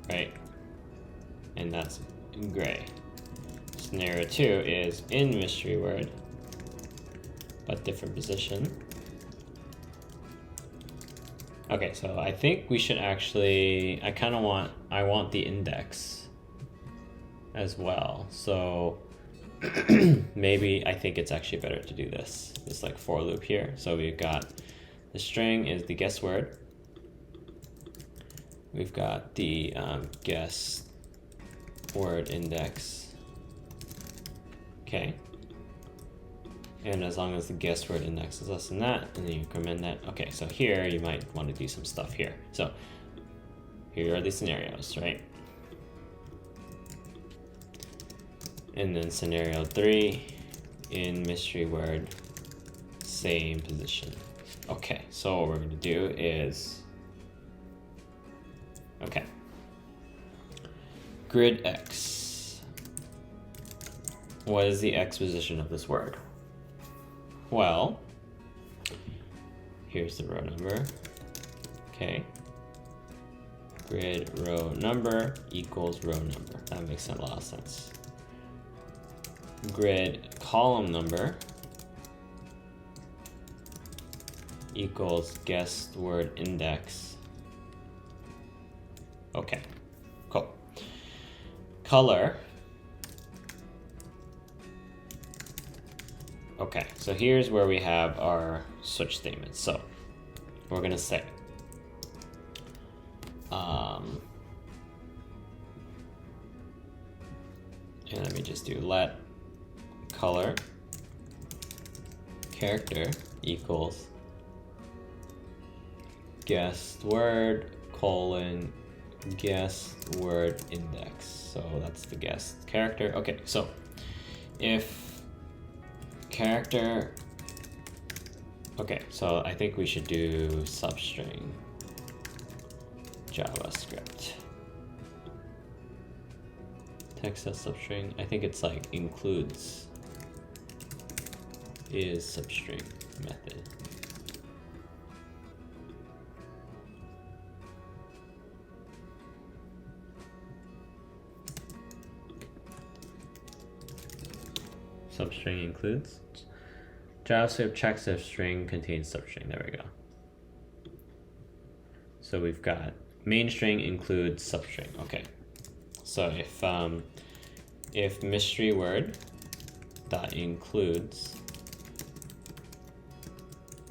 Speaker 1: right? And that's gray. Scenario 2 is in mystery word, but different position. Okay, so I think we should actually, I want the index as well. So maybe I think it's actually better to do this like for loop here. So we've got the string is the guess word. We've got the guess word index. Okay. And as long as the guess word index is less than that, and then you increment that. Okay, so here you might want to do some stuff here. So here are the scenarios, right? And then scenario 3 in mystery word, same position. Okay, so what we're going to do is, okay, grid X. What is the X position of this word? Well, here's the row number. Okay. Grid row number equals row number. That makes a lot of sense. Grid column number equals guessed word index. Okay, cool. Color. Okay, so here's where we have our switch statement. So we're gonna say, and let me just do let color character equals guessed word colon guessed word index. So that's the guessed character. Okay, so if character, okay, so I think we should do substring JavaScript. Text as substring, I think it's like includes is substring method. Substring includes. JavaScript checks if string contains substring. There we go. So we've got main string includes substring. Okay. So if mystery word dot includes,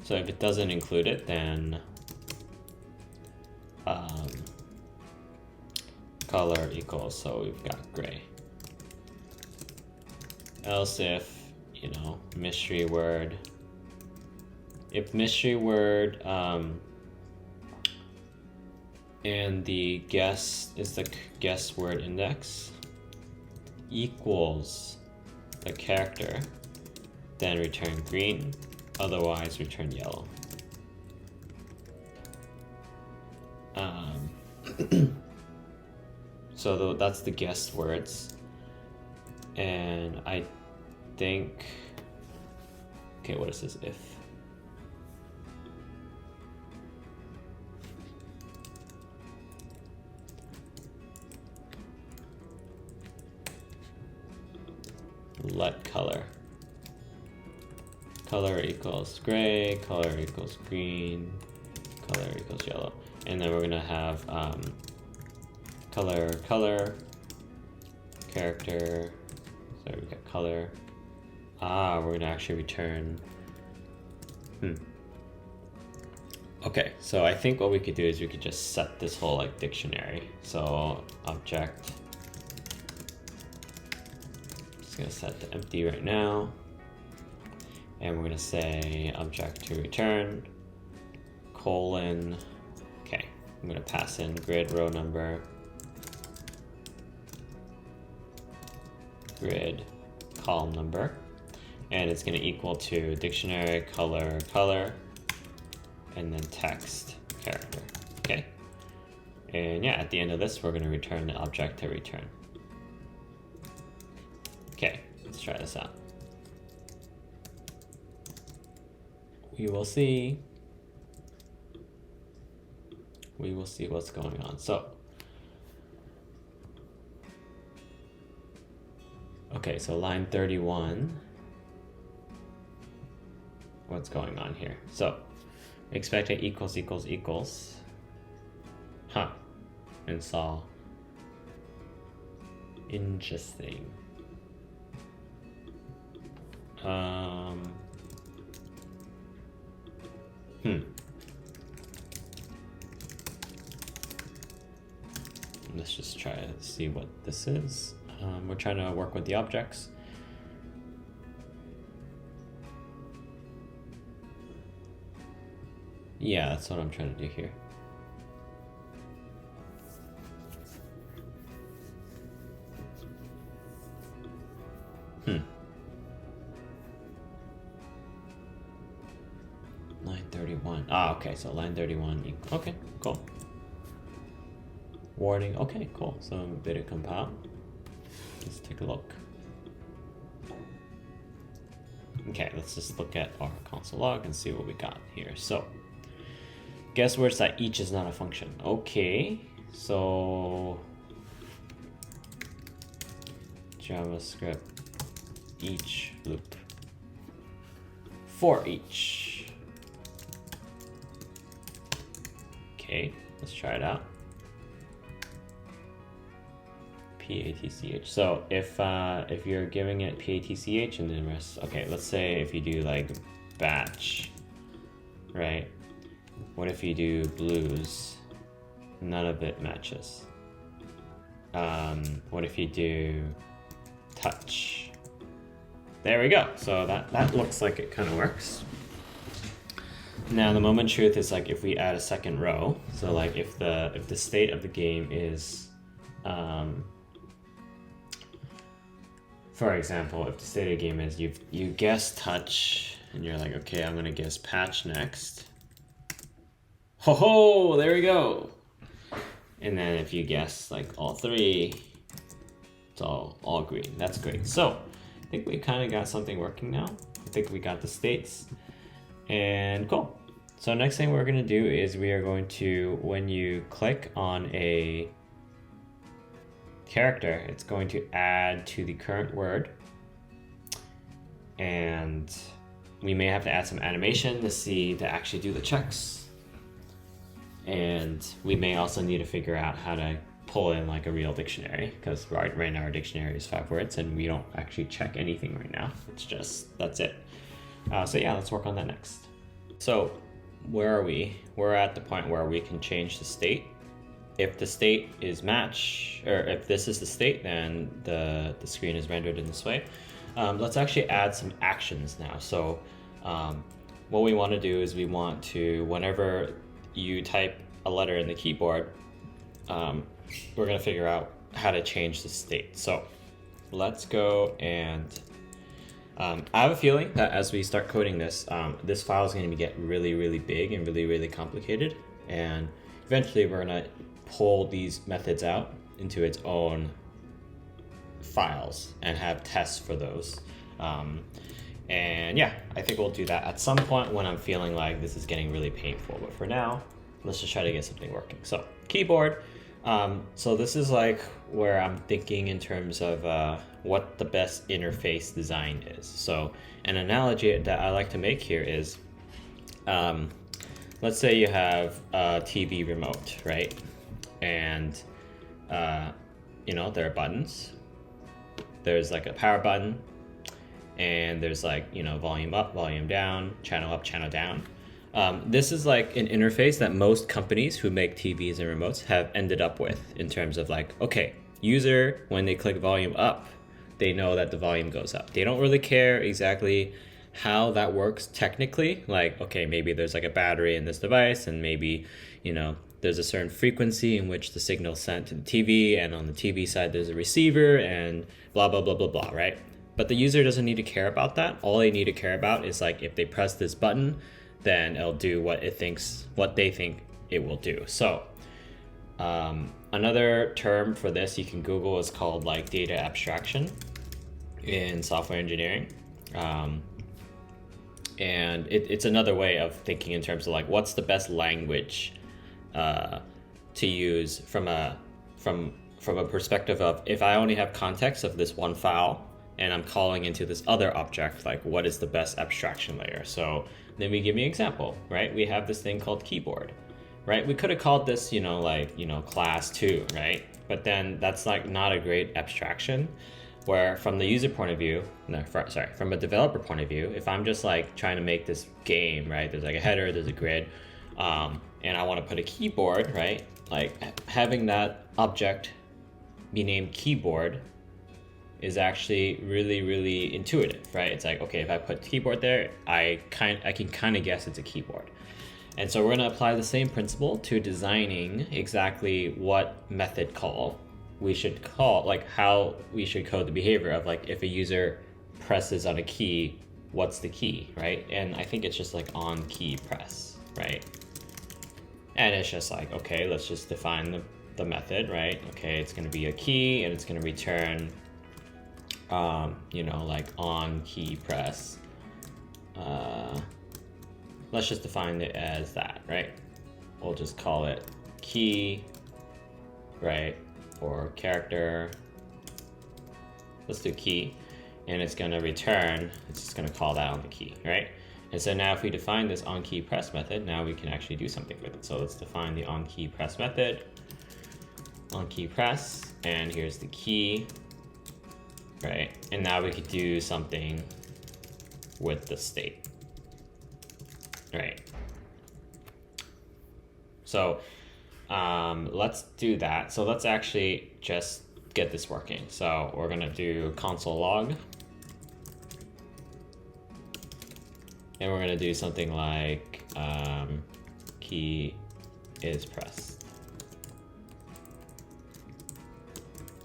Speaker 1: so if it doesn't include it, then color equals, so we've got gray. Else if, you know, mystery word, if mystery word and the guess is the guess word index equals the character, then return green, otherwise return yellow. So that's the guessed words. And I think, okay, what is this if? Let color. Color equals gray, color equals green, color equals yellow. And then we're gonna have color, character, so we got color. We're gonna actually return, Okay, so I think what we could do is we could just set this whole like dictionary. So object, just gonna set the empty right now. And we're gonna say object to return, colon, okay, I'm gonna pass in grid row number, grid column number, and it's gonna equal to dictionary color, and then text character. Okay. And yeah, at the end of this, we're going to return the object to return. Okay, let's try this out. We will see what's going on. So, okay, so line 31, what's going on here? So, expected equals equals equals, and saw, interesting. Let's just try to see what this is. We're trying to work with the objects. Yeah, that's what I'm trying to do here. Line 31. Ah, okay, so line 31. Okay, cool. Warning. Okay, cool. So a bit of compile. Let's take a look. Okay, let's just look at our console log and see what we got here. So, guess words that each is not a function. Okay, so JavaScript each loop for each. Okay, let's try it out. PATCH. So if you're giving it PATCH and then rest, okay, let's say if you do like batch, right? What if you do blues? None of it matches. What if you do touch? There we go. So that looks like it kind of works. Now the moment truth is like if we add a second row. So like if the state of the game is for example, if the state of the game is you guess touch and you're like, okay, I'm gonna guess patch next. Ho ho, there we go. And then if you guess like all three, it's all green. That's great. So I think we kind of got something working now. I think we got the states and cool. So next thing we're gonna do is we are going to, when you click on a character, it's going to add to the current word. And we may have to add some animation to actually do the checks. And we may also need to figure out how to pull in like a real dictionary, because right now our dictionary is 5 words and we don't actually check anything right now. It's just, that's it. So yeah, let's work on that next. So where are we? We're at the point where we can change the state. If the state is match, or if this is the state, then the screen is rendered in this way. Let's actually add some actions now. So what we want to do is we want to, whenever you type a letter in the keyboard, we're going to figure out how to change the state. So let's go and I have a feeling that as we start coding this, this file is going to get really, really big and really, really complicated. And eventually we're going to pull these methods out into its own files and have tests for those. And yeah, I think we'll do that at some point when I'm feeling like this is getting really painful. But for now, let's just try to get something working. So keyboard. So this is like where I'm thinking in terms of what the best interface design is. So an analogy that I like to make here is, let's say you have a TV remote, right? And you know, there are buttons. There's like a power button, and there's like, you know, volume up, volume down, channel up, channel down. This is like an interface that most companies who make TVs and remotes have ended up with in terms of like, okay, user, when they click volume up, they know that the volume goes up. They don't really care exactly how that works technically. Like, okay, maybe there's like a battery in this device, and maybe, you know, there's a certain frequency in which the signal is sent to the TV, and on the TV side there's a receiver, and blah, blah, blah, blah, blah, right? But the user doesn't need to care about that. All they need to care about is like, if they press this button, then it'll do what they think it will do. So another term for this you can Google is called like data abstraction in software engineering. And it's another way of thinking in terms of like what's the best language to use from a perspective of if I only have context of this one file and I'm calling into this other object, like what is the best abstraction layer? So then we give me an example, right? We have this thing called keyboard, right? We could have called this, class 2, right? But then that's like not a great abstraction. Where from the user point of view, from a developer point of view, if I'm just like trying to make this game, right? There's like a header, there's a grid, and I want to put a keyboard, right? Like having that object be named keyboard is actually really, really intuitive, right? It's like, okay, if I put keyboard there, I can kind of guess it's a keyboard. And so we're going to apply the same principle to designing exactly what method call we should call, like how we should code the behavior of like if a user presses on a key, what's the key, right? And I think it's just like on key press, right? And it's just like, okay, let's just define the method, right? Okay, it's going to be a key and it's going to return, like on key press. Let's just define it as that, right? We'll just call it key, right? Or character. Let's do key, and it's going to return, it's just going to call that on the key, right? And so now if we define this onKeyPress method, now we can actually do something with it. So let's define the onKeyPress method, onKeyPress, and here's the key, right? And now we could do something with the state, right? So let's do that. So let's actually just get this working. So we're gonna do console log, and we're gonna do something like key is pressed.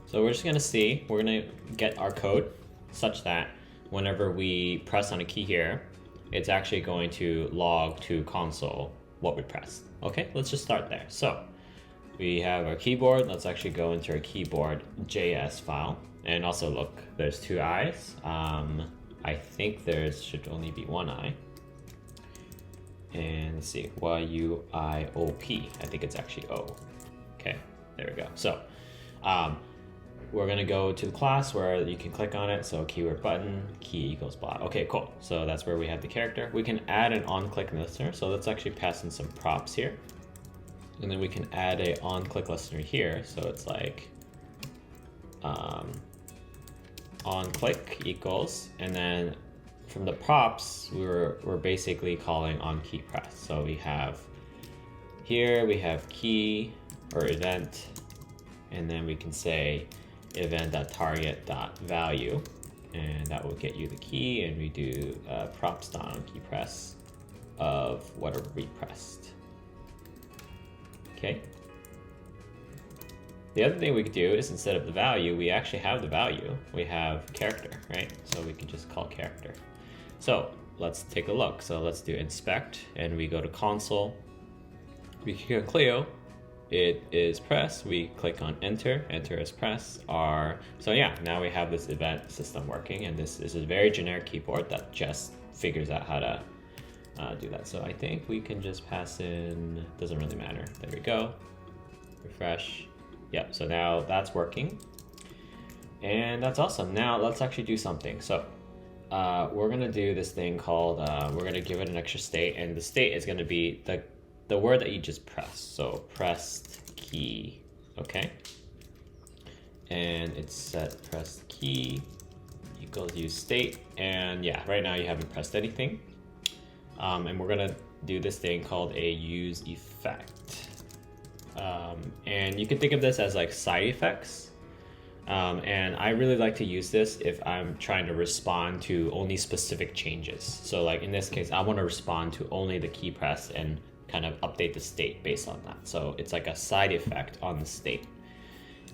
Speaker 1: So we're just gonna see, we're gonna get our code such that whenever we press on a key here, it's actually going to log to console what we pressed. Okay, let's just start there. So we have our keyboard. Let's actually go into our keyboard.js file. And also look, there's 2 I's. I think there should only be 1 I. And let's see, yuiop. I think it's actually O. Okay, there we go. So we're gonna go to the class where you can click on it. So keyword button, key equals blah. Okay, cool. So that's where we have the character. We can add an on-click listener. So let's actually pass in some props here. And then we can add a on-click listener here. So it's like on-click equals, and then from the props, we're basically calling on-key press. So we have here, we have key or event, and then we can say event.target.value, and that will get you the key, and we do props.onKey press of whatever we pressed. Okay. The other thing we could do is instead of the value, we actually have the value. We have character, right? So we can just call character. So let's take a look. So let's do inspect, and we go to console. We click on Clio. It is press. We click on enter. Enter is press. So yeah, now we have this event system working, and this is a very generic keyboard that just figures out how to do that. So I think we can just pass in, doesn't really matter. There we go. Refresh. Yep, so now that's working. And that's awesome. Now let's actually do something. So we're gonna do this thing called, we're gonna give it an extra state, and the state is gonna be the word that you just pressed. So pressed key, okay? And it's set pressed key equals useState. And yeah, right now you haven't pressed anything. And we're gonna do this thing called a useEffect. And you can think of this as like side effects. And I really like to use this if I'm trying to respond to only specific changes. So like in this case, I want to respond to only the key press and kind of update the state based on that. So it's like a side effect on the state.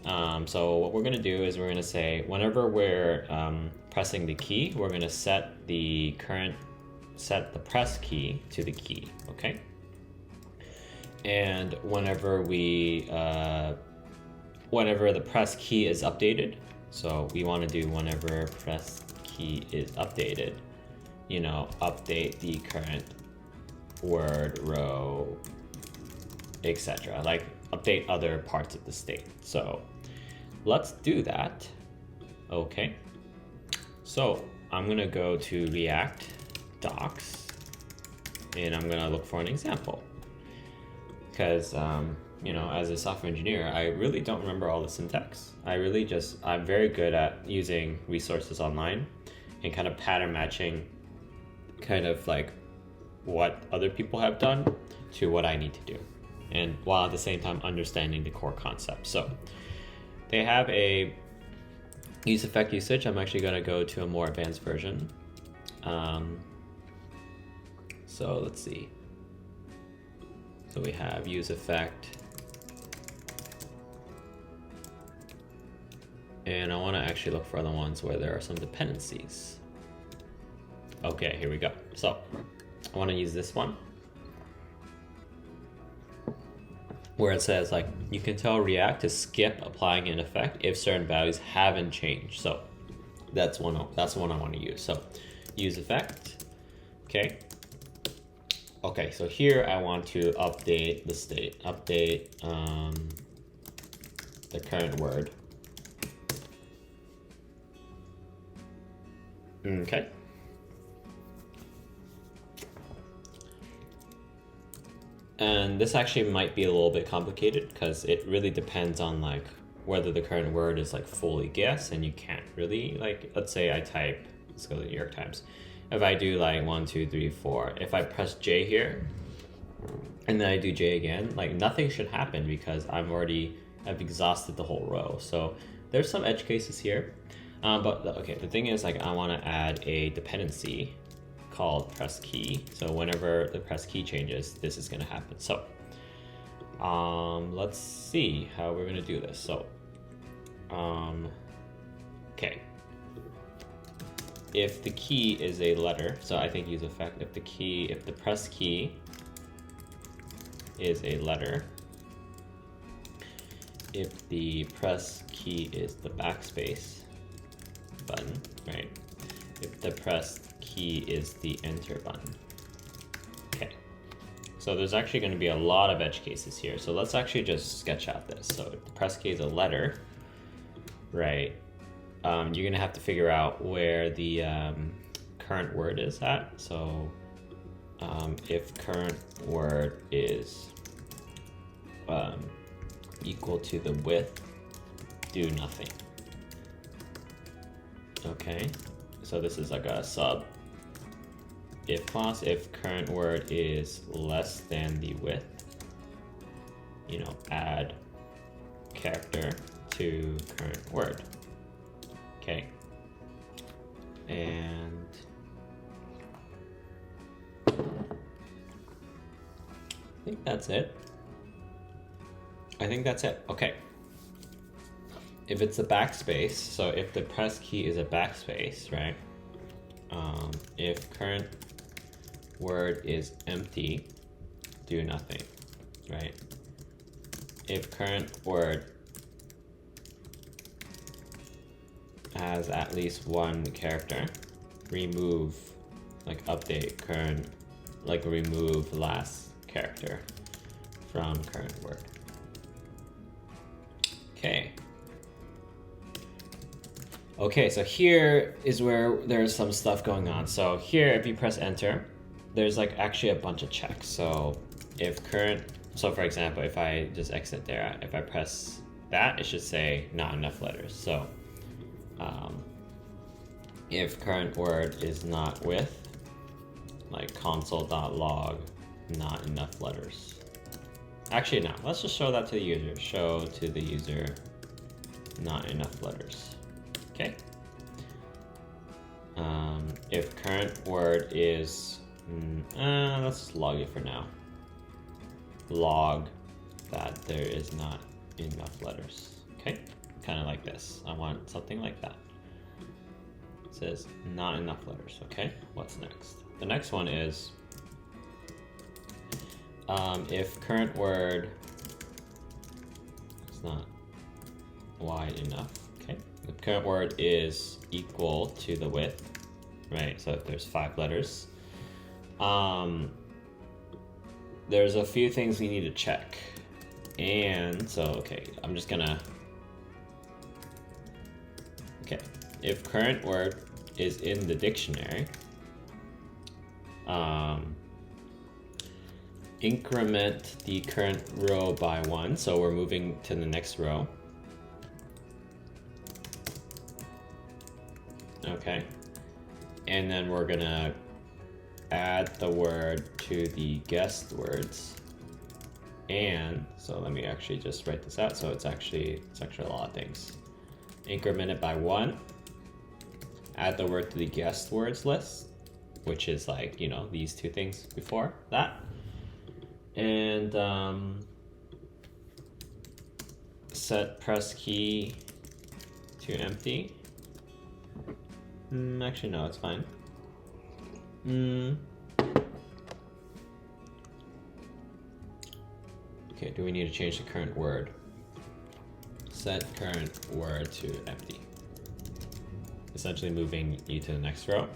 Speaker 1: So what we're going to do is we're going to say whenever we're pressing the key, we're going to set the press key to the key, okay? And whenever whenever the press key is updated, so we want to do whenever press key is updated, you know, update the current word, row, etc. Like update other parts of the state. So let's do that. Okay. So I'm gonna go to React docs and I'm gonna look for an example because you know, as a software engineer, I really don't remember all the syntax. I'm very good at using resources online and kind of pattern matching kind of like what other people have done to what I need to do. And while at the same time understanding the core concept. So they have a useEffect usage. I'm actually going to go to a more advanced version. So let's see. So we have useEffect. And I want to actually look for the ones where there are some dependencies. Okay, here we go. So I want to use this one where it says like you can tell React to skip applying an effect if certain values haven't changed. So that's one I want to use. So useEffect. Okay, so here I want to update the state, update the current word. Okay. And this actually might be a little bit complicated because it really depends on like whether the current word is like fully guessed, and you can't really like, let's say I type, let's go to the New York Times. If I do like 1, 2, 3, 4, if I press J here and then I do J again, like nothing should happen because I've exhausted the whole row. So there's some edge cases here. But okay, the thing is like I want to add a dependency called press key. So whenever the press key changes, this is going to happen. So let's see how we're going to do this. So okay, if the key is a letter, so I think useEffect, if the press key is a letter, if the press key is the backspace button, right? If the press key is the enter button. Okay, so there's actually going to be a lot of edge cases here. So let's actually just sketch out this. So if the press key is a letter, right? You're going to have to figure out where the current word is at. So if current word is equal to the width, do nothing. Okay, so this is like a sub. If clause, if current word is less than the width, you know, add character to current word. Okay, and I think that's it. Okay. If it's a backspace, so if the press key is a backspace, right? If current word is empty, do nothing, right? If current word has at least one character, remove, like update current, like remove last character from current word. Okay, so here is where there's some stuff going on. So here, if you press enter, there's like actually a bunch of checks. So if current, so for example, if I just exit there, if I press that, it should say not enough letters. So if current word is not with, like console.log, not enough letters. Actually, no, let's just show that to the user. Show to the user not enough letters. Okay. If current word is, let's just log it for now. Log that there is not enough letters. Okay, kind of like this. I want something like that. It says not enough letters. Okay, what's next? The next one is if current word is not wide enough, okay, the current word is equal to the width, right? So if there's 5 letters, there's a few things we need to check. And so, okay, I'm just gonna, okay, if current word is in the dictionary, increment the current row by 1, so we're moving to the next row. Okay, and then we're gonna add the word to the guessed words. And so let me actually just write this out. So it's actually a lot of things. Increment it by 1, add the word to the guessed words list, which is like, you know, these 2 things before that. And set press key to empty. Actually, no, it's fine. Okay, do we need to change the current word? Set current word to empty. Essentially moving you to the next row.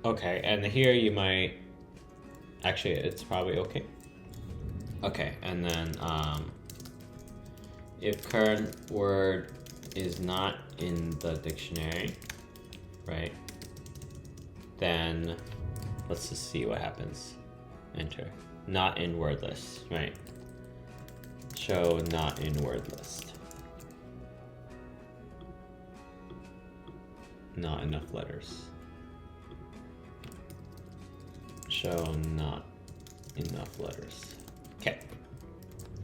Speaker 1: Okay, and here you might, actually it's probably okay. Okay, and then if current word is not in the dictionary, right, then let's just see what happens. Enter. Not in word list, right? Show not in word list. Not enough letters. Show not enough letters. Okay.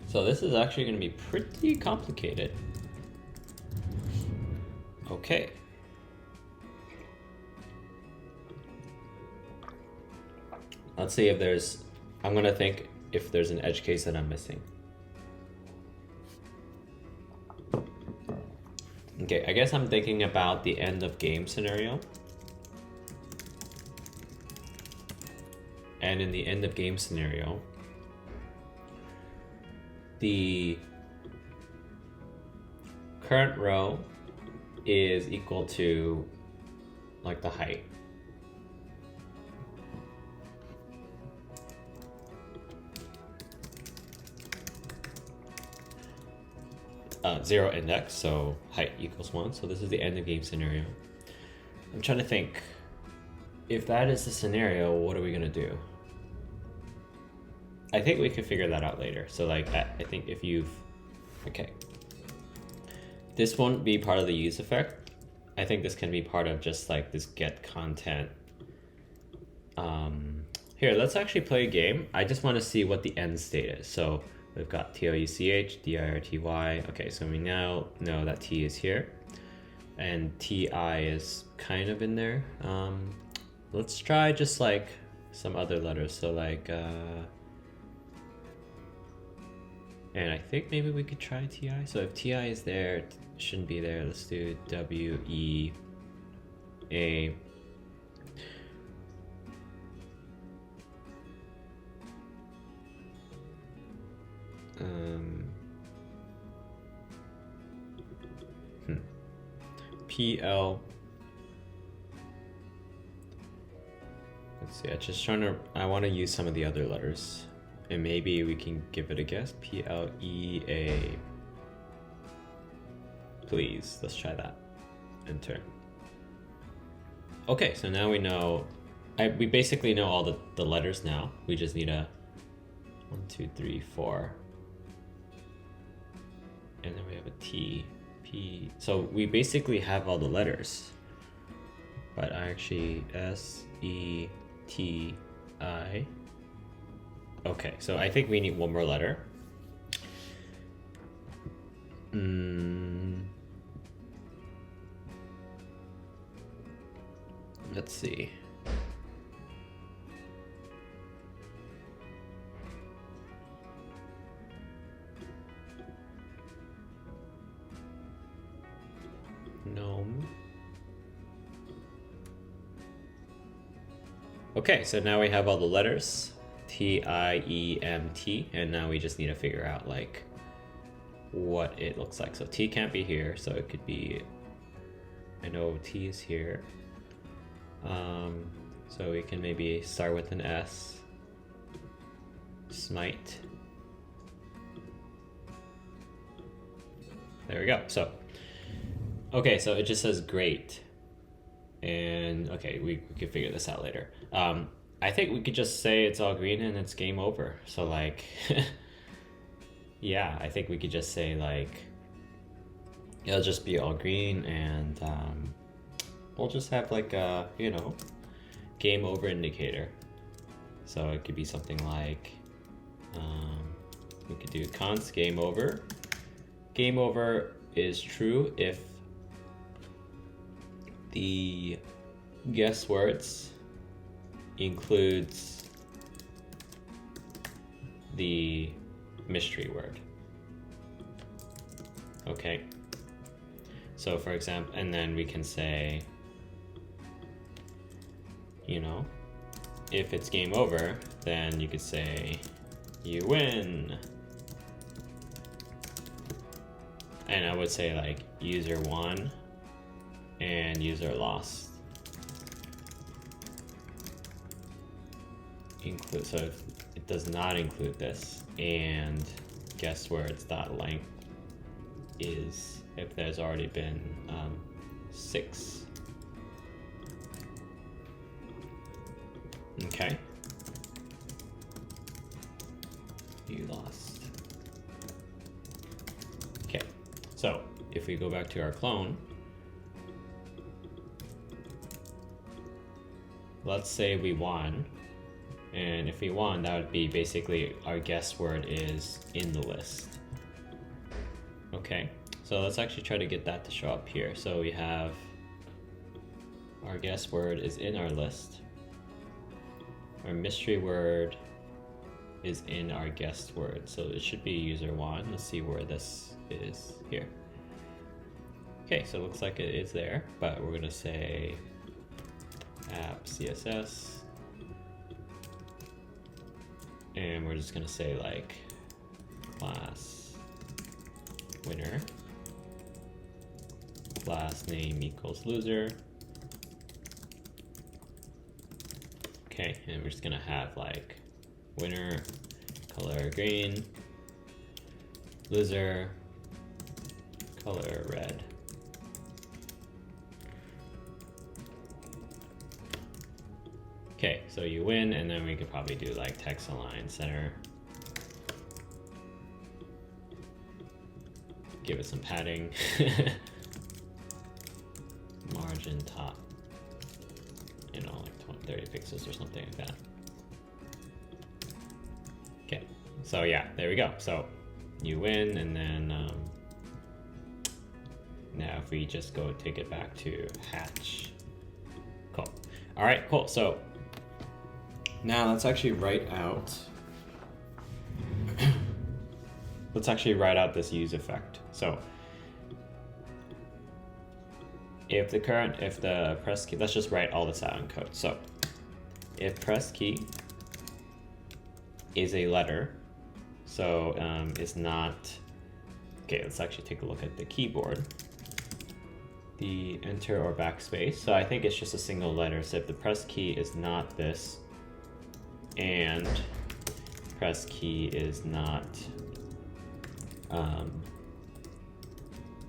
Speaker 1: So this is actually going to be pretty complicated. Okay. Let's see if there's, I'm going to think if there's an edge case that I'm missing. Okay, I guess I'm thinking about the end of game scenario. And in the end of game scenario, the current row is equal to like the height. Zero index, so height equals 1. So this is the end of game scenario. I'm trying to think, if that is the scenario, what are we gonna do? I think we can figure that out later. So like, I think if you've, okay. This won't be part of the useEffect. I think this can be part of just like this get content. Here, let's actually play a game. I just want to see what the end state is. So we've got TOUCH, DIRTY. Okay, so we now know that T is here and TI is kind of in there. Let's try just like some other letters. So like, and I think maybe we could try TI. So if TI is there, it shouldn't be there. Let's do WEA. PL. Let's see, I want to use some of the other letters. And maybe we can give it a guess. PLEA. Please, let's try that. Enter. Okay, so now we know, we basically know all the letters now. We just need a 1, 2, 3, 4. And then we have a T, P. So we basically have all the letters. But I actually, SETI. Okay, so I think we need one more letter. Let's see. Gnome. Okay, so now we have all the letters, T-I-E-M-T, and now we just need to figure out like what it looks like. So T can't be here, so it could be, I know T is here. So we can maybe start with an S, smite. There we go. So, okay, so it just says great. And okay, we could figure this out later. I think we could just say it's all green and it's game over. So like, yeah, I think we could just say like, it'll just be all green and we'll just have like a, you know, game over indicator. So it could be something like, we could do const game over. Game over is true if the guess words includes the mystery word. Okay. So for example, and then we can say, you know, if it's game over, then you could say you win. And I would say like user won and user lost. Include, so if it does not include this, and guess words dot length is if there's already been 6. Okay. You lost. Okay, so if we go back to our clone, let's say we won, and if we won, that would be basically our guess word is in the list. Okay, so let's actually try to get that to show up here. So we have our guess word is in our list. Our mystery word is in our guessed word. So it should be user one. Let's see where this is here. Okay, so it looks like it is there, but we're gonna say app CSS. And we're just gonna say like class winner, class name equals loser. Okay, and we're just gonna have like winner, color green, loser, color red. Okay, so you win, and then we could probably do like text align center. Give it some padding. Margin top, you know, like 30 pixels or something like that. Okay, so yeah, there we go. So you win, and then now if we just go take it back to hatch. Cool. All right, cool. So now let's actually write out this useEffect. So if the press key, let's just write all this out in code. So if press key is a letter, so it's not, okay, let's actually take a look at the keyboard. The enter or backspace. So I think it's just a single letter. So if the press key is not this, and press key is not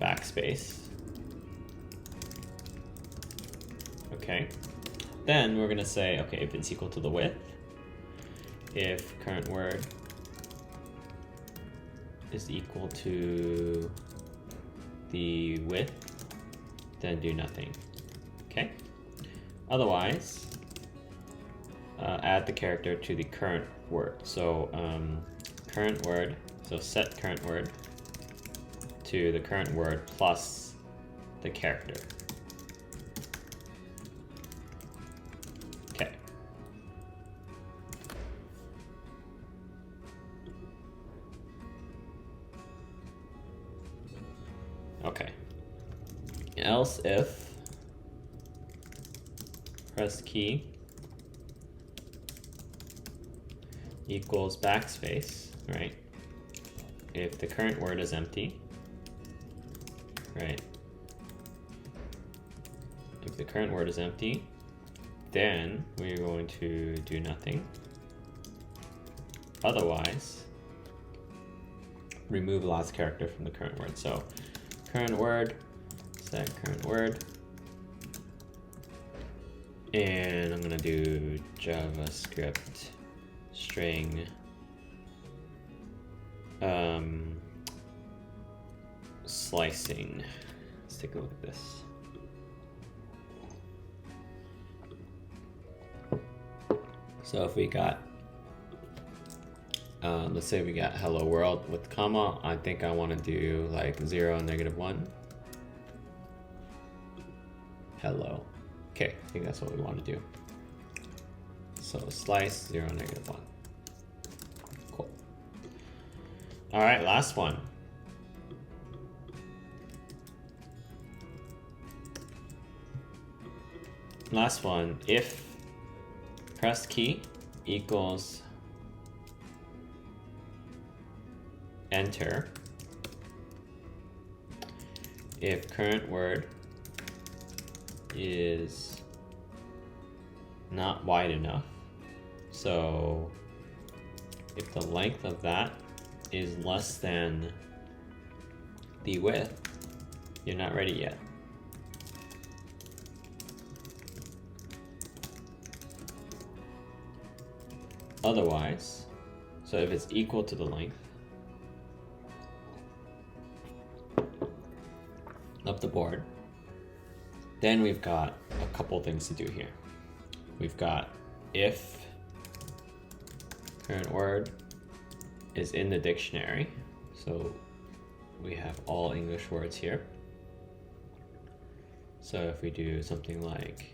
Speaker 1: backspace. Okay, then we're gonna say, okay, if it's equal to the width, if current word is equal to the width, then do nothing. Okay, otherwise add the character to the current word. So current word, so set current word to the current word plus the character. Okay. Okay. Else if press key equals backspace, right? If the current word is empty, right? If the current word is empty, then we're going to do nothing. Otherwise, remove the last character from the current word. So current word, set current word. And I'm gonna do JavaScript string slicing. Let's take a look at this. So if we got, let's say we got hello world with comma, I think I want to do like 0 and -1. Hello. Okay, I think that's what we want to do. So slice 0, -1. Cool. All right, last one. Last one, if pressed key equals enter, if current word is not wide enough, so if the length of that is less than the width, you're not ready yet. Otherwise, so if it's equal to the length of the board, then we've got a couple things to do here. We've got if current word is in the dictionary, so we have all English words here. So if we do something like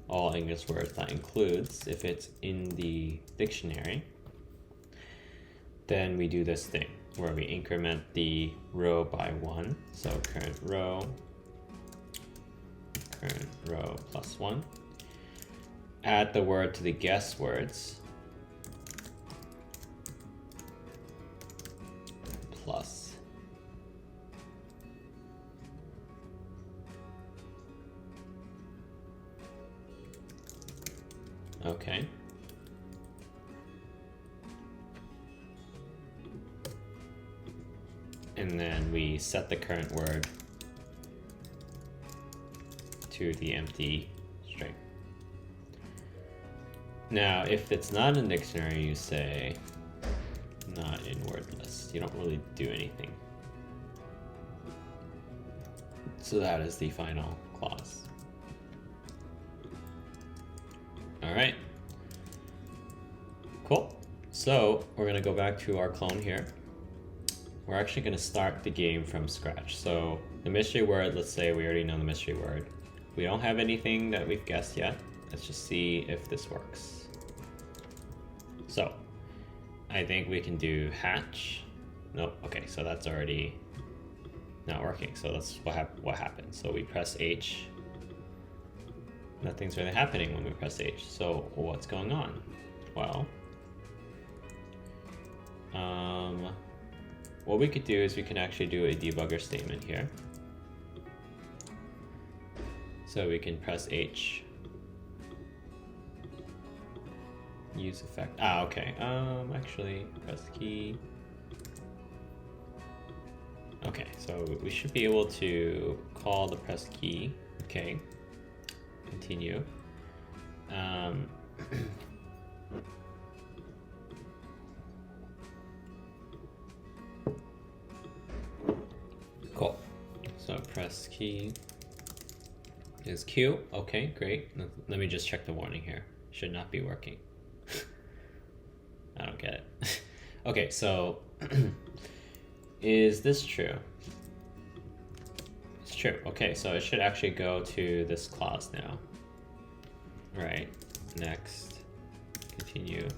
Speaker 1: all English words, that includes if it's in the dictionary, then we do this thing where we increment the row by 1. So current row plus 1. Add the word to the guess words plus. Okay. And then we set the current word to the empty string. Now, if it's not in the dictionary, you say not in word list. You don't really do anything. So that is the final clause. All right, cool. So we're gonna go back to our clone here. We're actually gonna start the game from scratch. So the mystery word, let's say we already know the mystery word. We don't have anything that we've guessed yet. Let's just see if this works. So I think we can do hatch. Nope, okay, so that's already not working. So that's what happened. So we press H. Nothing's really happening when we press H. So what's going on? Well, what we could do is we can actually do a debugger statement here. So we can press H. useEffect. Ah, okay. Actually, press the key. Okay, so we should be able to call the press key. Okay. Continue. Cool. So press key is Q. Okay, great. Let me just check the warning here. Should not be working. I don't get it. Okay, so is this true? It's true. Okay, so it should actually go to this clause now. Right, next, continue.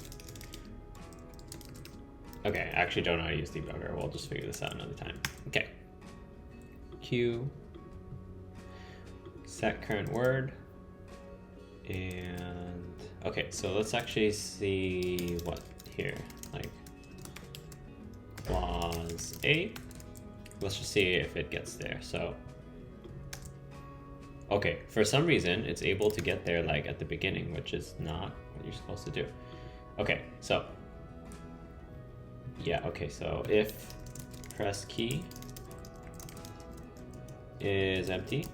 Speaker 1: Okay, I actually don't know how to use debugger. We'll just figure this out another time. Okay. Q, set current word, and okay, so let's actually see what here, like clause A. Let's just see if it gets there. So, okay, for some reason, it's able to get there like at the beginning, which is not what you're supposed to do. Okay, so, yeah, okay, so if press key is empty,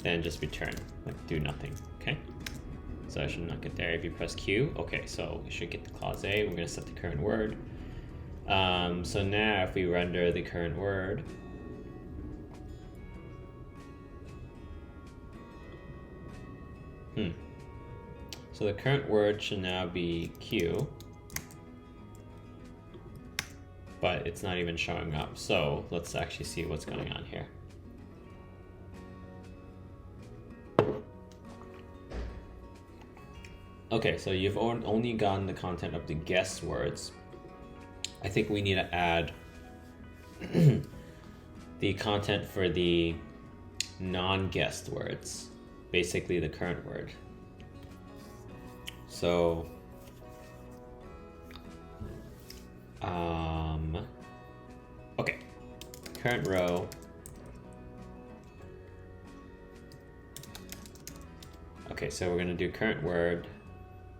Speaker 1: then just return, like do nothing, okay? So I should not get there. If you press Q, okay, so we should get the clause A. We're gonna set the current word. So now if we render the current word, so the current word should now be Q, but it's not even showing up. So let's actually see what's going on here. Okay, so you've only gotten the content of the guessed words. I think we need to add the content for the non-guessed words, basically the current word. So, okay, current row. Okay, so we're gonna do current word.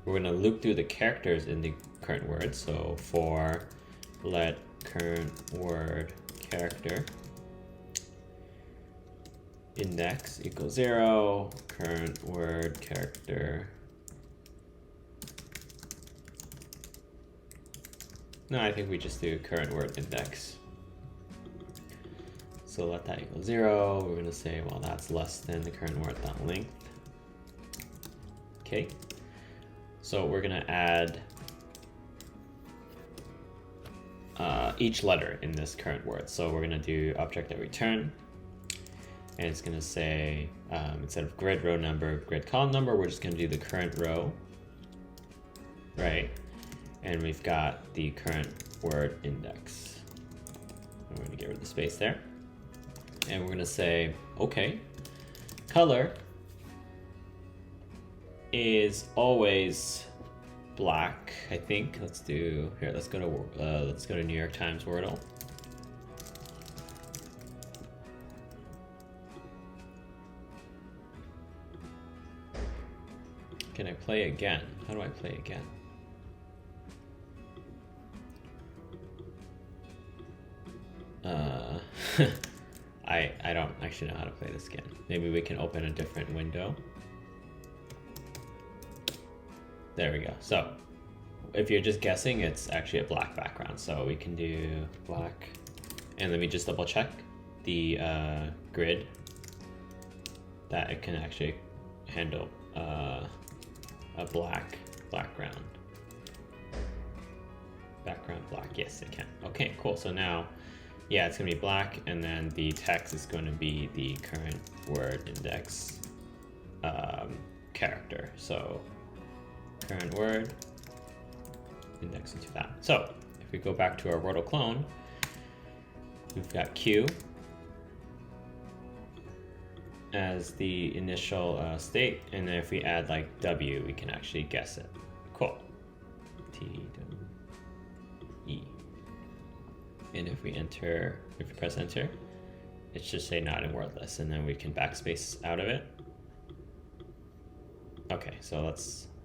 Speaker 1: We're gonna loop through the characters in the current word. So for let current word character index equals 0, current word character. No, I think we just do current word index. So let that equal 0. We're gonna say, well, that's less than the current word length. Okay. So we're gonna add each letter in this current word. So we're gonna do object.return, and it's gonna say instead of grid row number, grid column number, we're just gonna do the current row, right? And we've got the current word index. And we're gonna get rid of the space there, and we're gonna say, okay, color is always black, I think. Let's do here. Let's go to New York Times Wordle. Can I play again? How do I play again? I don't actually know how to play this again. Maybe we can open a different window. There we go. So if you're just guessing, it's actually a black background. So we can do black. And let me just double check the grid that it can actually handle a black background. Background black, yes it can. Okay, cool. So now, yeah, it's gonna be black, and then the text is going to be the current word index character. So current word index into that. So if we go back to our Wordle clone, we've got Q as the initial state, and then if we add like W, we can actually guess it. Cool. T W E. And if we press enter, it should say not in word list, and then we can backspace out of it. Okay, so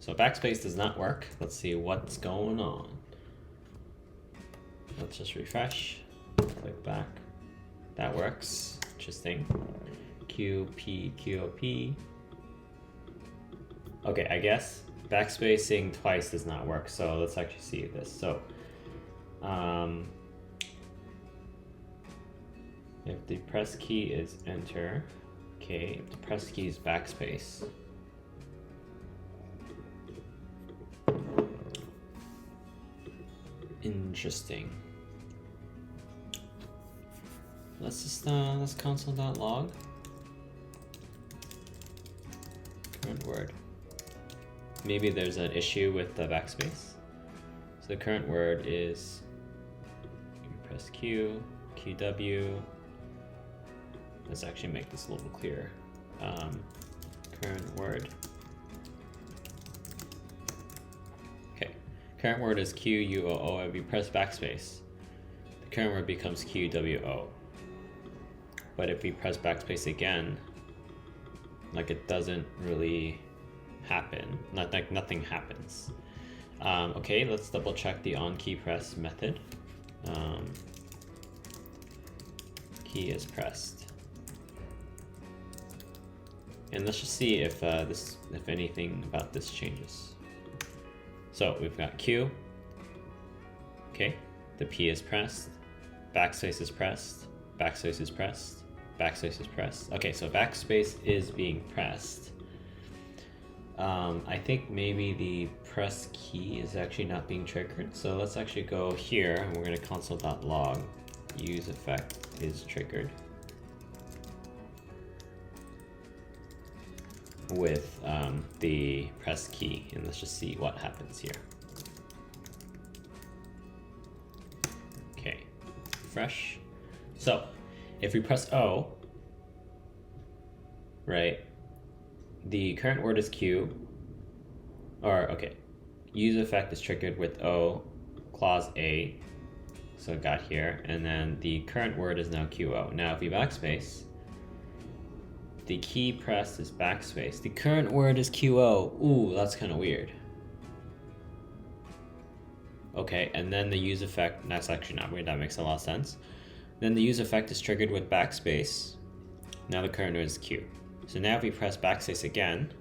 Speaker 1: backspace does not work. Let's see what's going on. Let's just refresh, click back. That works, interesting. Q, P, Q, O, P. Okay, I guess backspacing twice does not work, so let's actually see this. So, if the press key is enter, okay, if the press key is backspace, interesting. Let's just let's console.log current word. Maybe there's an issue with the backspace. So the current word is, press Q, QW. Let's actually make this a little clearer. Current word. Okay, Current word is QUOO. If you press backspace, the current word becomes QWO. But if we press backspace again, like it doesn't really happen. Not like nothing happens. Okay, let's double check the onKeyPress method. Key is pressed. And let's just see if if anything about this changes. So we've got Q. Okay, the P is pressed. Backspace is pressed. Backspace is pressed. Backspace is pressed. Okay, so backspace is being pressed. I think maybe the press key is actually not being triggered. So let's actually go here and we're going to console.log useEffect is triggered with the press key, and let's just see what happens here. Okay, refresh. So if we press O, right, the current word is Q, or okay, useEffect is triggered with O, clause A, so it got here, and then the current word is now QO. Now if we backspace, the key pressed is backspace. The current word is QO. Ooh, that's kind of weird. Okay, and then the useEffect, that's actually not weird, that makes a lot of sense. Then the useEffect is triggered with backspace. Now the current word is Q. So now if we press backspace again,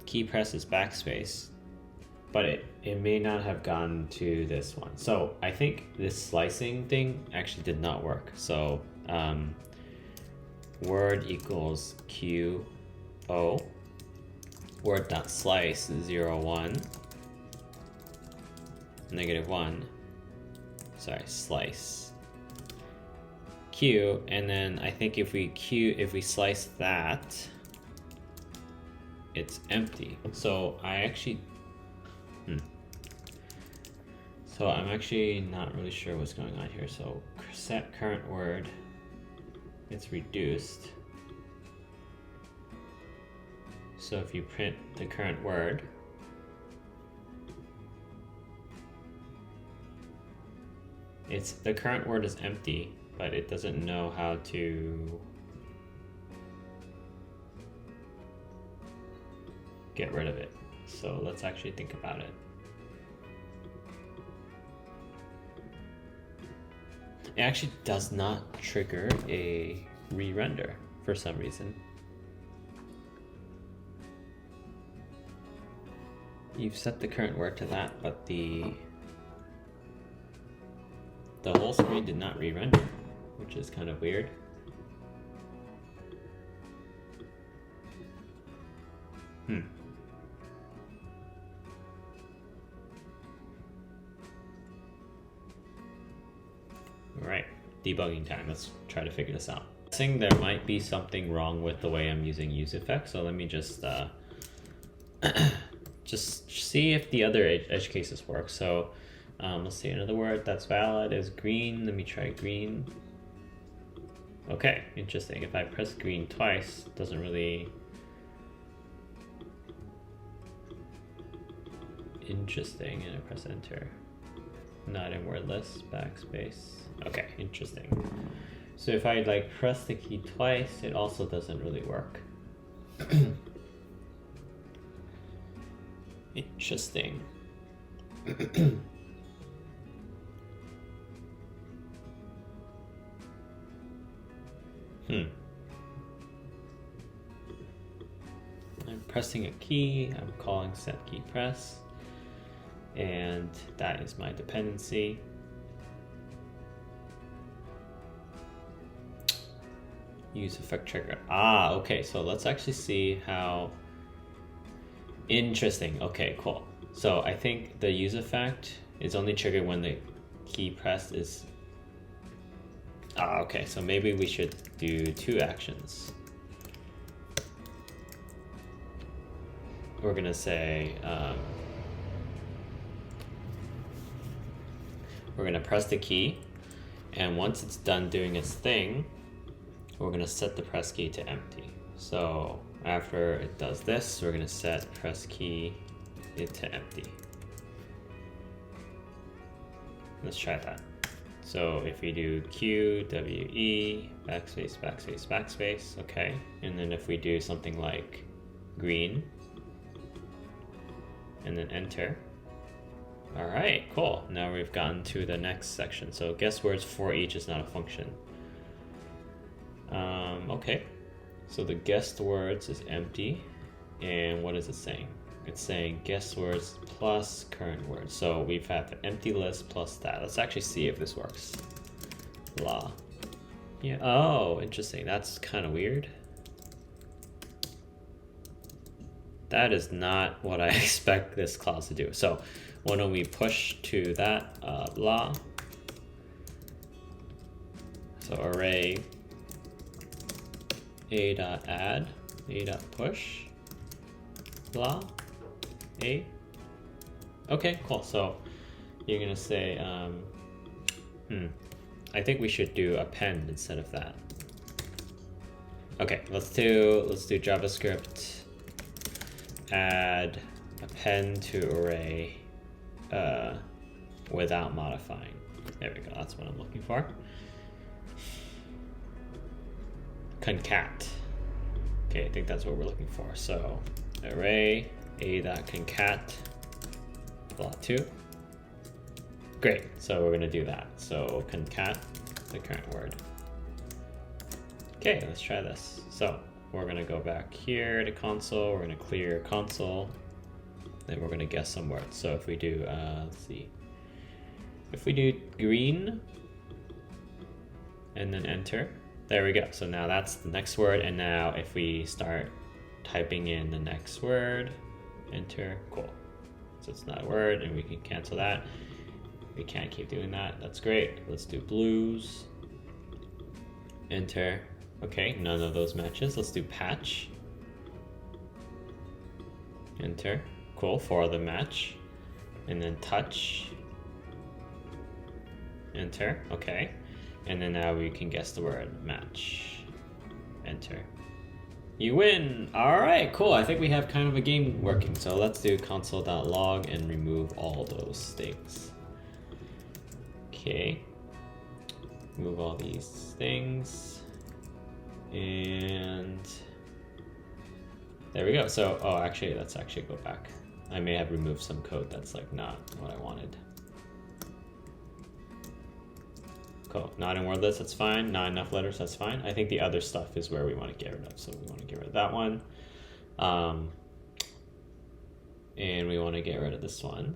Speaker 1: key press is backspace, but it may not have gone to this one. So I think this slicing thing actually did not work. So word equals QO, word.slice 0, 1, -1, sorry, slice Q, and then I think if we slice that, it's empty. So I actually, so I'm actually not really sure what's going on here. So set current word, it's reduced. So if you print the current word, the current word is empty, but it doesn't know how to get rid of it. So let's actually think about it. It actually does not trigger a re-render for some reason. You've set the current word to that, but the whole screen did not re-render, which is kind of weird. All right, debugging time. Let's try to figure this out. I think there might be something wrong with the way I'm using useEffect, so let me just just see if the other edge cases work. So let's see, another word that's valid is green. Let me try green. Okay, interesting. If I press green twice, it doesn't really... Interesting, and I press enter. Not in word list, backspace. Okay, interesting. So if I like press the key twice, it also doesn't really work. Interesting. I'm pressing a key, I'm calling set key press, and that is my dependency. useEffect trigger. Ah, okay, so let's actually see how... Interesting, okay, cool. So I think the useEffect is only triggered when the key pressed is... Ah, okay, so maybe we should do two actions. We're gonna say, we're gonna press the key, and once it's done doing its thing, we're gonna set the press key to empty. So after it does this, we're gonna set press key to empty. Let's try that. So if we do Q, W, E, backspace, backspace, backspace, okay. And then if we do something like green, and then enter. All right, cool. Now we've gotten to the next section. So guess words for each is not a function. Okay, so the guessed words is empty. And what is it saying? It's saying guessed words plus current words. So we've had the empty list plus that. Let's actually see if this works. Blah. Yeah, oh, interesting. That's kind of weird. That is not what I expect this clause to do. So why don't we push to that blah. So array a.add, a.push, blah, a. Okay, cool. So you're gonna say, I think we should do append instead of that. Okay, let's do JavaScript add append to array without modifying. There we go, that's what I'm looking for. Concat. Okay, I think that's what we're looking for. So array a.concat blah 2. Great, so we're gonna do that. So concat the current word. Okay, let's try this. So we're gonna go back here to console, we're gonna clear console, then we're gonna guess some words. So if we do, let's see, if we do green and then enter, there we go. So now that's the next word. And now if we start typing in the next word, enter, cool. So it's not a word and we can cancel that. We can't keep doing that. That's great. Let's do blues, enter. Okay, none of those matches. Let's do patch, enter. Cool, 4 of them match. And then touch, enter. Okay. And then now we can guess the word match, enter. You win. All right, cool. I think we have kind of a game working. So let's do console.log and remove all those things. Okay. Move all these things. And there we go. So, oh, actually, let's actually go back. I may have removed some code that's like not what I wanted. Cool, not in word list, that's fine. Not enough letters, that's fine. I think the other stuff is where we want to get rid of. So we want to get rid of that one. And we want to get rid of this one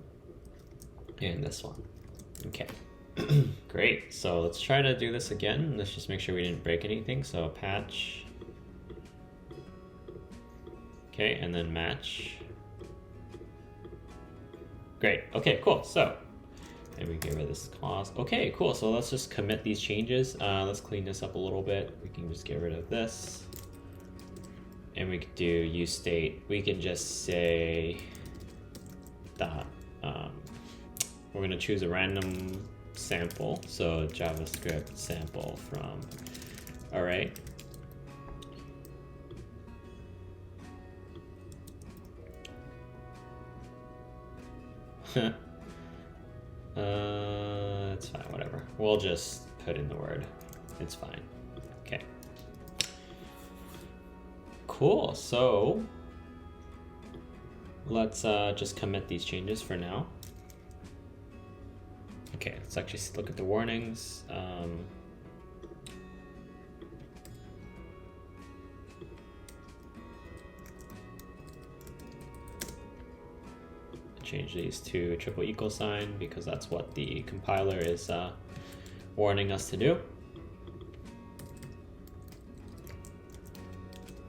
Speaker 1: and this one. Okay, great. So let's try to do this again. Let's just make sure we didn't break anything. So patch. Okay, and then match. Great, okay, cool. So and we get rid of this clause. Okay, cool. So let's just commit these changes. Let's clean this up a little bit. We can just get rid of this. And we could do useState. We can just say dot. We're gonna choose a random sample. So JavaScript sample from array. It's fine, whatever. We'll just put in the word. It's fine. Okay. Cool, so let's just commit these changes for now. Okay, let's actually look at the warnings. Change these to triple equal sign because that's what the compiler is warning us to do.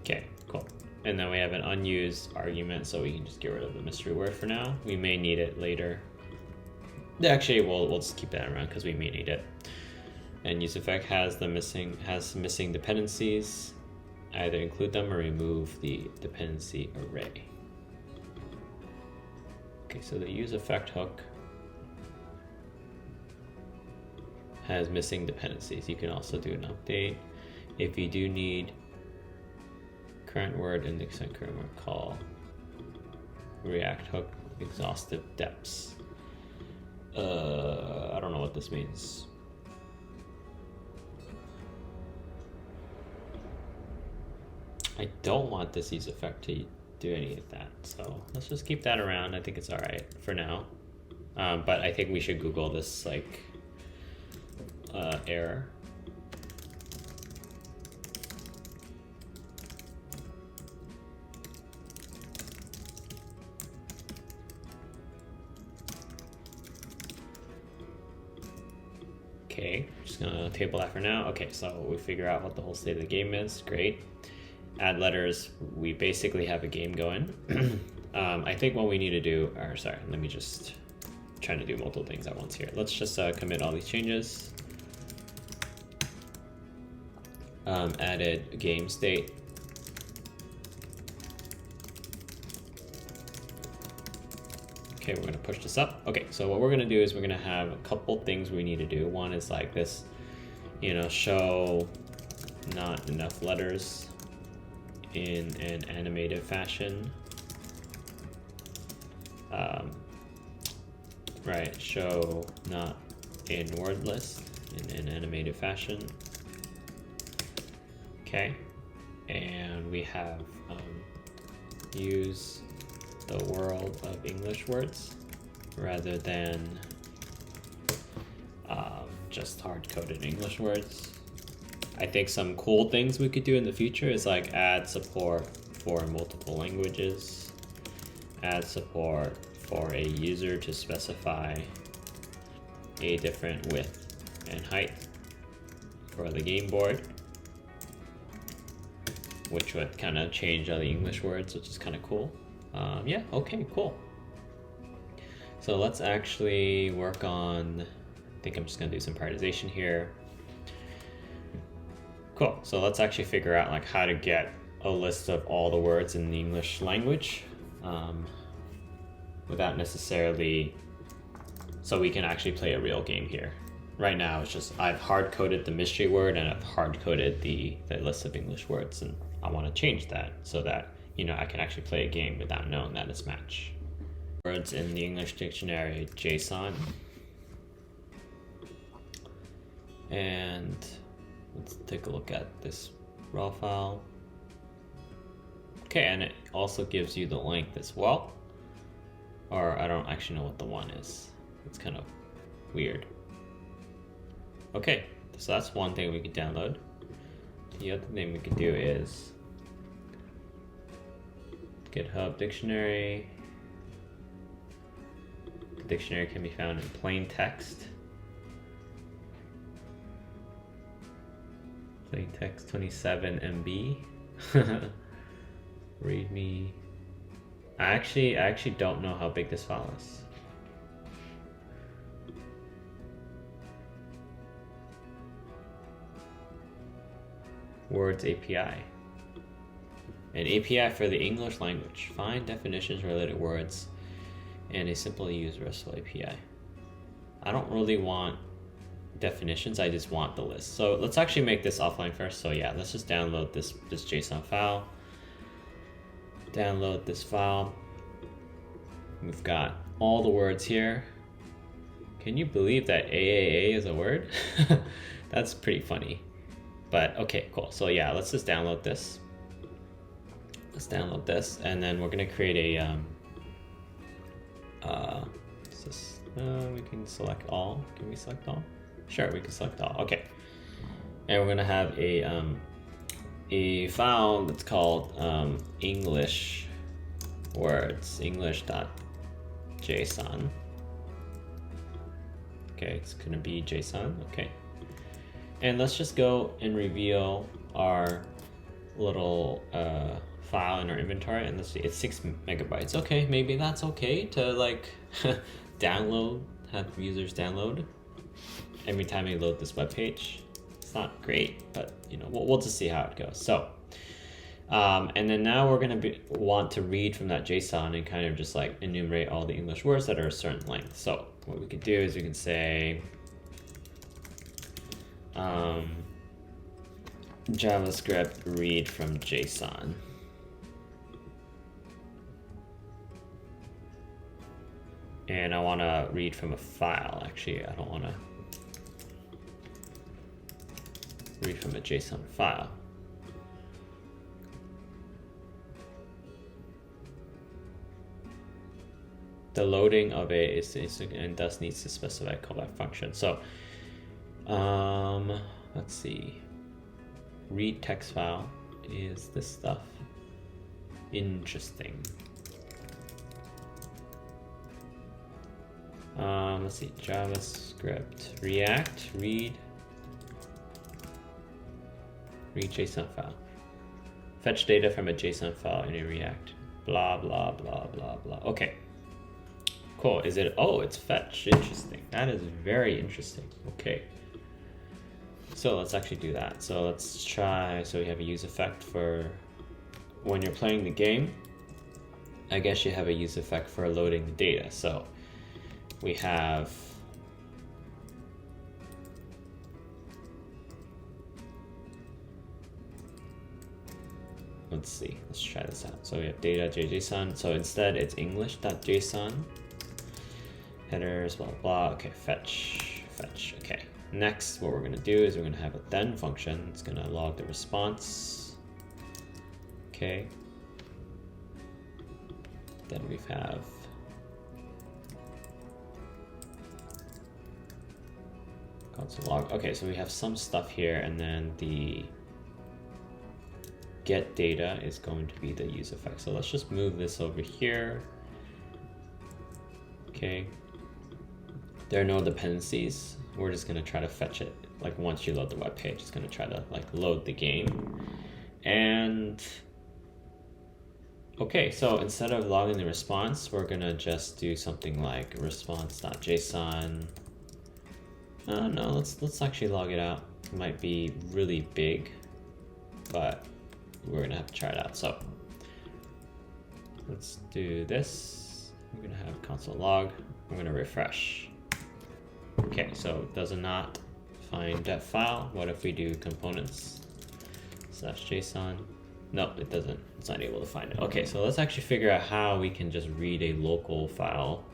Speaker 1: Okay, cool. And then we have an unused argument, so we can just get rid of the mystery word for now. We may need it later. Actually, we'll just keep that around because we may need it. And useEffect has missing dependencies. Either include them or remove the dependency array. Okay, so the useEffect hook has missing dependencies. You can also do an update. If you do need current word index and current word call React hook exhaustive depths. I don't know what this means. I don't want this useEffect to do any of that, so let's just keep that around. I think it's all right for now. But I think we should Google this like error. Okay, just gonna table that for now. Okay, so we figure out what the whole state of the game is. Great. Add letters. We basically have a game going. I think what we need to do, or sorry, let me just trying to do multiple things at once here. Let's just commit all these changes. Added game state. Okay, we're gonna push this up. Okay, so what we're gonna do is we're gonna have a couple things we need to do. One is like this, you know, show not enough letters in an animated fashion. Right, show not in word list in an animated fashion. Okay, and we have use the world of English words rather than just hard-coded English words. I think some cool things we could do in the future is like add support for multiple languages, add support for a user to specify a different width and height for the game board, which would kind of change all the English words, which is kind of cool. Yeah, okay, cool. So let's actually work on, I think I'm just gonna do some prioritization here. Cool, so let's actually figure out like how to get a list of all the words in the English language without necessarily, so we can actually play a real game here. Right now it's just, I've hard-coded the mystery word and I've hard-coded the list of English words, and I want to change that so that, you know, I can actually play a game without knowing that it's match. Words in the English dictionary JSON. And let's take a look at this raw file. Okay, and it also gives you the length as well. Or I don't actually know what the one is. It's kind of weird. Okay, so that's one thing we could download. The other thing we could do is GitHub dictionary. The dictionary can be found in plain text. Plain text 27 MB. README. I actually don't know how big this file is. Words API. An API for the English language. Find definitions, related words, and a simple to use RESTful API. I don't really want definitions, I just want the list. So let's actually make this offline first. So yeah, let's just download this JSON file. Download this file. We've got all the words here. Can you believe that AAA is a word? That's pretty funny. But okay, cool. So yeah, let's just download this. Let's download this, and then we're gonna create a we can select all. Can we select all? Sure, we can select all. Okay, and we're gonna have a file that's called English words, english.json. Okay, it's gonna be JSON. Okay, and let's just go and reveal our little file in our inventory, and let's see, it's 6 megabytes. Okay, maybe that's okay to like download, have users download every time we load this web page. It's not great, but you know, we'll just see how it goes. So, and then now we're gonna want to read from that JSON and kind of just like enumerate all the English words that are a certain length. So what we could do is we can say JavaScript read from JSON. and I want to read from a file. Actually, I don't want to read from a JSON file. The loading of it is and thus needs to specify callback function. So let's see. Read text file is this stuff. Interesting. Let's see. JavaScript, React, read JSON file. Fetch data from a JSON file in a React. Blah blah blah blah blah. Okay. Cool. Is it? Oh, it's fetch. Interesting. That is very interesting. Okay. So let's actually do that. So let's try. So we have a useEffect for when you're playing the game. I guess you have a useEffect for loading the data. So we have let's see. Let's try this out. So we have data.json. So instead it's english.json. Headers, blah, blah, okay, fetch, okay. Next, what we're gonna do is we're gonna have a then function. It's gonna log the response, okay. Then we have console log. Okay, so we have some stuff here, and then the get data is going to be the useEffect. So let's just move this over here, okay. There are no dependencies. We're just gonna try to fetch it. Like once you load the web page, it's gonna try to like load the game. And okay, so instead of logging the response, we're gonna just do something like response.json. No, let's actually log it out. It might be really big, but we're gonna have to try it out. So let's do this. We're gonna have console log. We're gonna refresh. Okay, so it does not find that file. What if we do components /json? No, it doesn't. It's not able to find it. Okay, so let's actually figure out how we can just read a local file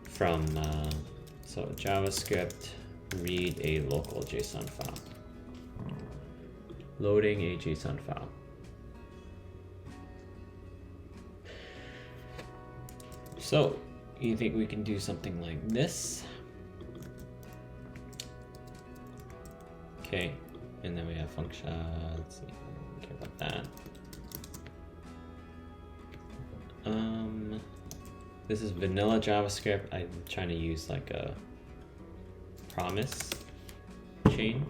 Speaker 1: from, so JavaScript, read a local JSON file. Loading a JSON file. So, you think we can do something like this? Okay, and then we have function, let's see, I don't care about that. This is vanilla JavaScript. I'm trying to use like a promise chain.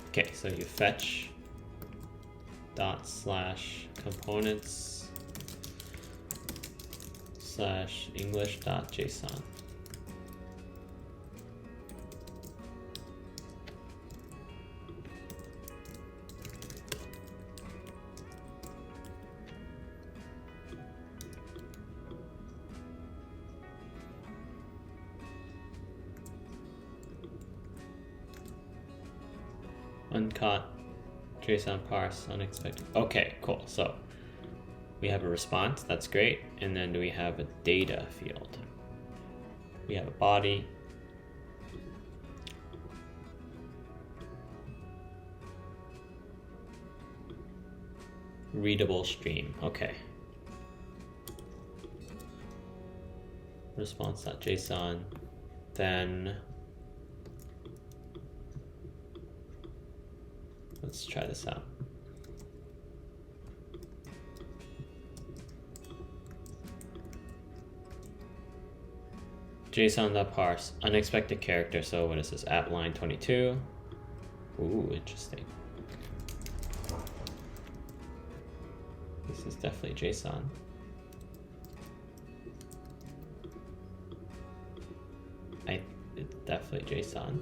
Speaker 1: Okay, so you fetch /components /english.json. Uncaught, JSON parse, unexpected. Okay, cool. So we have a response, that's great. And then do we have a data field? We have a body. Readable stream, okay. Response.json, then let's try this out. JSON.parse, unexpected character. So what is this? At line 22. Ooh, interesting. This is definitely JSON. It's definitely JSON.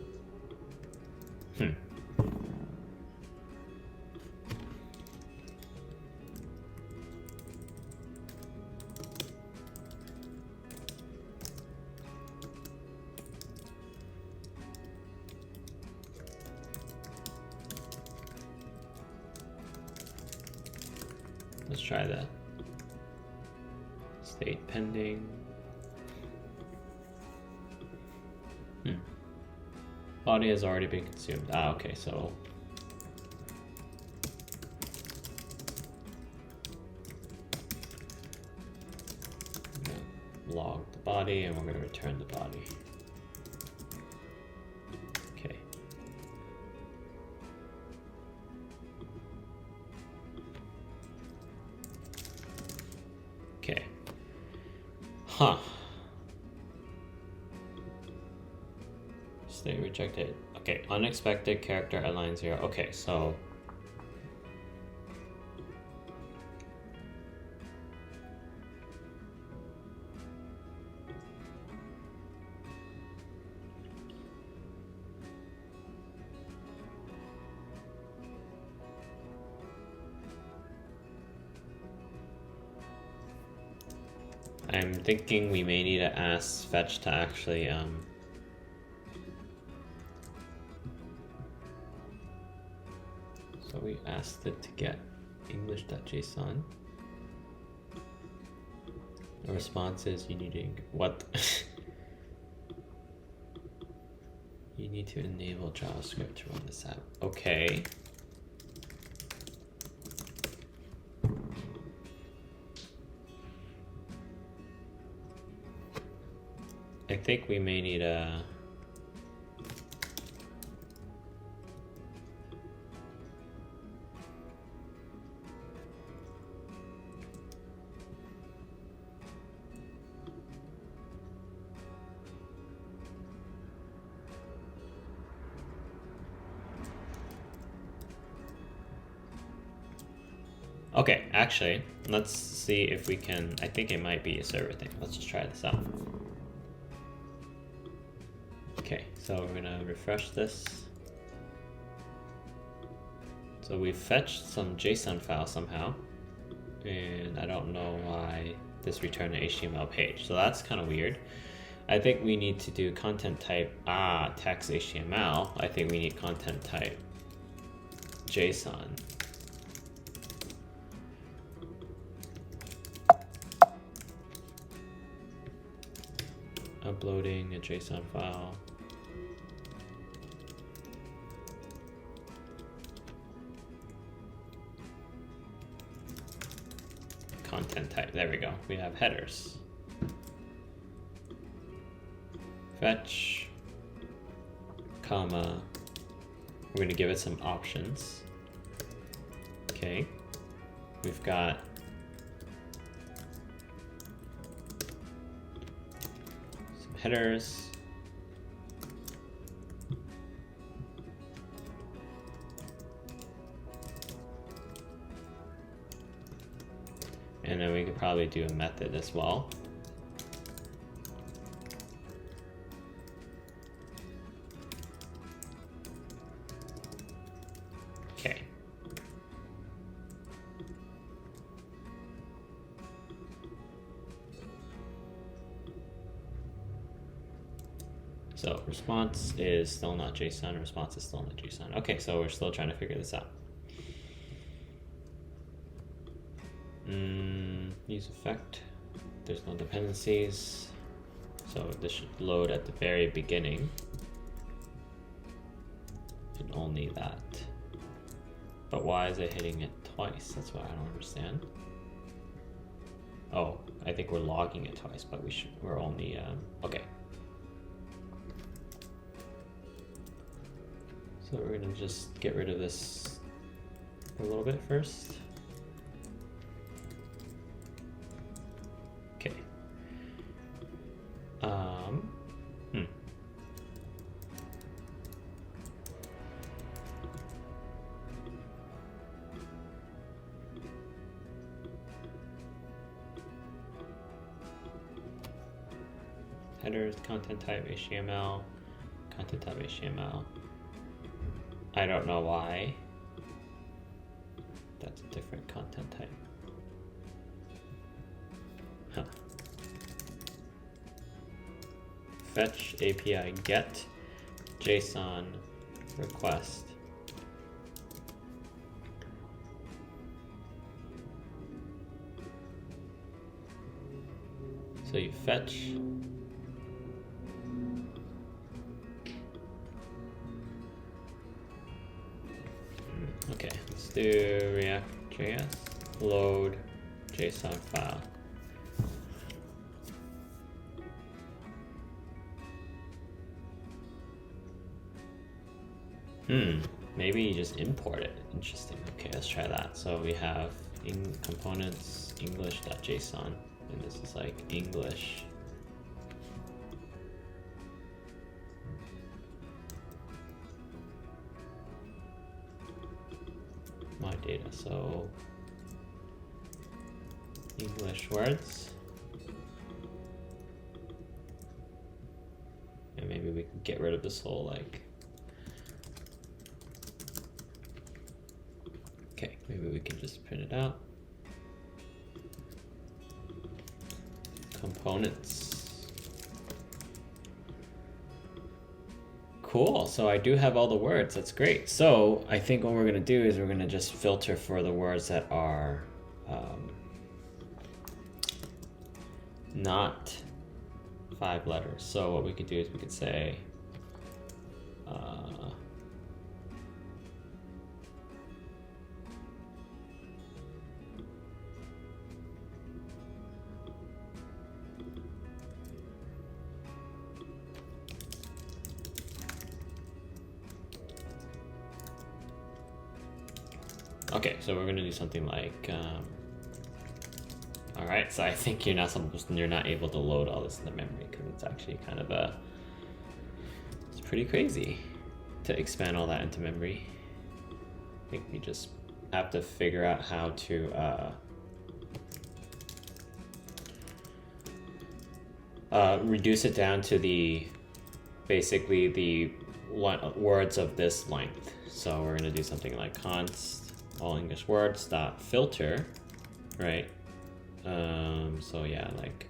Speaker 1: Let's try that. State pending. Body has already been consumed. Ah, okay, so I'm gonna log the body and we're gonna return the body. Okay. Okay. Huh. State rejected. Okay, unexpected character at line 0. Okay, so I'm thinking we may need to ask fetch to actually so we asked it to get english.json. The response is you need to what? You need to enable JavaScript to run this app. Okay. I think we may need a okay, actually, let's see if we can. I think it might be a server thing. Let's just try this out. Okay, so we're gonna refresh this. So we fetched some JSON file somehow, and I don't know why this returned an HTML page. So that's kind of weird. I think we need to do content type text HTML. I think we need content type JSON. Uploading a JSON file. Content type, there we go. We have headers. Fetch, comma. We're gonna give it some options. Okay. We've got some headers. And then we could probably do a method as well. Okay. So response is still not JSON, response is still not JSON. Okay, so we're still trying to figure this out. useEffect, there's no dependencies, so this should load at the very beginning, and only that. But why is it hitting it twice? That's what I don't understand. Oh, I think we're logging it twice, but we're only okay. So we're gonna just get rid of this a little bit first. Okay. Headers, content type HTML, content type HTML. I don't know why that's a different content type. Huh. Fetch API get JSON request. So you fetch. Okay, let's do ReactJS, load JSON file. Maybe you just import it. Interesting. Okay, let's try that. So we have in components english.json, and this is like English. My data, so English words. And maybe we can get rid of this whole like. Okay, maybe we can just print it out. Components. Cool, so I do have all the words, that's great. So I think what we're gonna do is we're gonna just filter for the words that are not 5 letters. So what we could do is we could say, okay, so we're gonna do something like, all right, so I think you're not able to load all this in the memory because it's actually kind of it's pretty crazy to expand all that into memory. I think we just have to figure out how to reduce it down to basically the words of this length. So we're gonna do something like const all English words dot filter, right? So yeah, like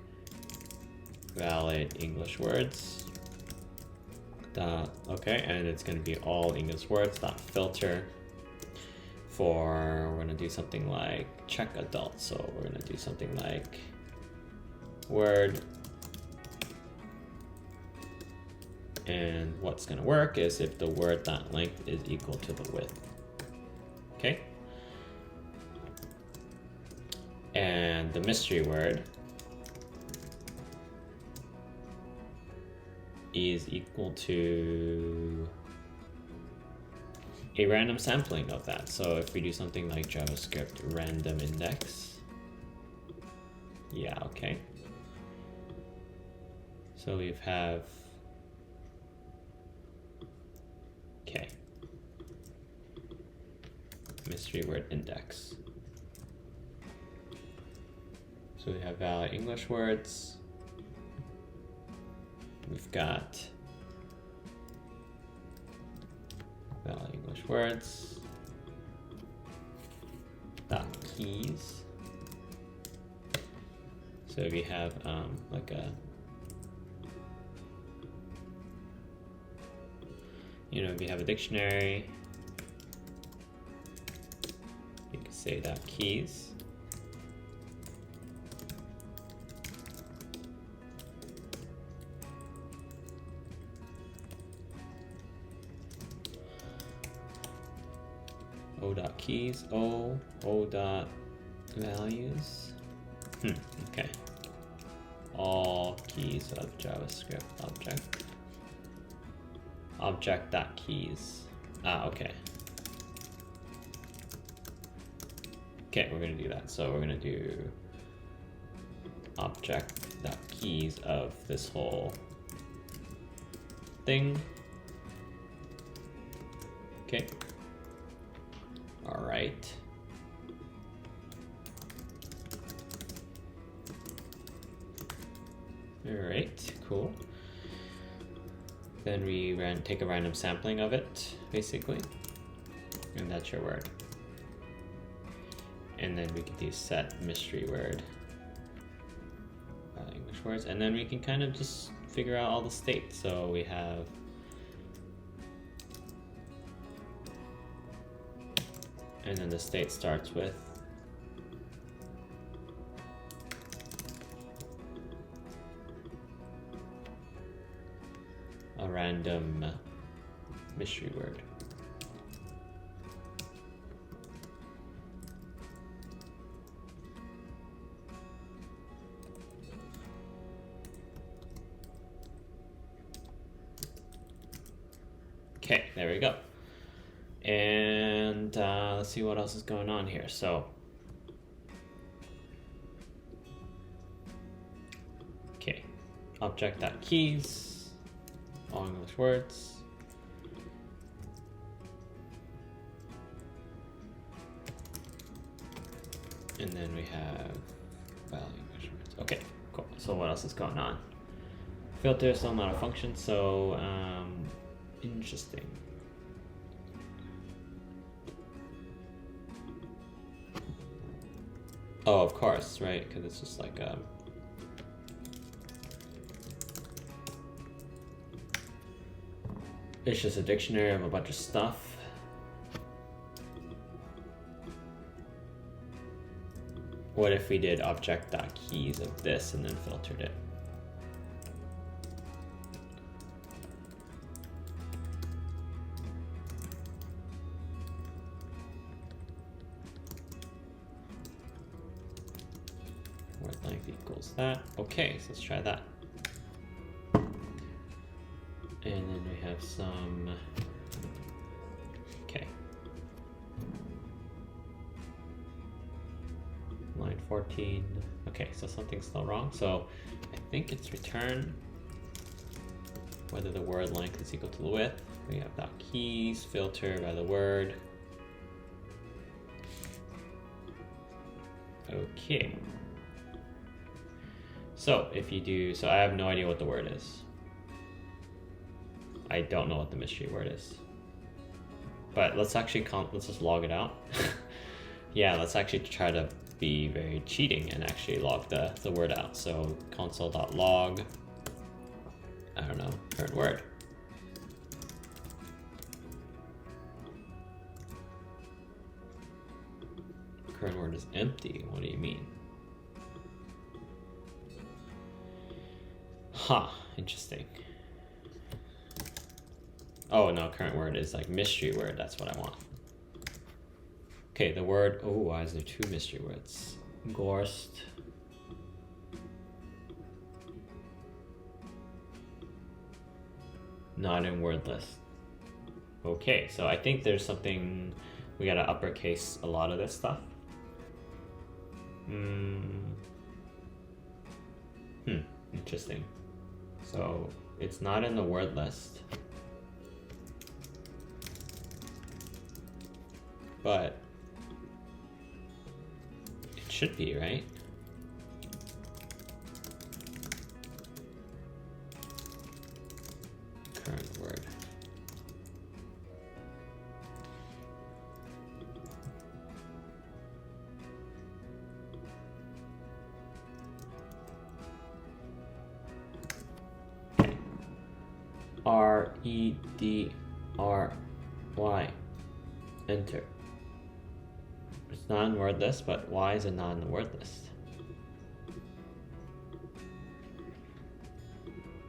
Speaker 1: valid English words dot, okay, and it's gonna be all English words dot filter for, we're gonna do something like check adult. So we're gonna do something like word, and what's gonna work is if the word dot length is equal to the width. Okay. And the mystery word is equal to a random sampling of that. So if we do something like JavaScript random index, yeah, okay. So we have, okay, mystery word index. So we have valid English words. We've got valid English words dot keys. So we have like a, you know, if you have a dictionary, you can say dot keys. O dot keys, O dot values. Okay. All keys of JavaScript object dot keys. Okay. Okay, we're gonna do that. So we're gonna do object dot keys of this whole thing. Okay. All right. All right, cool. Then we take a random sampling of it, basically, and that's your word. And then we can do set mystery word, English words, and then we can kind of just figure out all the states. So we have and then the state starts with random mystery word. Okay, there we go. And let's see what else is going on here. So, okay, object.keys, all English words. And then we have value English words. Okay, cool. So what else is going on? Filter, still not a function, so interesting. Oh, of course, right? Because it's just like it's just a dictionary of a bunch of stuff. What if we did object.keys of this and then filtered it? Word length equals that. Okay, so let's try that. And then we have some, okay. Line 14, okay, so something's still wrong. So I think it's return whether the word length is equal to the width. We have dot keys, filter by the word. Okay. So if you do, so I have no idea what the word is. I don't know what the mystery word is. But let's actually, let's just log it out. Yeah, let's actually try to be very cheating and actually log the word out. So console.log, I don't know, current word. Current word is empty. What do you mean? Huh, interesting. Oh no, current word is like mystery word. That's what I want. Okay, the word, oh, why is there two mystery words? Gorst. Not in word list. Okay, so I think there's something, we gotta uppercase a lot of this stuff. Interesting. So it's not in the word list, but it should be, right? Current word. R-E-D-R-Y, enter. It's not in word list, but why is it not in the word list?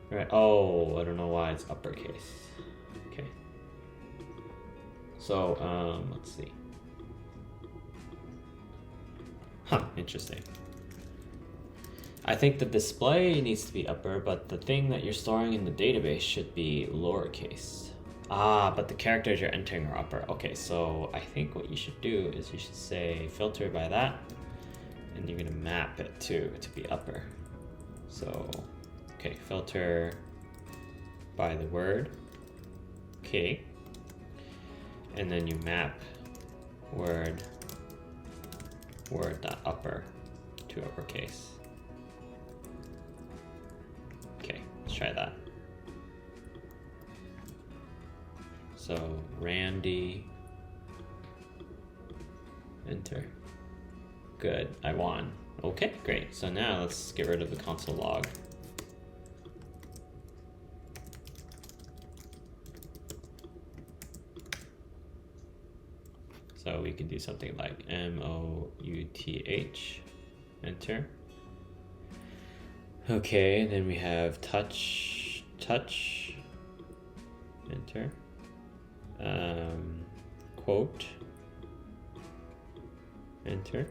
Speaker 1: Right, oh, I don't know why it's uppercase. Okay. So, let's see. Huh, interesting. I think the display needs to be upper, but the thing that you're storing in the database should be lowercase. Ah, but the characters you're entering are upper. Okay, so I think what you should do is you should say filter by that, and you're gonna map it to be upper. So, okay, filter by the word. Okay. And then you map word.upper to uppercase. Okay, let's try that. So Randy, enter. Good, I won. Okay, great. So now let's get rid of the console log. So we can do something like MOUTH, enter. Okay, then we have touch, enter. Quote, enter.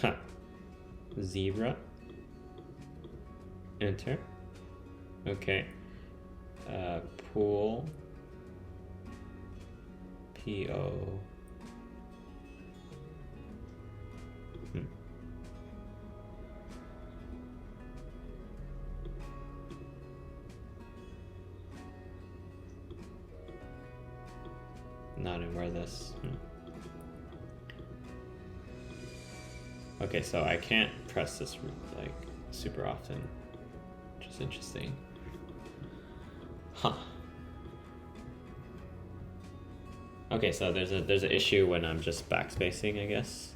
Speaker 1: Ha. Zebra, enter. Okay. Pool, P-O. Not in where this. Okay, so I can't press this like super often, which is interesting. Huh. Okay, so there's an issue when I'm just backspacing, I guess.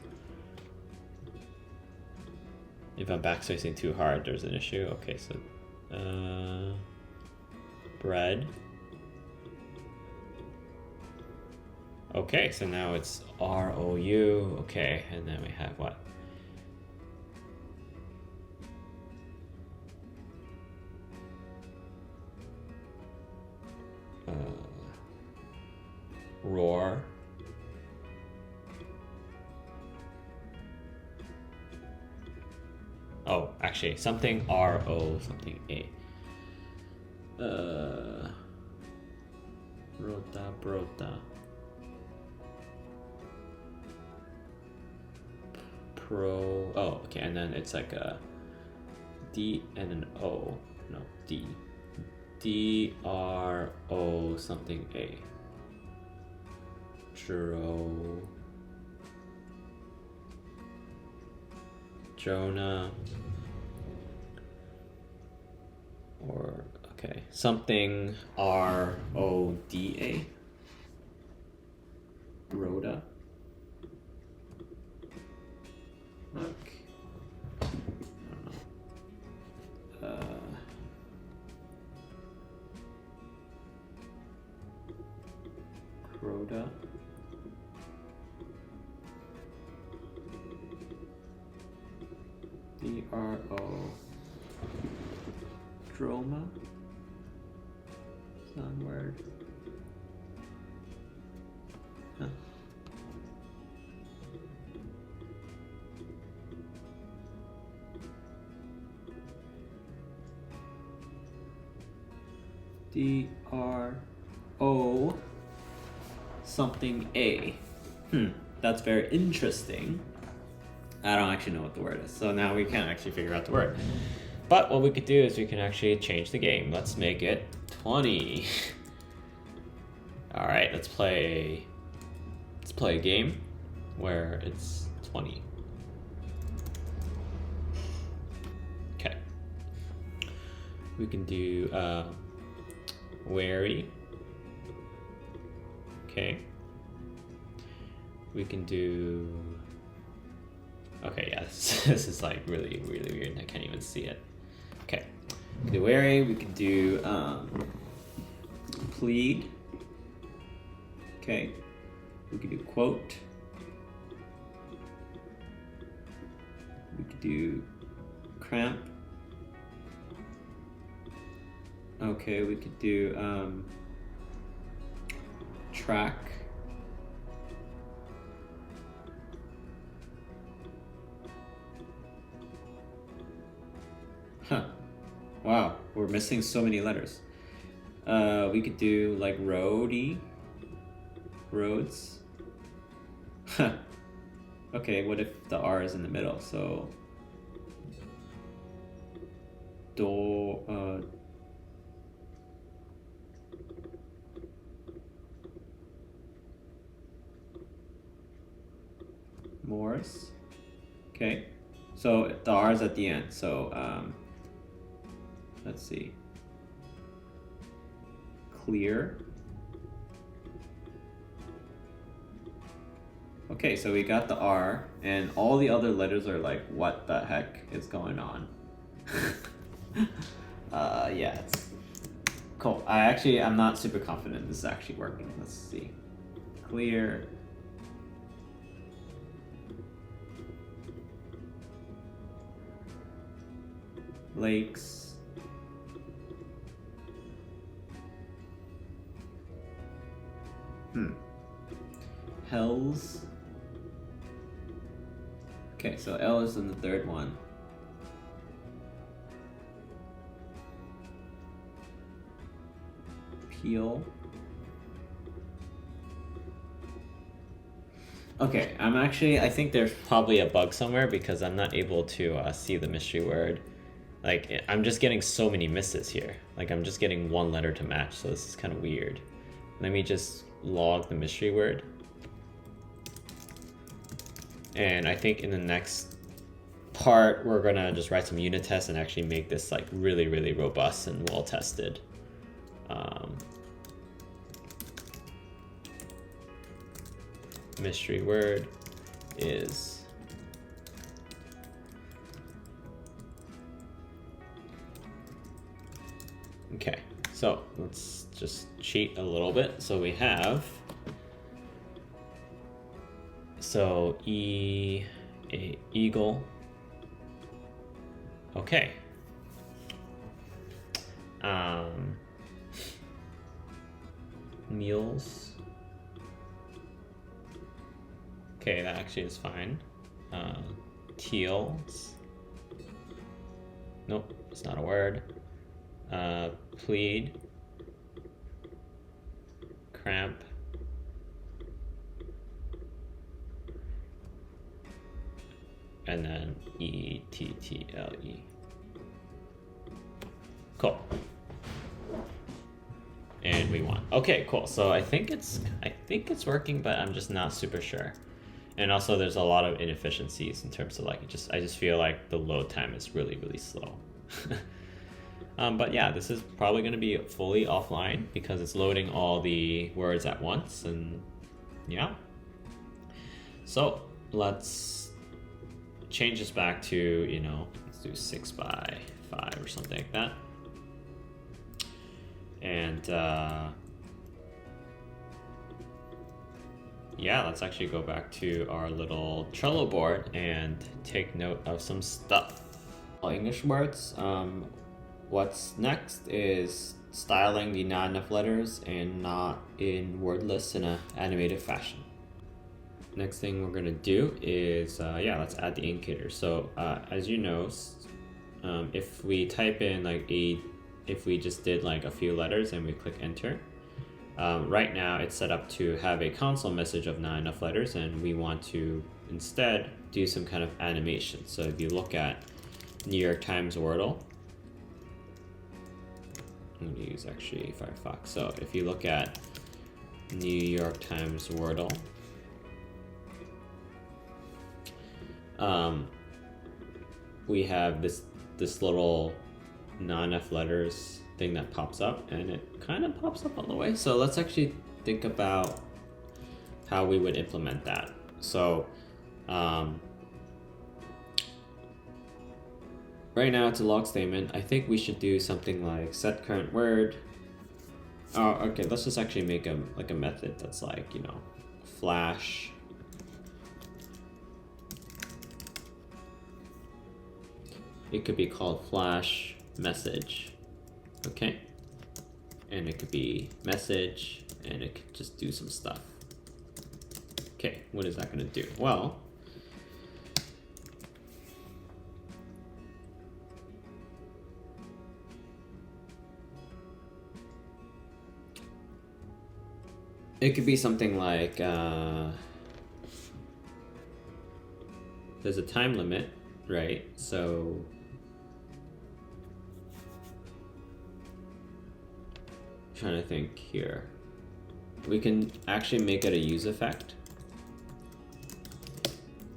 Speaker 1: If I'm backspacing too hard, there's an issue. Okay, so bread. Okay, so now it's ROU. Okay, and then we have what? Roar. Oh, actually, something RO, something A. Brota. Pro. Oh, okay, and then it's like a D and an O. No, D. D-R-O something A. Jonah. Or, okay, something R-O-D-A. Rhoda. Okay. I don't know. Rhoda. D-R-O. Droma. Sound word. Huh. D-R-O something A. That's very interesting. I don't actually know what the word is, so now we can't actually figure out the word. But what we could do is we can actually change the game. Let's make it 20. All right, let's play a game where it's 20. Okay. We can do wary. Okay. We can do. Okay, yeah, this is like really weird. I can't even see it. Okay, we can do wary. We can do plead. Okay, we can do quote. We could do cramp. Okay, we could do track. Huh. Wow, we're missing so many letters. We could do like roads. Huh. Okay, what if the R is in the middle? So Morris. Okay, so the R is at the end. So let's see. Clear. Okay, so we got the R, and all the other letters are like, what the heck is going on? Yeah, it's cool. I'm not super confident this is actually working. Let's see. Clear. Lakes. Hells. Okay, so L is in the third one. Peel. Okay, I think there's probably a bug somewhere because I'm not able to see the mystery word. Like, I'm just getting so many misses here. Like, I'm just getting one letter to match, so this is kind of weird. Let me just log the mystery word. And I think in the next part, we're gonna just write some unit tests and actually make this like really, really robust and well tested. Mystery word is okay. So let's just cheat a little bit. So we have eagle. Okay. Meals. Okay, that actually is fine. Teals. Nope, it's not a word. Plead. Cramp. And then ettle. Cool. And we won. Okay, cool. So I think it's working, but I'm just not super sure. And also there's a lot of inefficiencies in terms of like I just feel like the load time is really, really slow. But yeah, this is probably going to be fully offline because it's loading all the words at once. And yeah. So let's change this back to, you know, let's do 6 by 5 or something like that. And yeah, let's actually go back to our little Trello board and take note of some stuff. English words. What's next is styling the not enough letters and not in word lists in an animated fashion. Next thing we're gonna do is, let's add the indicator. So as you know, if we type in like if we just did like a few letters and we click enter, right now it's set up to have a console message of not enough letters, and we want to instead do some kind of animation. So if you look at New York Times Wordle, I'm gonna use actually Firefox. So if you look at New York Times Wordle, we have this little not enough letters thing that pops up, and it kind of pops up all the way. So let's actually think about how we would implement that. So right now it's a log statement. I think we should do something like set current word. Oh, okay, let's just actually make a method that's like, you know, flash it could be called flash message. Okay, and it could be message, and it could just do some stuff. Okay, what is that going to do? Well, it could be something like there's a time limit, right? So trying to think here. We can actually make it a useEffect,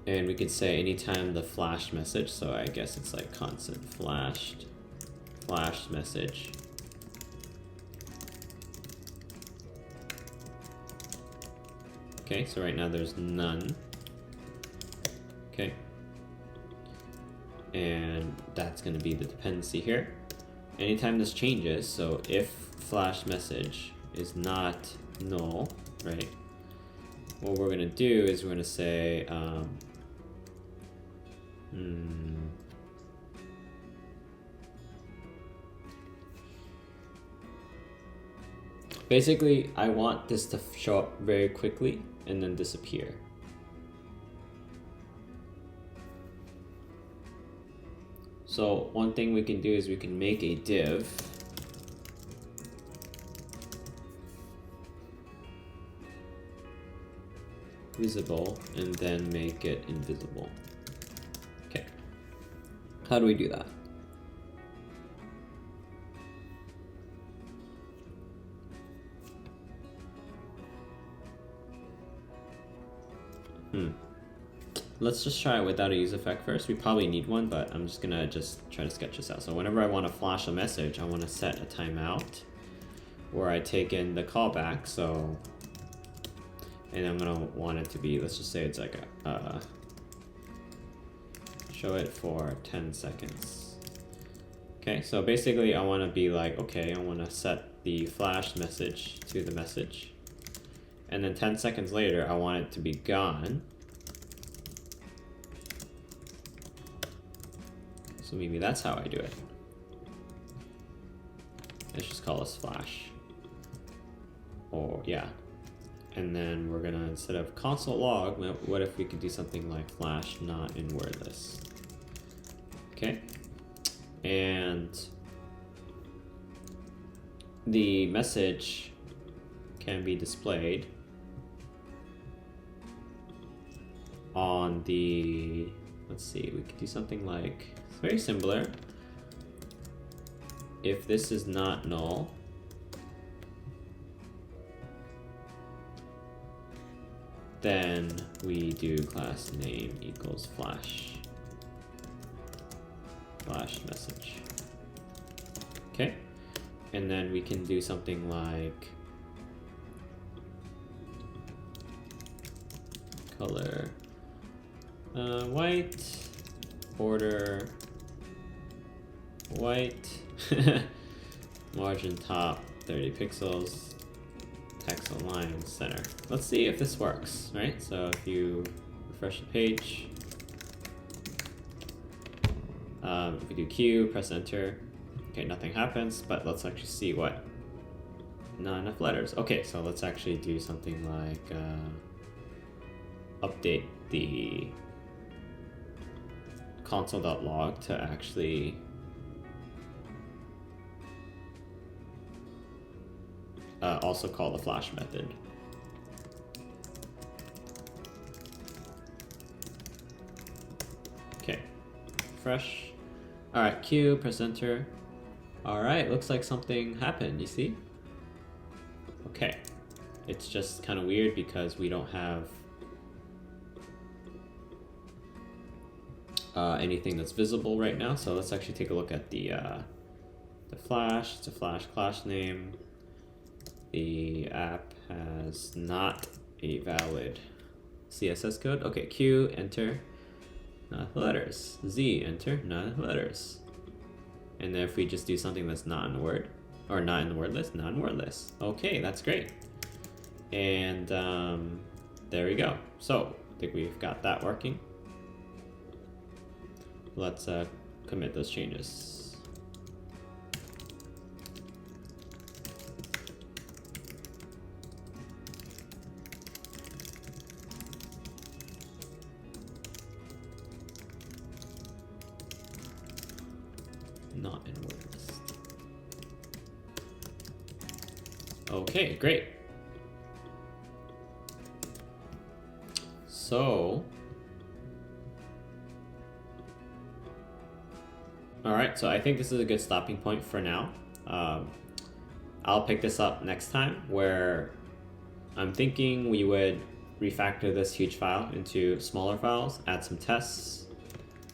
Speaker 1: and we could say anytime the flash message, so I guess it's like constant flash message. Okay, so right now there's none. Okay, and that's going to be the dependency here. Anytime this changes, so if flash message is not null, right, what we're going to do is we're going to say Basically, I want this to show up very quickly and then disappear. So one thing we can do is we can make a div visible and then make it invisible. Okay. How do we do that? Let's just try it without a useEffect first. We probably need one, but I'm just gonna try to sketch this out. So whenever I want to flash a message, I want to set a timeout where I take in the callback. So, and I'm gonna want it to be, let's just say it's like a show it for 10 seconds. Okay, so basically I want to be like, okay, I want to set the flash message to the message, and then 10 seconds later I want it to be gone. So maybe that's how I do it. Let's just call this flash. Or yeah. And then we're gonna, instead of console log, what if we could do something like flash not in word list? Okay. And the message can be displayed on the, let's see, we could do something like, it's very similar. If this is not null, then we do class name equals flash message. Okay, and then we can do something like color white, border white, margin top 30 pixels, text align center. Let's see if this works, right? So if you refresh the page, if we do Q, press enter, okay, nothing happens, but let's actually see what, not enough letters. Okay, so let's actually do something like update the console.log to actually also call the flash method. Okay, refresh. All right, Q, press enter. All right, looks like something happened, you see? Okay, it's just kind of weird because we don't have anything that's visible right now. So let's actually take a look at the flash. It's a flash class name. The app has not a valid CSS code. Okay, Q, enter, not letters. Z, enter, not letters. And then if we just do something that's not in the word, or not in the word list, not in word list. Okay, that's great. And there we go. So I think we've got that working. Let's commit those changes. Not in word list. Okay, great. So, all right, so I think this is a good stopping point for now. I'll pick this up next time, where I'm thinking we would refactor this huge file into smaller files, add some tests.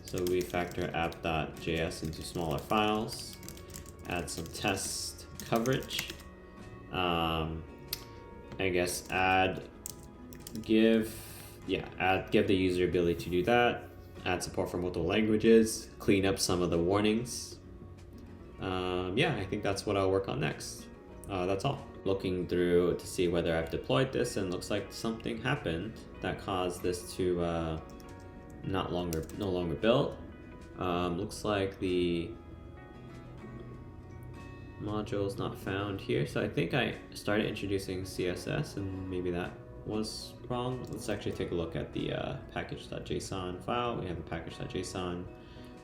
Speaker 1: So we refactor app.js into smaller files, add some test coverage. I guess give the user ability to do that, add support for multiple languages, clean up some of the warnings. Yeah, I think that's what I'll work on next. That's all. Looking through to see whether I've deployed this, and looks like something happened that caused this to no longer built. Looks like the Modules not found here. So I think I started introducing CSS and maybe that was wrong. Let's actually take a look at the package.json file. We have a package.json.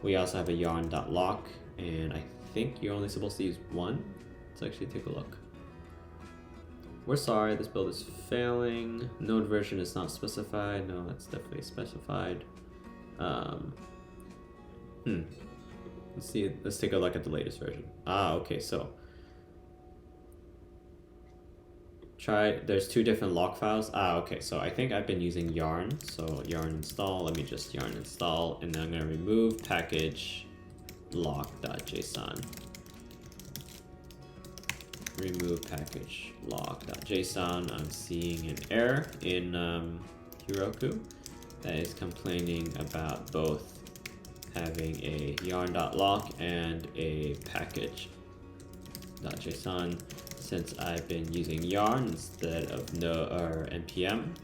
Speaker 1: We also have a yarn.lock, and I think you're only supposed to use one. Let's actually take a look. We're sorry, this build is failing. Node version is not specified. No, that's definitely specified. Let's see. Let's take a look at the latest version. Okay, so there's two different lock files. Okay, so I think I've been using yarn. So yarn install, let me just yarn install, and then I'm gonna remove package lock.json. Remove package lock.json. I'm seeing an error in Heroku that is complaining about both having a yarn.lock and a package.json. Since I've been using yarn instead of npm,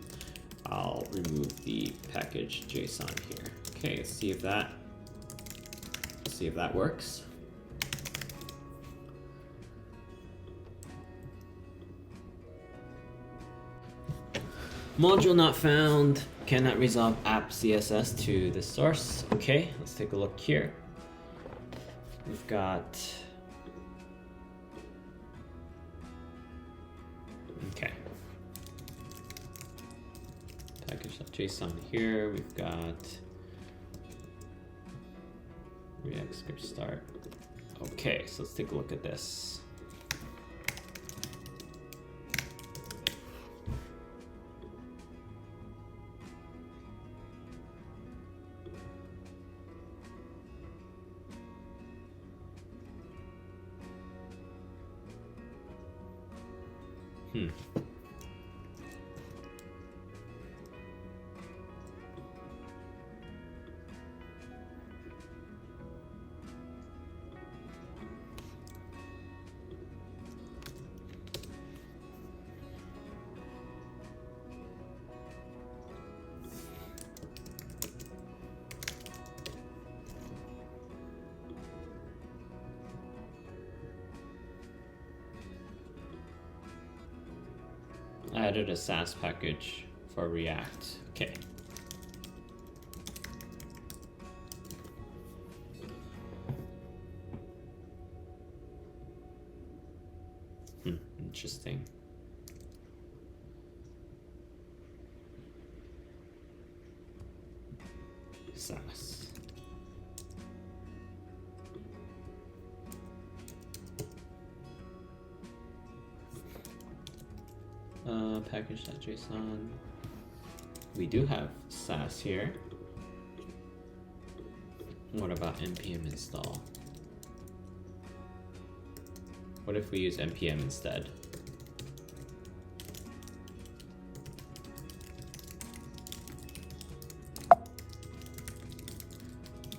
Speaker 1: I'll remove the package.json here. Okay, let's see if that works. Module not found. Cannot resolve app CSS to the source. Okay, let's take a look here. We've got package.json here. We've got ReactScript start. Okay, so let's take a look at this. I added a sass package for React. Okay. Interesting. Sass. Package.json. We do have sass here. What about npm install? What if we use npm instead?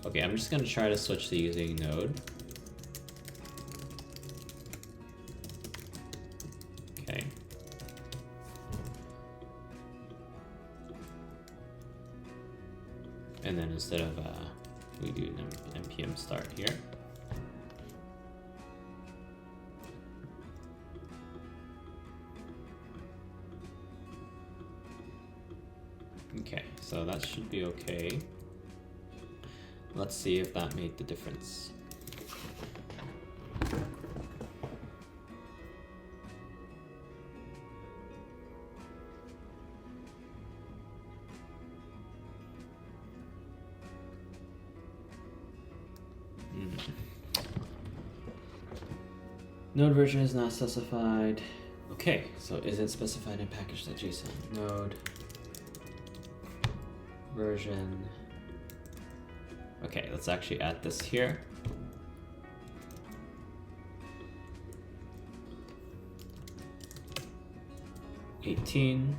Speaker 1: Okay, I'm just gonna try to switch to using Node. Okay. And then instead of we do npm start here. Okay, so that should be okay. Let's see if that made the difference. Node version is not specified. Okay, so is it specified in package.json? Node version. Okay, let's actually add this here. '18.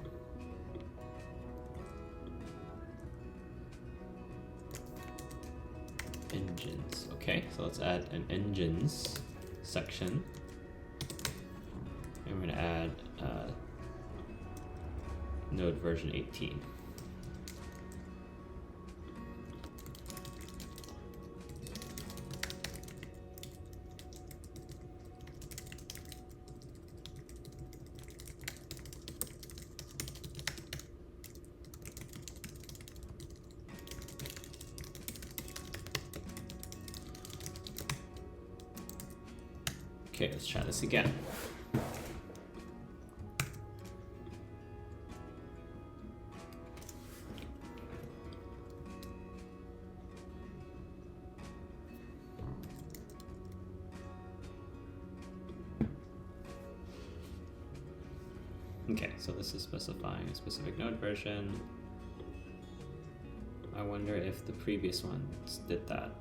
Speaker 1: Engines. Okay, so let's add an engines section. And we're going to add node version 18. let's try this again. Okay, so this is specifying a specific node version. I wonder if the previous ones did that.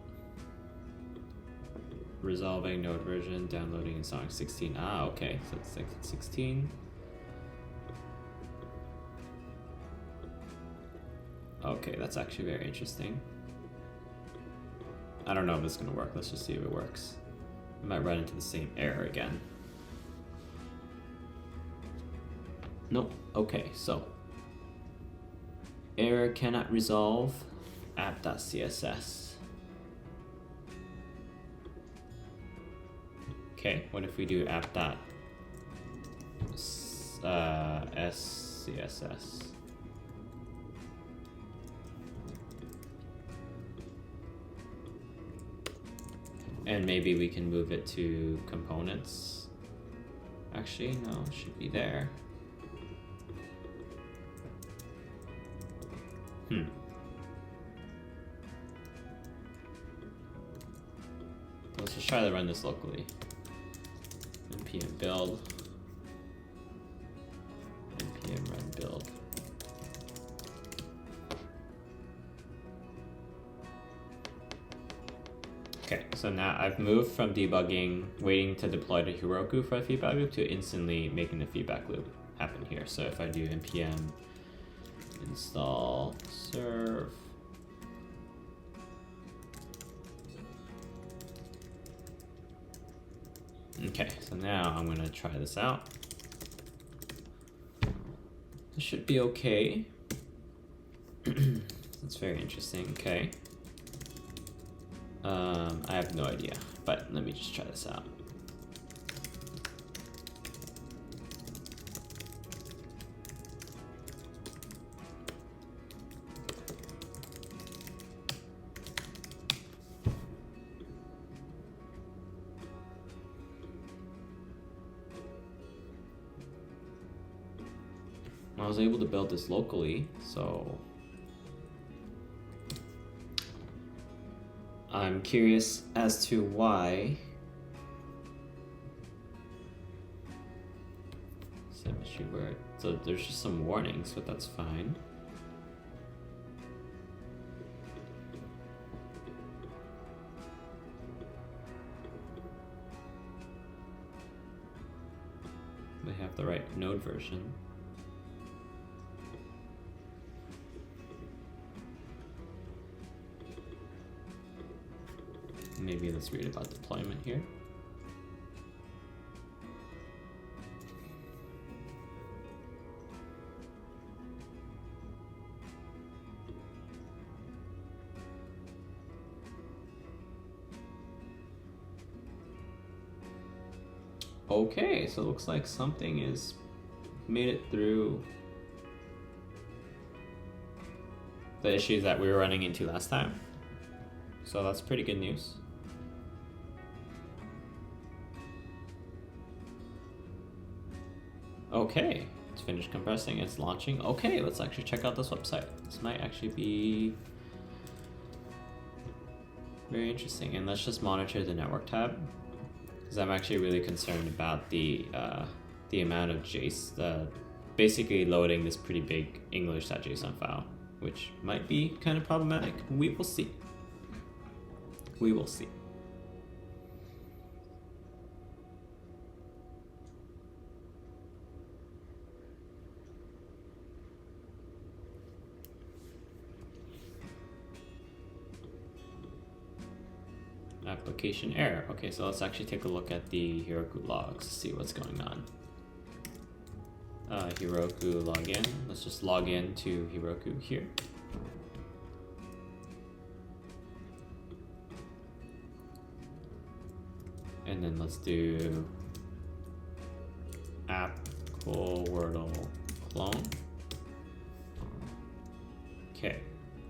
Speaker 1: Resolving node version, downloading installing 16. Ah, okay, so it's like 16. Okay, that's actually very interesting. I don't know if it's gonna work. Let's just see if it works. I might run into the same error again. Nope. Okay, so error cannot resolve app.css. Okay, what if we do app.SCSS? And maybe we can move it to components. Actually, no, it should be there. Let's just try to run this locally. npm build, npm run build. Okay, so now I've moved from debugging, waiting to deploy to Heroku for a feedback loop, to instantly making the feedback loop happen here. So if I do npm install serve, okay, so now I'm gonna try this out. This should be okay. That's very interesting. Okay. I have no idea, but let me just try this out. I was able to build this locally, so I'm curious as to why. Symmetry word. So there's just some warnings, but that's fine. They have the right node version. Maybe let's read about deployment here. Okay, so it looks like something is made it through the issues that we were running into last time. So that's pretty good news. Okay, it's finished compressing, it's launching. Okay, let's actually check out this website. This might actually be very interesting. And let's just monitor the network tab, because I'm actually really concerned about the amount of JSON, basically loading this pretty big english.json file, which might be kind of problematic. We will see. We will see. Application error. Okay, so let's actually take a look at the Heroku logs to see what's going on. Heroku login. Let's just log in to Heroku here. And then let's do app Wordle Clone. Okay,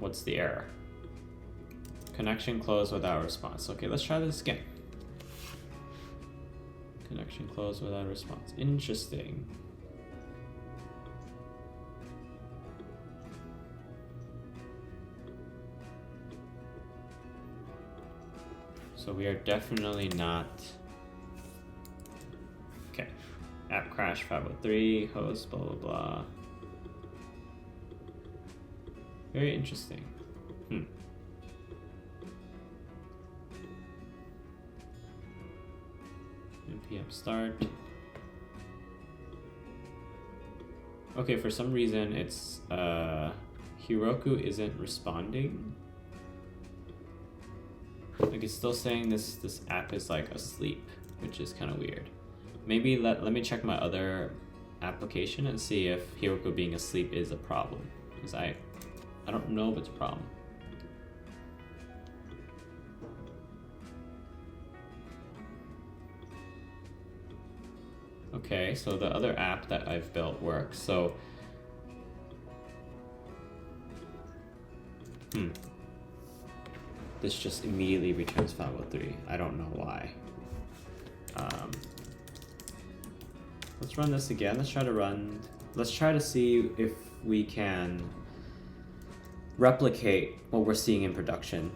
Speaker 1: what's the error? Connection closed without response. Okay, let's try this again. Connection closed without a response. Interesting. So we are definitely not. Okay. App crash 503, host, blah, blah, blah. Very interesting. npm start. Okay, for some reason it's Heroku isn't responding. Like it's still saying this app is like asleep, which is kind of weird. Maybe let me check my other application and see if Heroku being asleep is a problem, because I don't know if it's a problem. Okay, so the other app that I've built works. So this just immediately returns 503. I don't know why. Let's run this again. Let's try to see if we can replicate what we're seeing in production.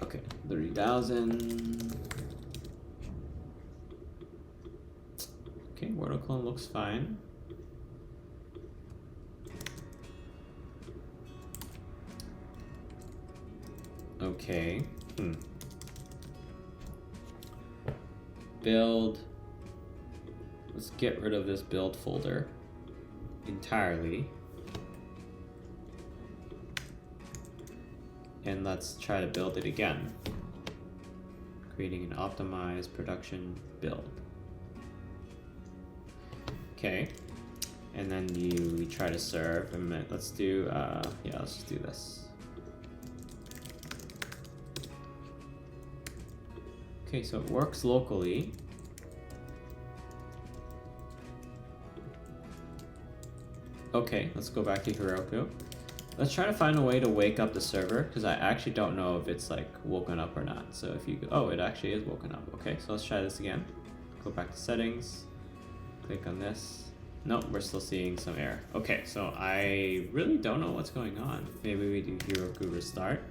Speaker 1: Okay, 30,000. Okay, Wordle Clone looks fine. Okay. Build. Let's get rid of this build folder entirely. And let's try to build it again. Creating an optimized production build. Okay. And then we try to serve. Let's do, yeah, let's just do this. Okay, so it works locally. Okay, let's go back to Heroku. Let's try to find a way to wake up the server, because I actually don't know if it's like woken up or not. So if you go, oh, it actually is woken up. Okay, so let's try this again. Go back to settings, click on this. Nope, we're still seeing some error. Okay, so I really don't know what's going on. Maybe we do Heroku restart.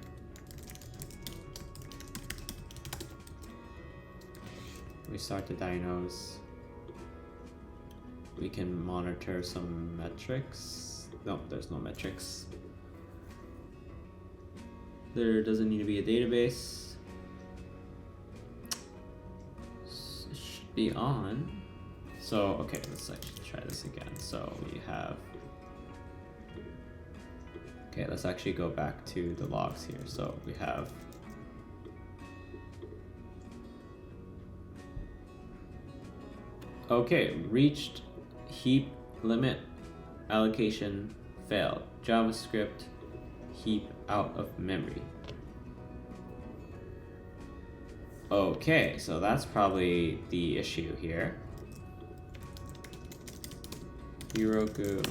Speaker 1: We start to diagnose. We can monitor some metrics. No, there's no metrics. There doesn't need to be a database. It should be on. So, okay, let's actually try this again. So we have, okay, let's actually go back to the logs here. So we have, okay, reached heap limit allocation failed. JavaScript heap out of memory. Okay, so that's probably the issue here. Heroku.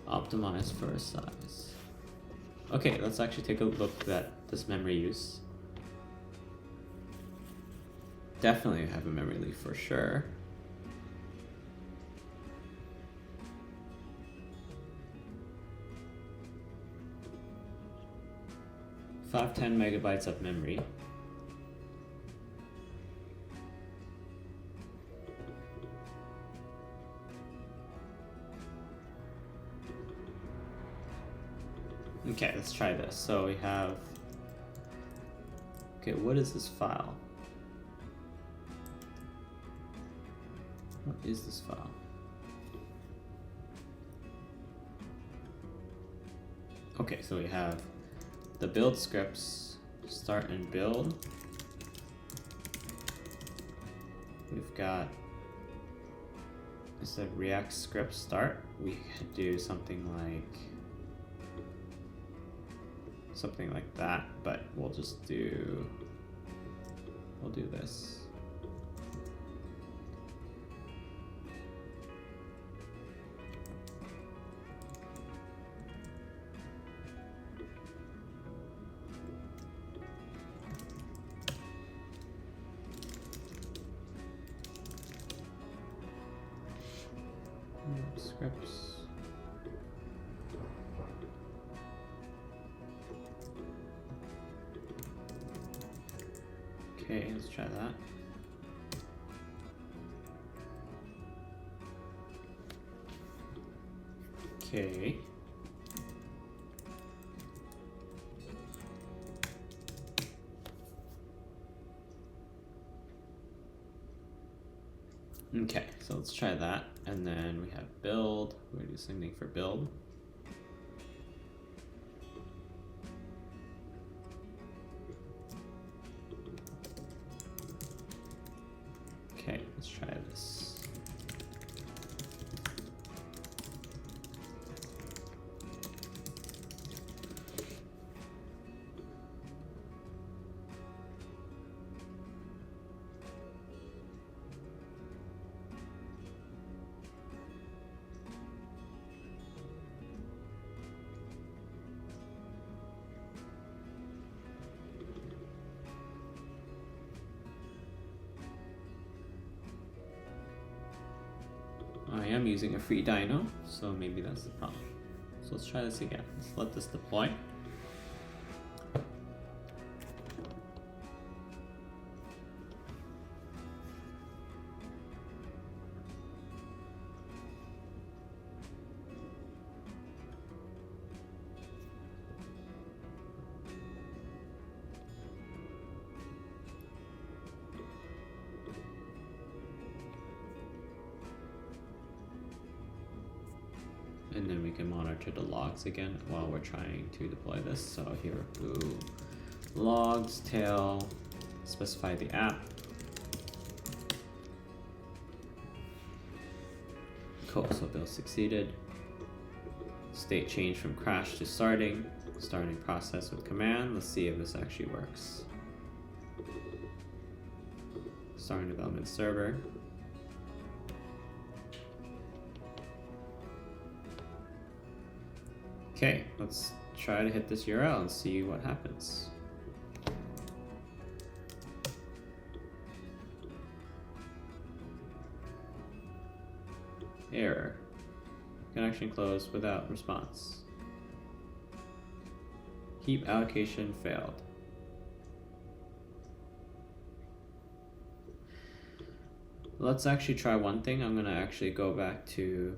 Speaker 1: Optimize for size. Okay, let's actually take a look at this memory use. Definitely have a memory leak for sure. Five 10 megabytes of memory. Okay, let's try this. So we have, okay, what is this file? What is this file? Okay, so we have the build scripts, start and build.
Speaker 2: got, instead of React script start, we could do something like that, but we'll do this. Scripts. Okay, let's try that. Okay. Okay, so let's try that. And then we have build. We're gonna do something for build. Okay, let's try this. I am using a free dyno, so maybe that's the problem. So let's try this again. Let's let this deploy. And then we can monitor the logs again while we're trying to deploy this. So Heroku logs, tail, specify the app. Cool, so build succeeded. State change from crash to starting. Starting process with command. Let's see if this actually works. Starting development server. Okay, let's try to hit this URL and see what happens. Error. Connection closed without response. Heap allocation failed. Let's actually try one thing. I'm gonna actually go back to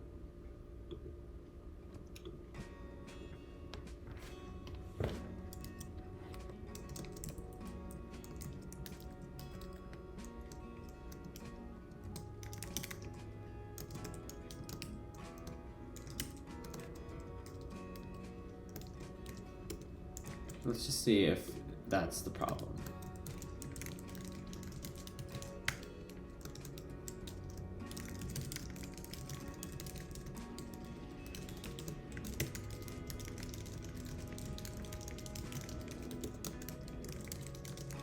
Speaker 2: let's just see if that's the problem.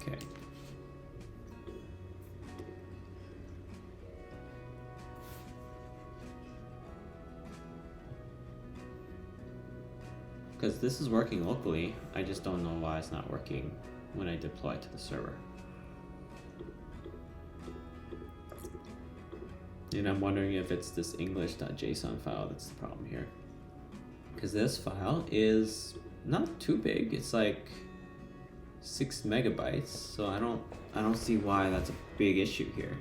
Speaker 2: Okay. Because this is working locally, I just don't know why it's not working when I deploy to the server. And I'm wondering if it's this english.json file that's the problem here. Because this file is not too big, it's like 6 megabytes, so I don't see why that's a big issue here.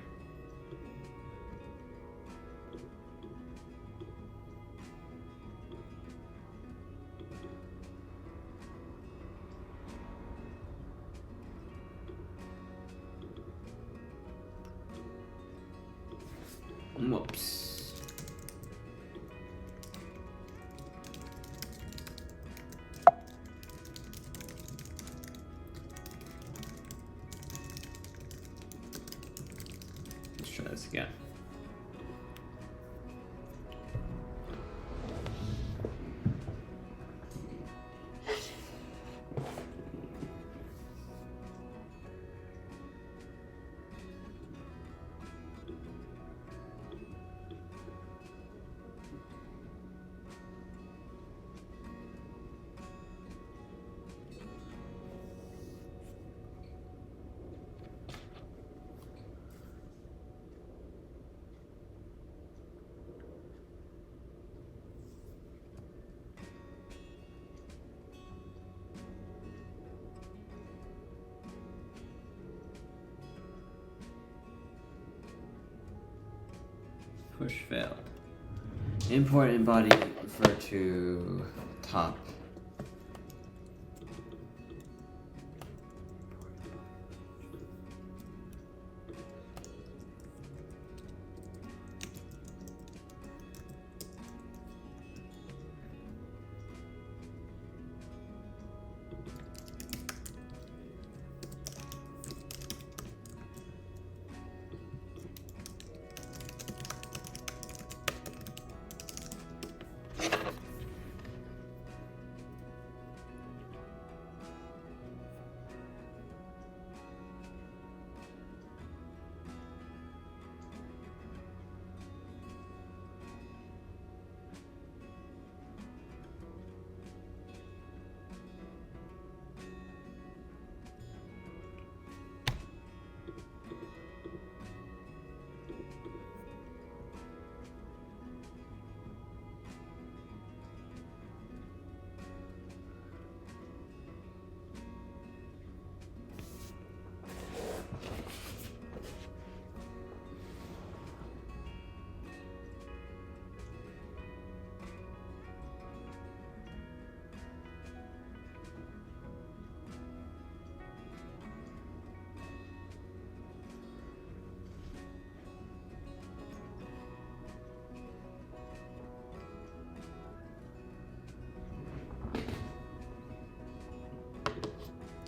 Speaker 2: Whoops. this again. Push failed. Import embodiment refer to top.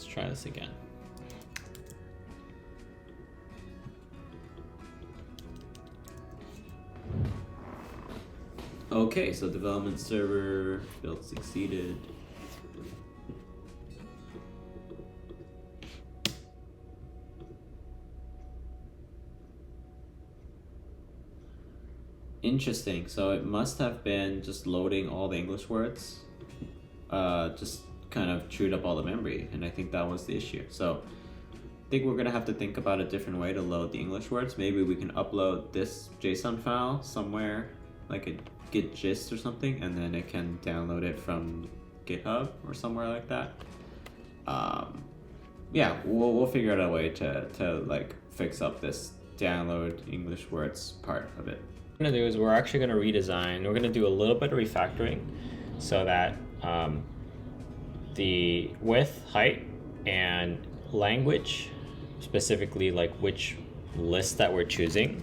Speaker 2: Try this again. Okay, so development server build succeeded. Interesting. So it must have been just loading all the English words. Just kind of chewed up all the memory, and I think that was the issue. So I think we're gonna have to think about a different way to load the English words. Maybe we can upload this JSON file somewhere, like a git gist or something, and then it can download it from GitHub or somewhere like that. Yeah, we'll figure out a way to like fix up this download English words part of it.
Speaker 1: What we're gonna do is we're actually gonna redesign. We're gonna do a little bit of refactoring so that the width, height, and language, specifically like which list that we're choosing,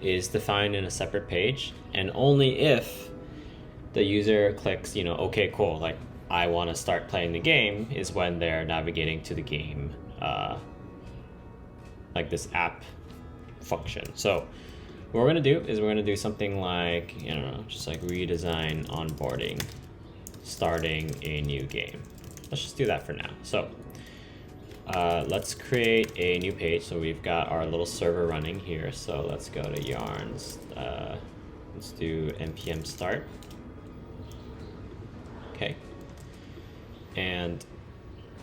Speaker 1: is defined in a separate page, and only if the user clicks, okay, cool, like I want to start playing the game, is when they're navigating to the game, like this app function. So what we're gonna do is we're gonna do something like, just like redesign onboarding, starting a new game. Let's just do that for now. So let's create a new page. So we've got our little server running here. So let's go to yarns. Let's do npm start. Okay. And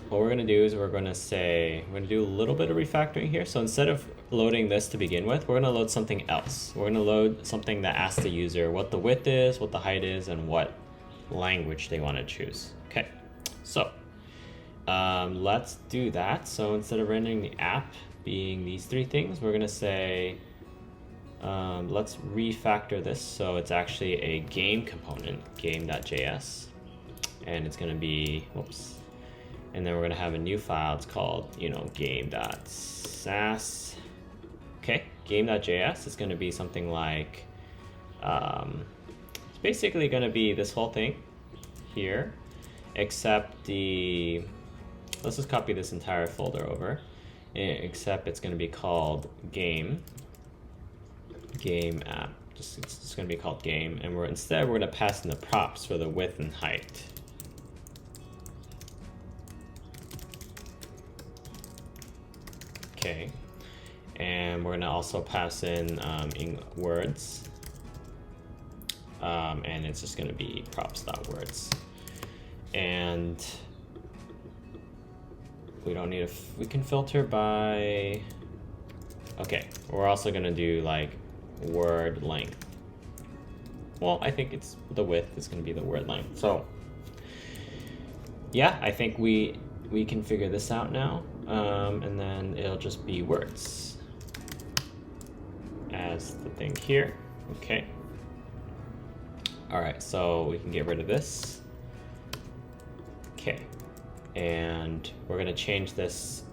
Speaker 1: what we're gonna do is we're gonna do a little bit of refactoring here. So instead of loading this to begin with, we're gonna load something else. We're gonna load something that asks the user what the width is, what the height is, and what language they want to choose. Okay, so let's do that. So instead of rendering the app being these three things, we're gonna say let's refactor this so it's actually a game component, game.js, and it's gonna be, whoops, and then we're gonna have a new file. It's called game.sass. Okay, game.js is gonna be something like it's basically going to be this whole thing here, except let's just copy this entire folder over, except it's going to be called game. game app. It's just going to be called game, and instead we're going to pass in the props for the width and height. Okay, and we're going to also pass in words, and it's just going to be props.words. And we don't need we can filter by, okay, we're also going to do like word length. Well, I think it's the width is going to be the word length. So yeah, I think we can figure this out now, and then it'll just be words as the thing here. Okay. All right, so we can get rid of this. Okay, and we're gonna change this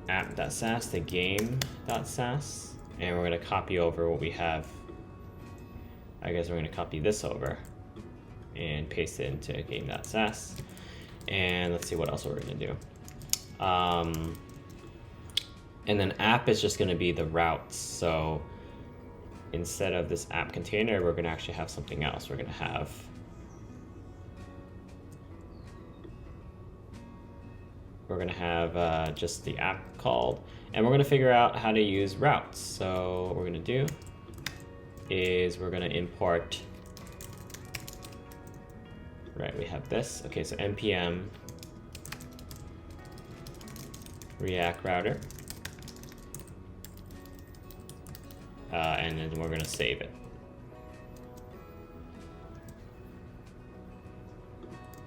Speaker 1: app.sass to game.sass, and we're gonna copy over what we have. I guess we're gonna copy this over and paste it into game.sass. And let's see what else we're gonna do. And then app is just gonna be the routes. So instead of this app container, we're gonna actually have something else. We're gonna have just the app called, and we're gonna figure out how to use routes. So what we're gonna do is we're gonna import, right, we have this. Okay, so npm React router, and then we're gonna save it.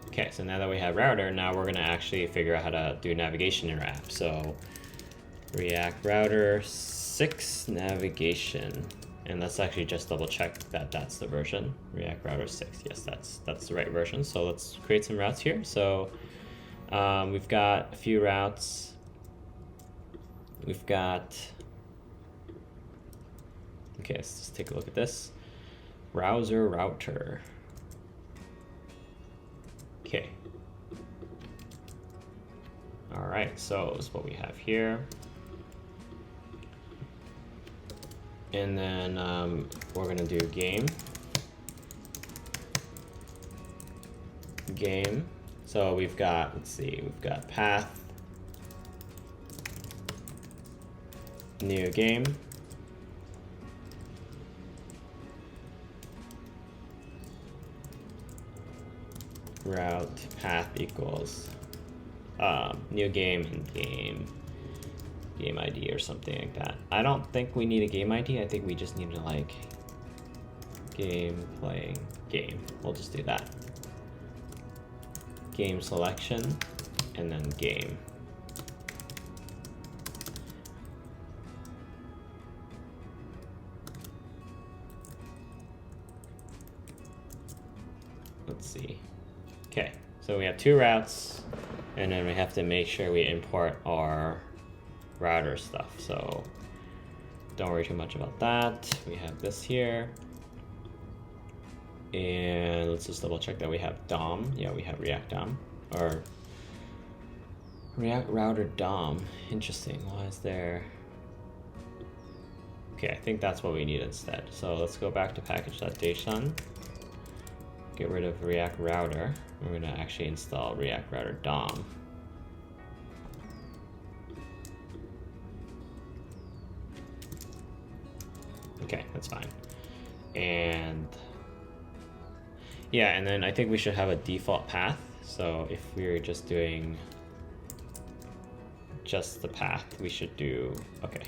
Speaker 1: Okay, so now that we have router, now we're gonna actually figure out how to do navigation in our app. So React router 6 navigation, and let's actually just double check that that's the version. React router 6, yes, that's the right version. So let's create some routes here. So we've got a few routes. We've got, okay, let's just take a look at this. Browser router. Okay. All right, so this is what we have here. And then we're gonna do game. So we've got, let's see, we've got path, new game, route path equals new game and game ID or something like that. I don't think we need a game ID. I think we just need to like game playing game. We'll just do that. Game selection and then game. Let's see. Okay, so we have 2 routes, and then we have to make sure we import our router stuff. So don't worry too much about that. We have this here. And let's just double check that we have DOM. Yeah, we have React DOM, or React router DOM. Interesting, why is there? Okay, I think that's what we need instead. So let's go back to package.json. Get rid of React router. We're gonna actually install React router DOM. Okay, that's fine. And yeah, and then I think we should have a default path. So if we're just doing just the path, we should do, okay.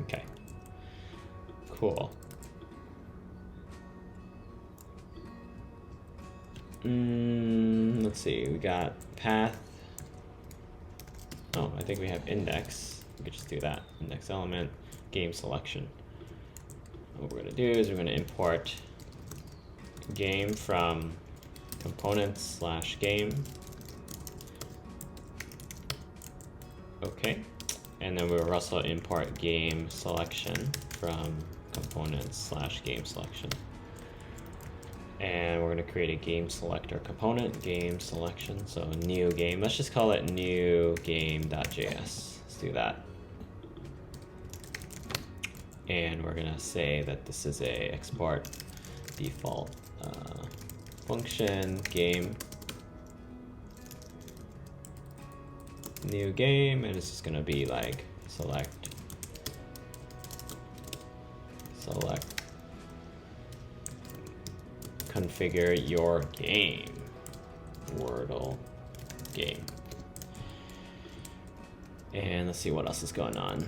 Speaker 1: Okay, cool. Let's see, we got path. Oh, I think we have index. We could just do that. Index element, game selection. What we're gonna do is we're gonna import game from components/game. Okay, and then we'll also import game selection from components/game selection. And we're going to create a game selector component, game selection, so new game. Let's just call it new game.js. Let's do that. and we're gonna say that this is a export default function game, new game, and it's just gonna be like select configure your game, Wordle game. And let's see what else is going on.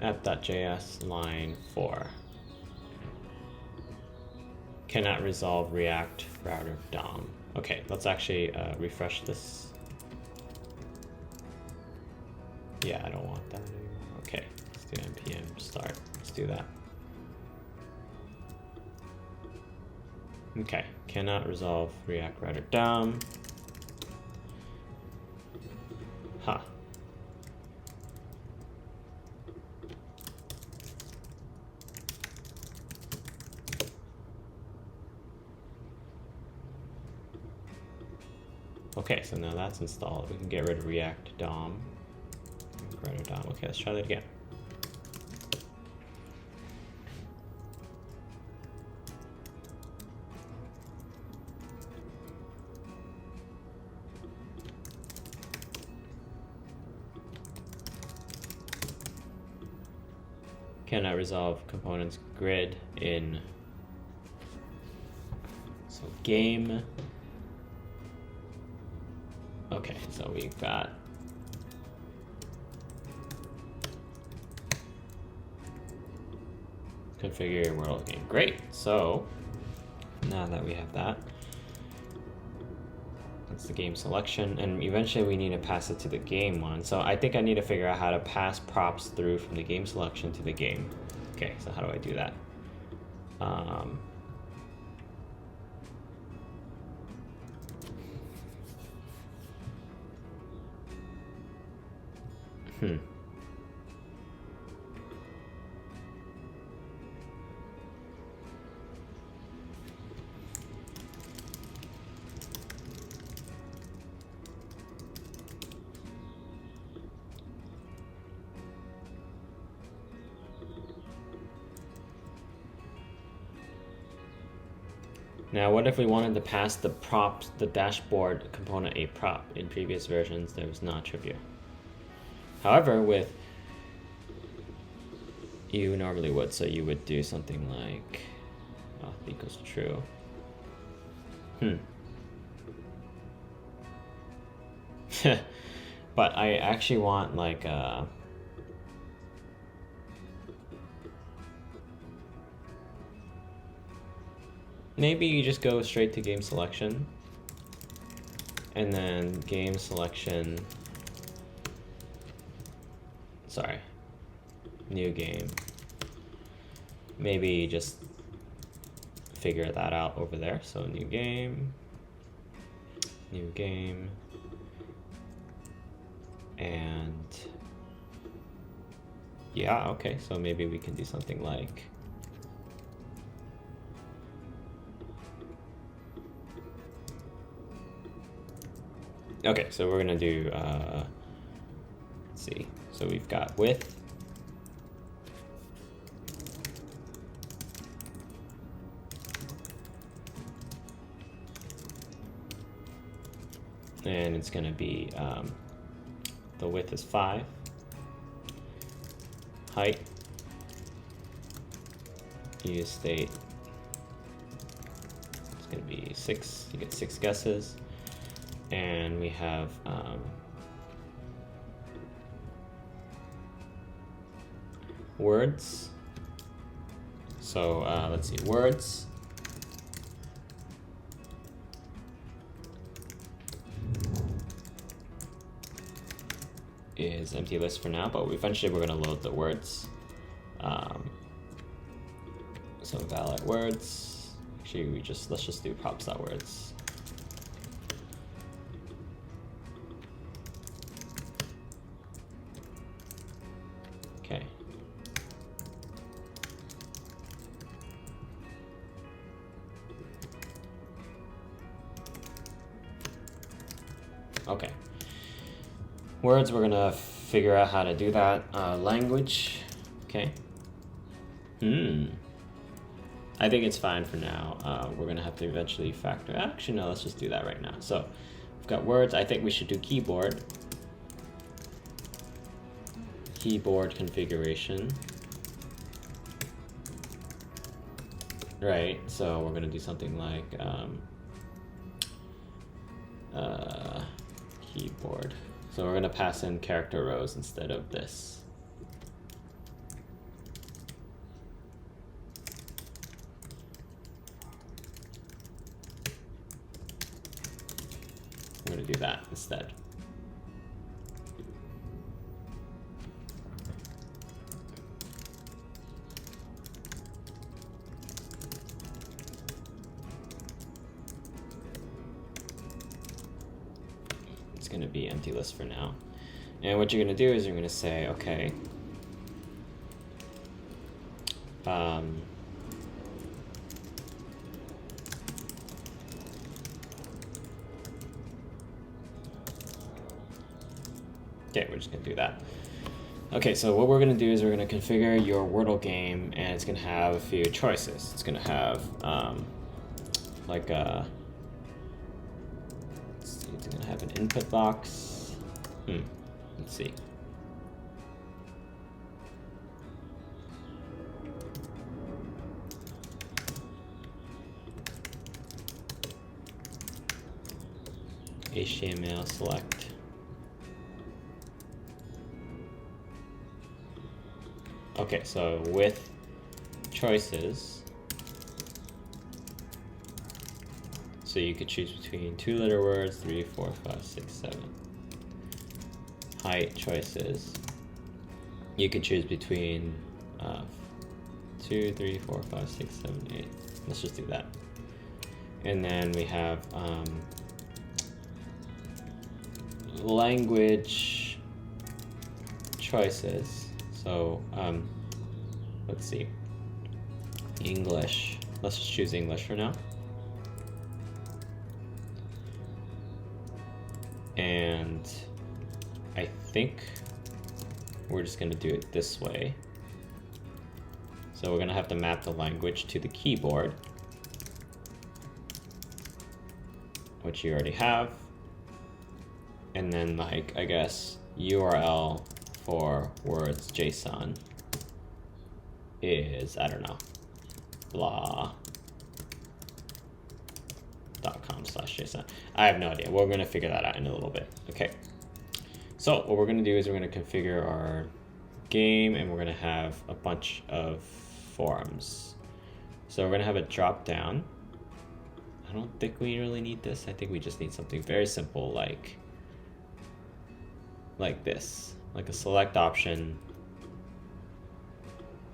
Speaker 1: App.js line 4. Cannot resolve React router DOM. Okay, let's actually refresh this. Yeah, I don't want that anymore. Okay, let's do npm start. Let's do that. Okay, cannot resolve React router DOM. Huh. Okay, so now that's installed. We can get rid of React DOM. Okay, let's try that again. Cannot resolve components grid in game. Okay, so we've got configure your Wordle game. Great. So now that we have that, that's the game selection, and eventually we need to pass it to the game one. So I think I need to figure out how to pass props through from the game selection to the game. Okay, so how do I do that? Now, what if we wanted to pass the props, the dashboard component a prop? In previous versions, there was no attribute. However, with you normally would, so you would do something like equals true. But I actually want like maybe you just go straight to game selection, and then game selection, sorry, new game. Maybe just figure that out over there. So new game, and yeah, okay, so maybe we can do something like okay, so we're gonna do let's see, so we've got width, and it's gonna be the width is 5, height, useState, it's gonna be 6, you get 6 guesses, and we have words, So let's see, words. Is empty list for now, but eventually we're going to load the words. So valid words. Actually, let's just do props.words. Okay. Okay. Words, we're gonna figure out how to do that. Language, okay. I think it's fine for now. We're gonna have to eventually factor. Actually, no, let's just do that right now. So we've got words. I think we should do keyboard. Keyboard configuration. Right, so we're gonna do something like keyboard. So we're gonna pass in character rows instead of this. We're gonna do that instead. It's gonna be empty list for now. And what you're gonna do is you're gonna say, okay, okay, we're just gonna do that. Okay, so what we're gonna do is we're gonna configure your Wordle game, and it's gonna have a few choices. It's gonna have like a, let's see, it's gonna have an input box. Let's see. HTML select. Okay, so with choices, so you could choose between 2-letter words, 3, 4, 5, 6, 7. Height choices, you could choose between 2, 3, 4, 5, 6, 7, 8. Let's just do that. And then we have language choices. So let's see, English. Let's just choose English for now. And I think we're just gonna do it this way. So we're gonna have to map the language to the keyboard, which you already have. And then, like, I guess URL for words JSON is, I don't know, blah.com/JSON. I have no idea. We're gonna figure that out in a little bit. Okay. So what we're gonna do is we're gonna configure our game, and we're gonna have a bunch of forms. So we're gonna have a drop down. I don't think we really need this. I think we just need something very simple, like this, like a select option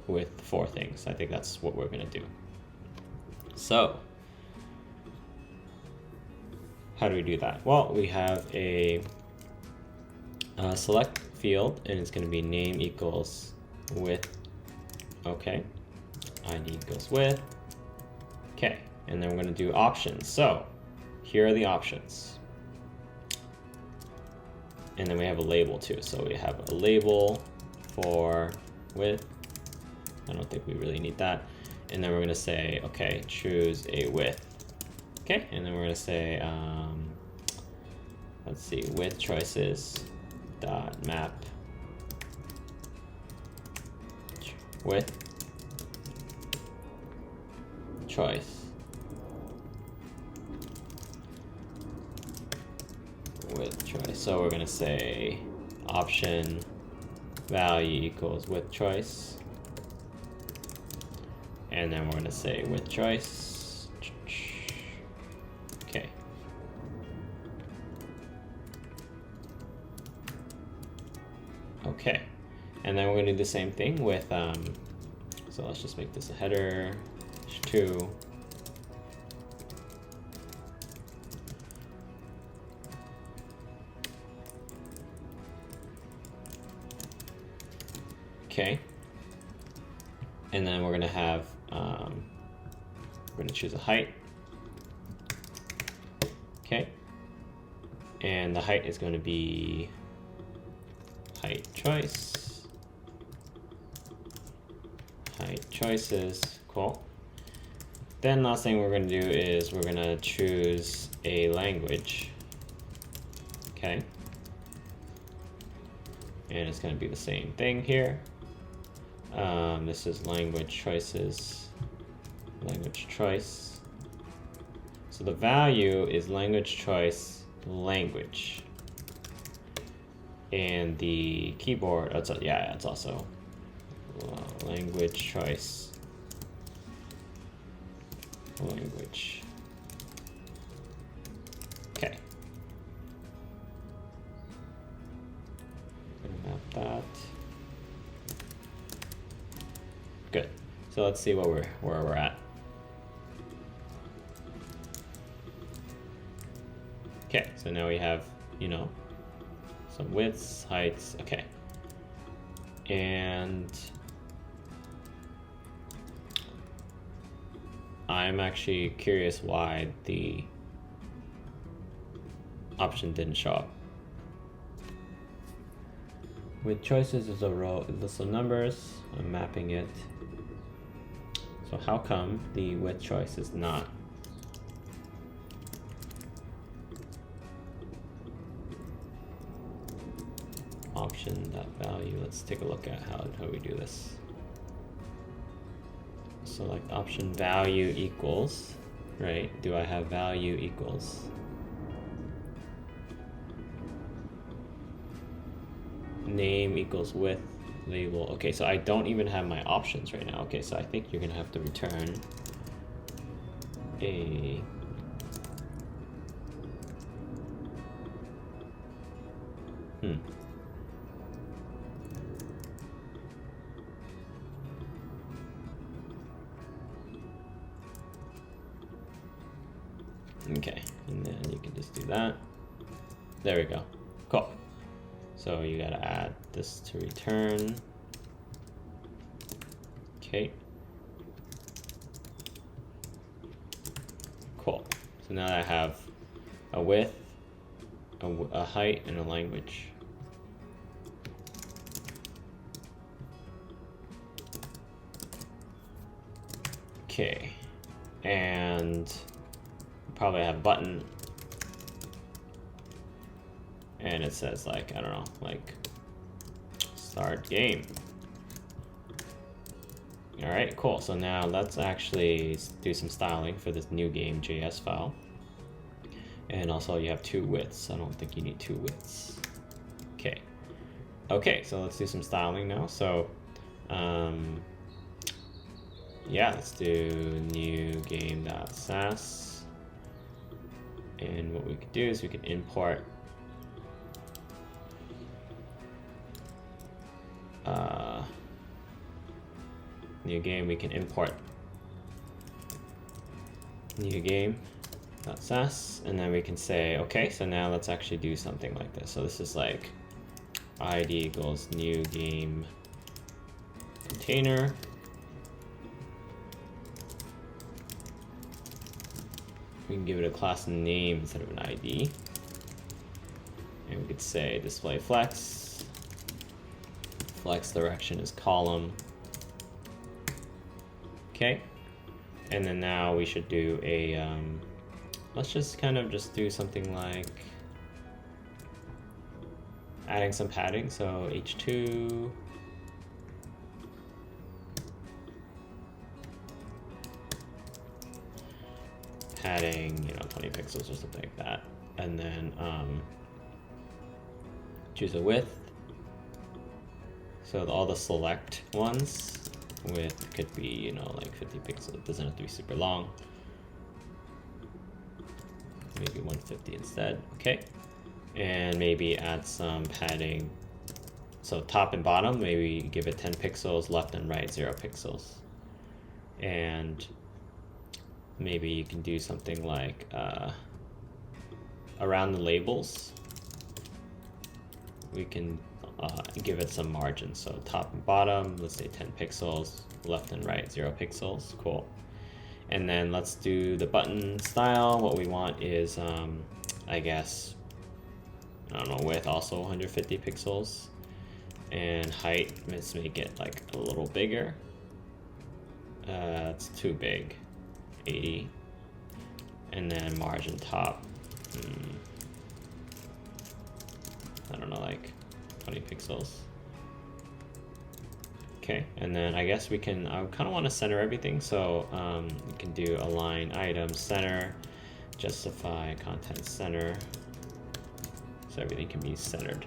Speaker 1: with 4 things. I think that's what we're gonna do. So how do we do that? Well, we have a select field, and it's gonna be name equals width. Okay, ID equals width. Okay, and then we're gonna do options. So here are the options. And then we have a label too. So we have a label for width. I don't think we really need that. And then we're gonna say, okay, choose a width. Okay, and then we're gonna say, let's see, width choices dot map width choice width choice. So we're gonna say option value equals width choice, and then we're going to say with choice. Okay. Okay, and then we're going to do the same thing with, so let's just make this a header, h2. Okay, and then we're going to have, we're going to choose a height. Okay, and the height is going to be height choice, height choices, cool. Then last thing we're going to do is we're going to choose a language. Okay, and it's going to be the same thing here. This is language choices, language choice. So the value is language choice language. And the keyboard, it's also language choice language. Okay. Gonna map that. Good. So let's see where we're at. Okay, so now we have, you know, some widths, heights, okay. And I'm actually curious why the option didn't show up. With choices is a row, list of numbers, I'm mapping it. So how come the width choice is not? Option.value, let's take a look at how we do this. Select option value equals, right? Do I have value equals? Name equals width, label. Okay, so I don't even have my options right now. Okay, so I think you're gonna have to return a Okay, and then you can just do that. There we go. Cool. So you gotta add this to return. Okay. Cool. So now I have a width, a height, and a language. Okay. And probably have button, and it says like, I don't know, like start game. All right, cool. So now let's actually do some styling for this new game JS file. And also you have 2 widths. I don't think you need 2 widths. Okay. Okay, so let's do some styling now. So yeah, let's do new game.sass. And what we could do is we could import new game. We can import new game.sass, and then we can say, okay, so now let's actually do something like this. So this is like id equals new game container. We can give it a class name instead of an ID. And we could say display flex. Flex direction is column. Okay. And then now we should do a, let's just kind of just do something like adding some padding. So h2. Padding, you know, 20 pixels or something like that, and then choose a width. So all the select ones width could be, you know, like 50 pixels. It doesn't have to be super long. Maybe 150 instead. Okay. And maybe add some padding. So top and bottom, maybe give it 10 pixels, left and right 0 pixels. And maybe you can do something like around the labels, we can give it some margin. So top and bottom, let's say 10 pixels, left and right 0 pixels. Cool. And then let's do the button style. What we want is, I guess, I don't know, width also 150 pixels. And height, let's make it like a little bigger. It's too big, 80. And then margin top, I don't know, like 20 pixels. Okay, and then I guess we can, I kind of want to center everything, so we can do align item center, justify content center, so everything can be centered.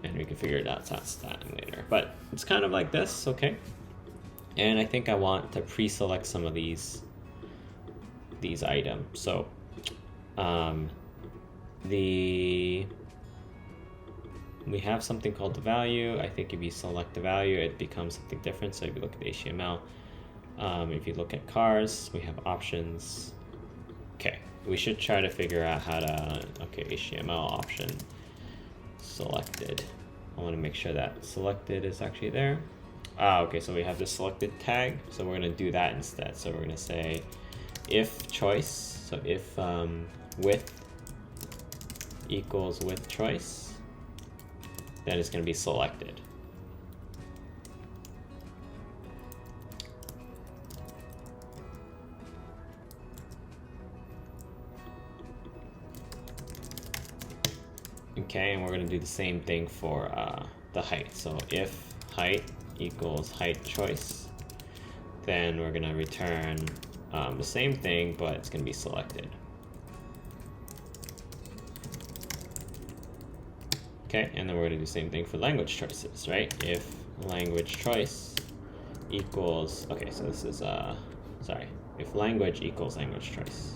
Speaker 1: And we can figure it out styling later, but it's kind of like this, okay? And I think I want to pre-select some of these items. So we have something called the value. I think if you select the value, it becomes something different. So if you look at the HTML, if you look at cars, we have options. Okay, we should try to figure out how to, okay, HTML option selected. I want to make sure that selected is actually there. Okay, so we have the selected tag. So we're going to do that instead. So we're going to say if choice, so if width equals width choice, then it's going to be selected. Okay, and we're going to do the same thing for the height. So if height equals height choice, then we're going to return the same thing, but it's going to be selected. Okay, and then we're going to do the same thing for language choices, right? If language choice equals, okay, so this is, sorry, if language equals language choice.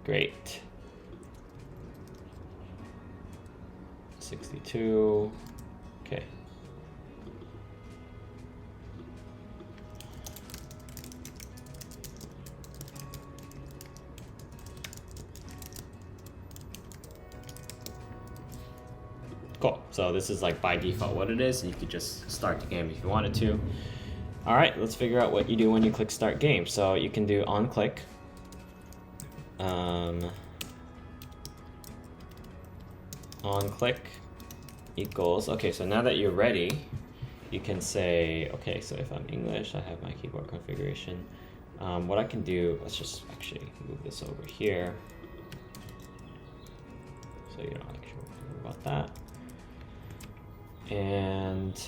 Speaker 1: Great. 62. Okay. Cool. So this is like by default what it is. You could just start the game if you wanted to. All right, let's figure out what you do when you click start game. So you can do on click. On click equals, okay, so now that you're ready, you can say, okay, so if I'm English, I have my keyboard configuration. What I can do, let's just actually move this over here, so you don't actually worry about that. And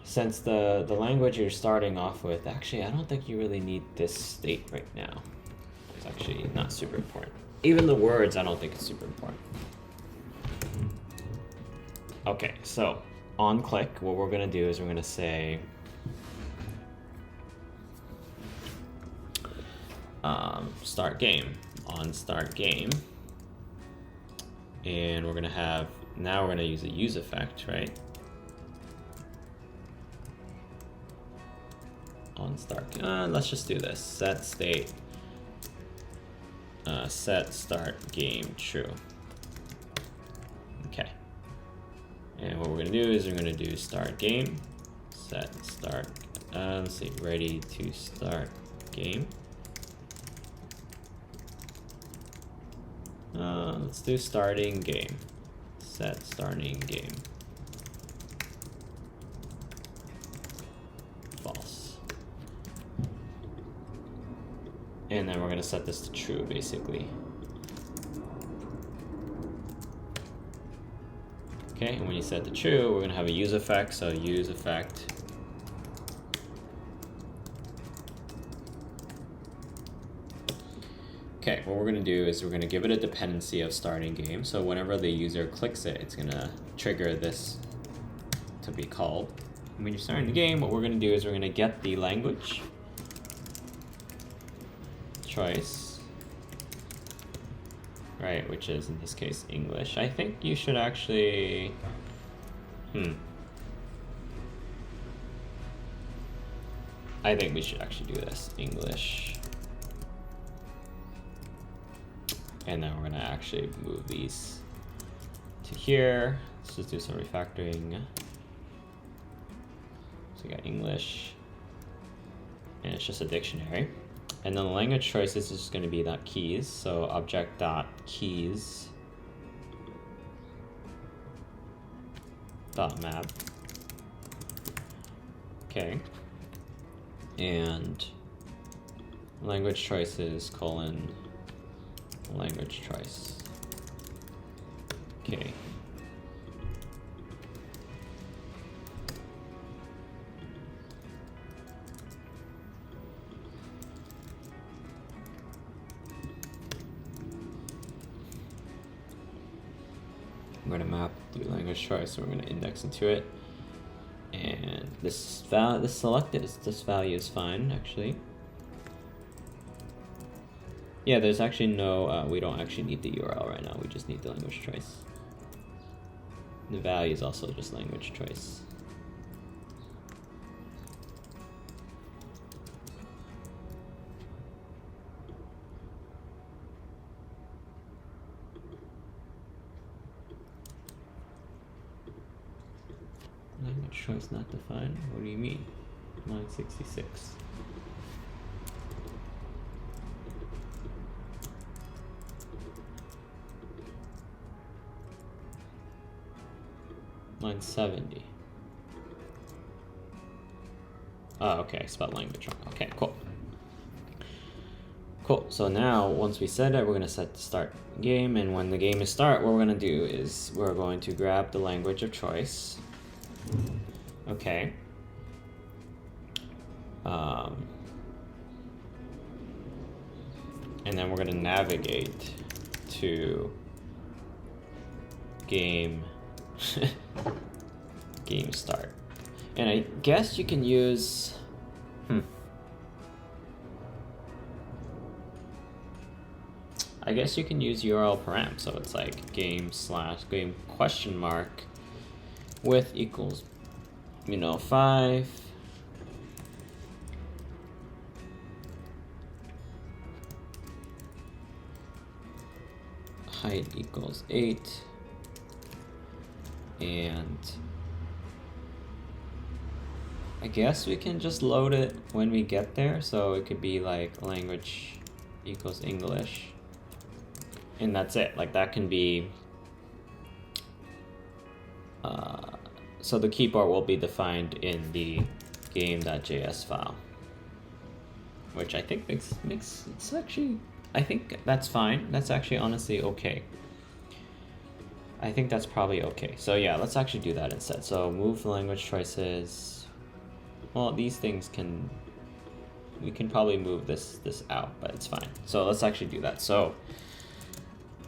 Speaker 1: since the language you're starting off with, actually, I don't think you really need this state right now. It's actually not super important. Even the words, I don't think it's super important. Okay, so on click, what we're gonna do is we're gonna say start game, on start game. And we're gonna have, now we're gonna use a useEffect, right? On start, let's just do this, set state, set start game true. Okay. And what we're gonna do is we're gonna do start game, set start, let's see, ready to start game. Let's do starting game, set starting game. False. And then we're gonna set this to true, basically. Okay, and when you set to true, we're gonna have a useEffect, so useEffect. Okay, what we're gonna do is we're gonna give it a dependency of starting game. So whenever the user clicks it, it's gonna trigger this to be called. And when you're starting the game, what we're gonna do is we're gonna get the language choice, right, which is in this case English. I think you should actually, I think we should actually do this, English. And then we're gonna actually move these to here. Let's just do some refactoring. So we got English, and it's just a dictionary. And then the language choices is just gonna be that keys. So object.keys .map. Okay. And language choices : language choice. Okay. I'm going to map the language choice, so we're going to index into it. And this value is fine, actually. Yeah, there's actually no, we don't actually need the URL right now, we just need the language choice. The value is also just language choice. Language choice not defined? What do you mean? Line 66. Line 70. Oh, okay, spelled language wrong. Okay, cool. Cool, so now once we set it, we're gonna set the start game, and when the game is start, what we're gonna do is we're going to grab the language of choice. Okay. And then we're gonna navigate to game game start. And I guess you can use I guess you can use URL param, so it's like game question mark width equals 5, height equals 8, and I guess we can just load it when we get there, so it could be like language equals English, and that's it. Like that can be so the keyboard will be defined in the game.js file, which I think makes it's actually, I think that's fine. That's actually honestly okay. I think that's probably okay. So yeah, let's actually do that instead. So move the language choices. Well, these things we can probably move this out, but it's fine. So let's actually do that. So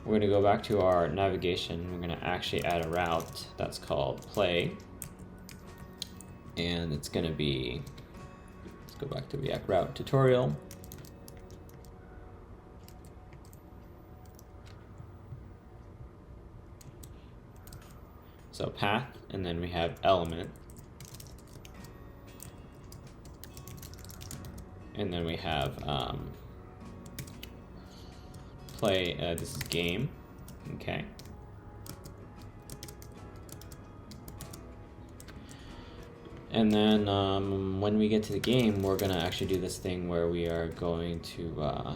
Speaker 1: we're going to go back to our navigation. We're going to actually add a route that's called play. And it's going to be, let's go back to React route tutorial. So path, and then we have element. And then we have play, this is game, okay. And then when we get to the game, we're gonna actually do this thing where we are going to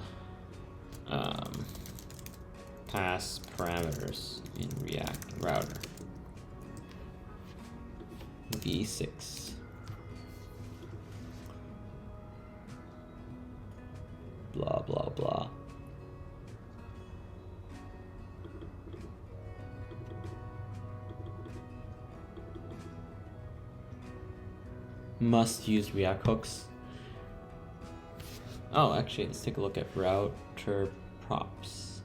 Speaker 1: pass parameters in React router. v6. Blah, blah, blah.
Speaker 2: must use React hooks. Oh, actually, let's take a look at router props.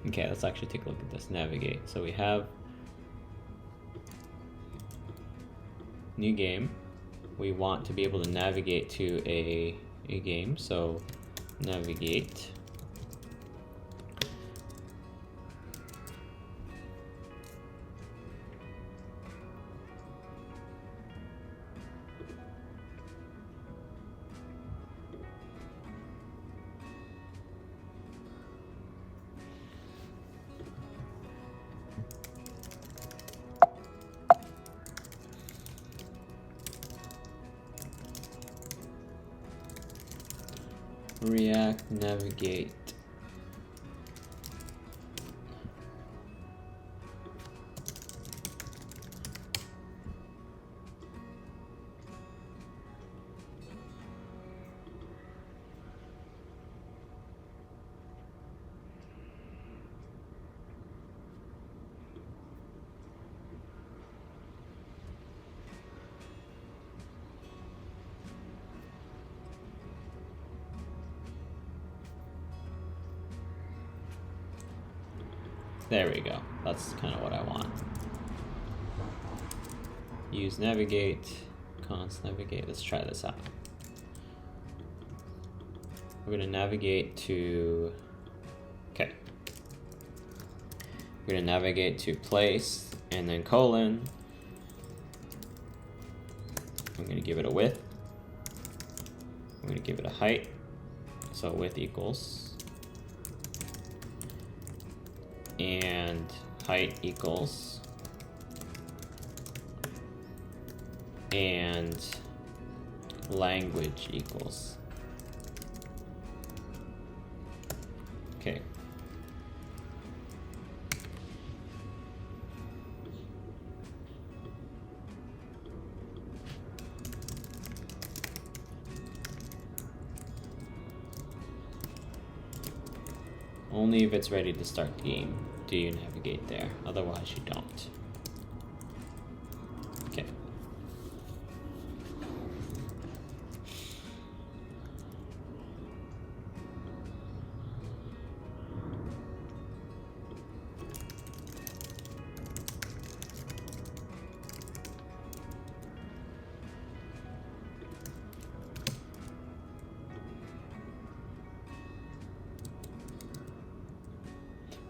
Speaker 2: Okay, let's actually take a look at this. Navigate. So we have new game. We want to be able to navigate to a game. So navigate. React navigate. There we go. That's kind of what I want. Use navigate, const navigate. Let's try this out. We're going to navigate to, okay. We're going to navigate to place and then colon. I'm going to give it a width. I'm going to give it a height. So width equals. And height equals, and language equals. Okay. Only if it's ready to start the game do you navigate there, otherwise you don't. Okay.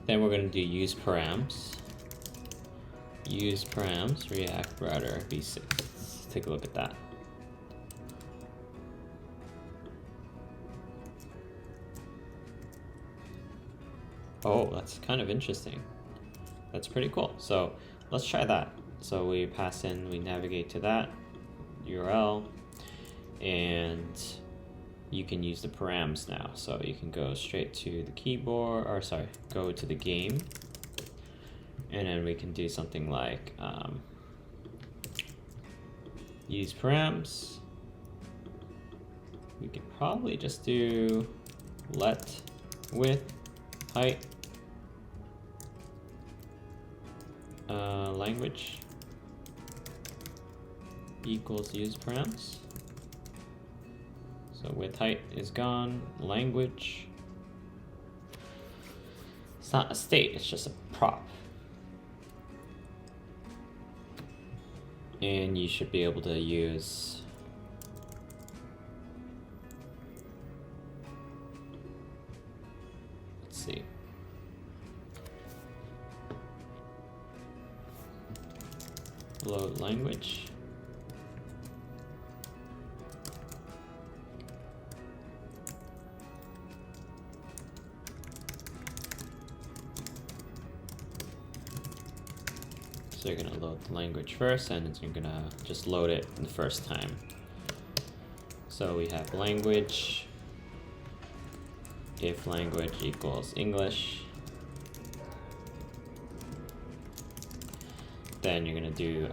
Speaker 2: Then we're going to do use params. Use params, React router v6. Let's take a look at that. Oh, that's kind of interesting. That's pretty cool. So let's try that. So we pass in, we navigate to that URL, and you can use the params now. So you can go straight to the keyboard, or sorry, go to the game. And then we can do something like use params. We could probably just do let width, height, language equals use params. So width height is gone, language. It's not a state, it's just a prop. And you should be able to use let's see. Load language. So you're gonna load the language first, and you're gonna just load it the first time. So we have language, if language equals English, then you're gonna do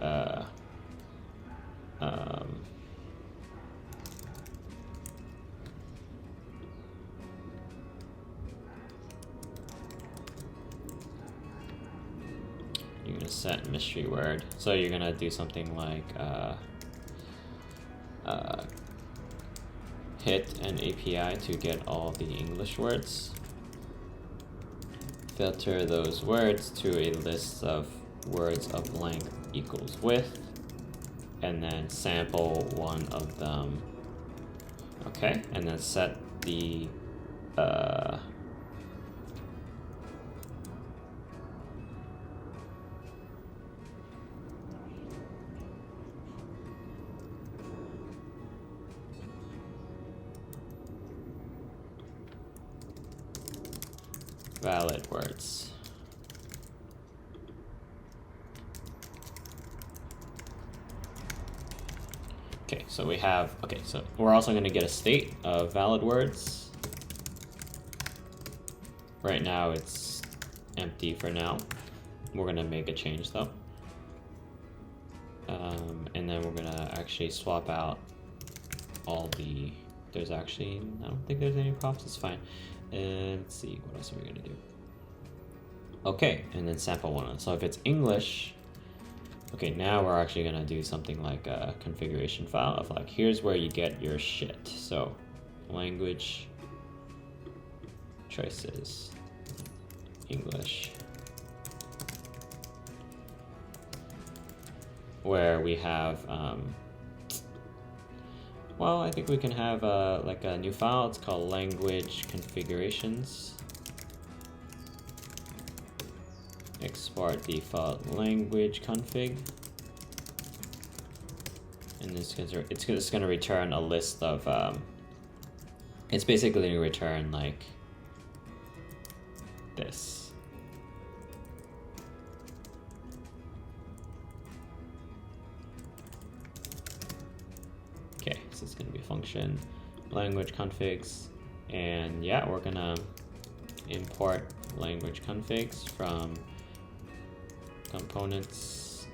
Speaker 1: you're gonna set mystery word. So you're gonna do something like hit an API to get all the English words. Filter those words to a list of words of length equals width, and then sample one of them. Okay, and then set the valid words. Okay, so we have, okay, so we're also going to get a state of valid words. Right now it's empty for now. We're going to make a change though. And then we're going to actually swap out all the, there's actually, I don't think there's any props, it's fine. And let's see, what else are we going to do? Okay, and then sample one. So if it's English, okay, now we're actually going to do something like a configuration file of like, here's where you get your shit. So language choices, English, where we have, well, I think we can have like a new file. It's called language configurations. Export default language config. And it's just going to return a list of, it's basically going to return like this. Okay, so it's going to be a function, language configs, and yeah, we're going to import language configs from components,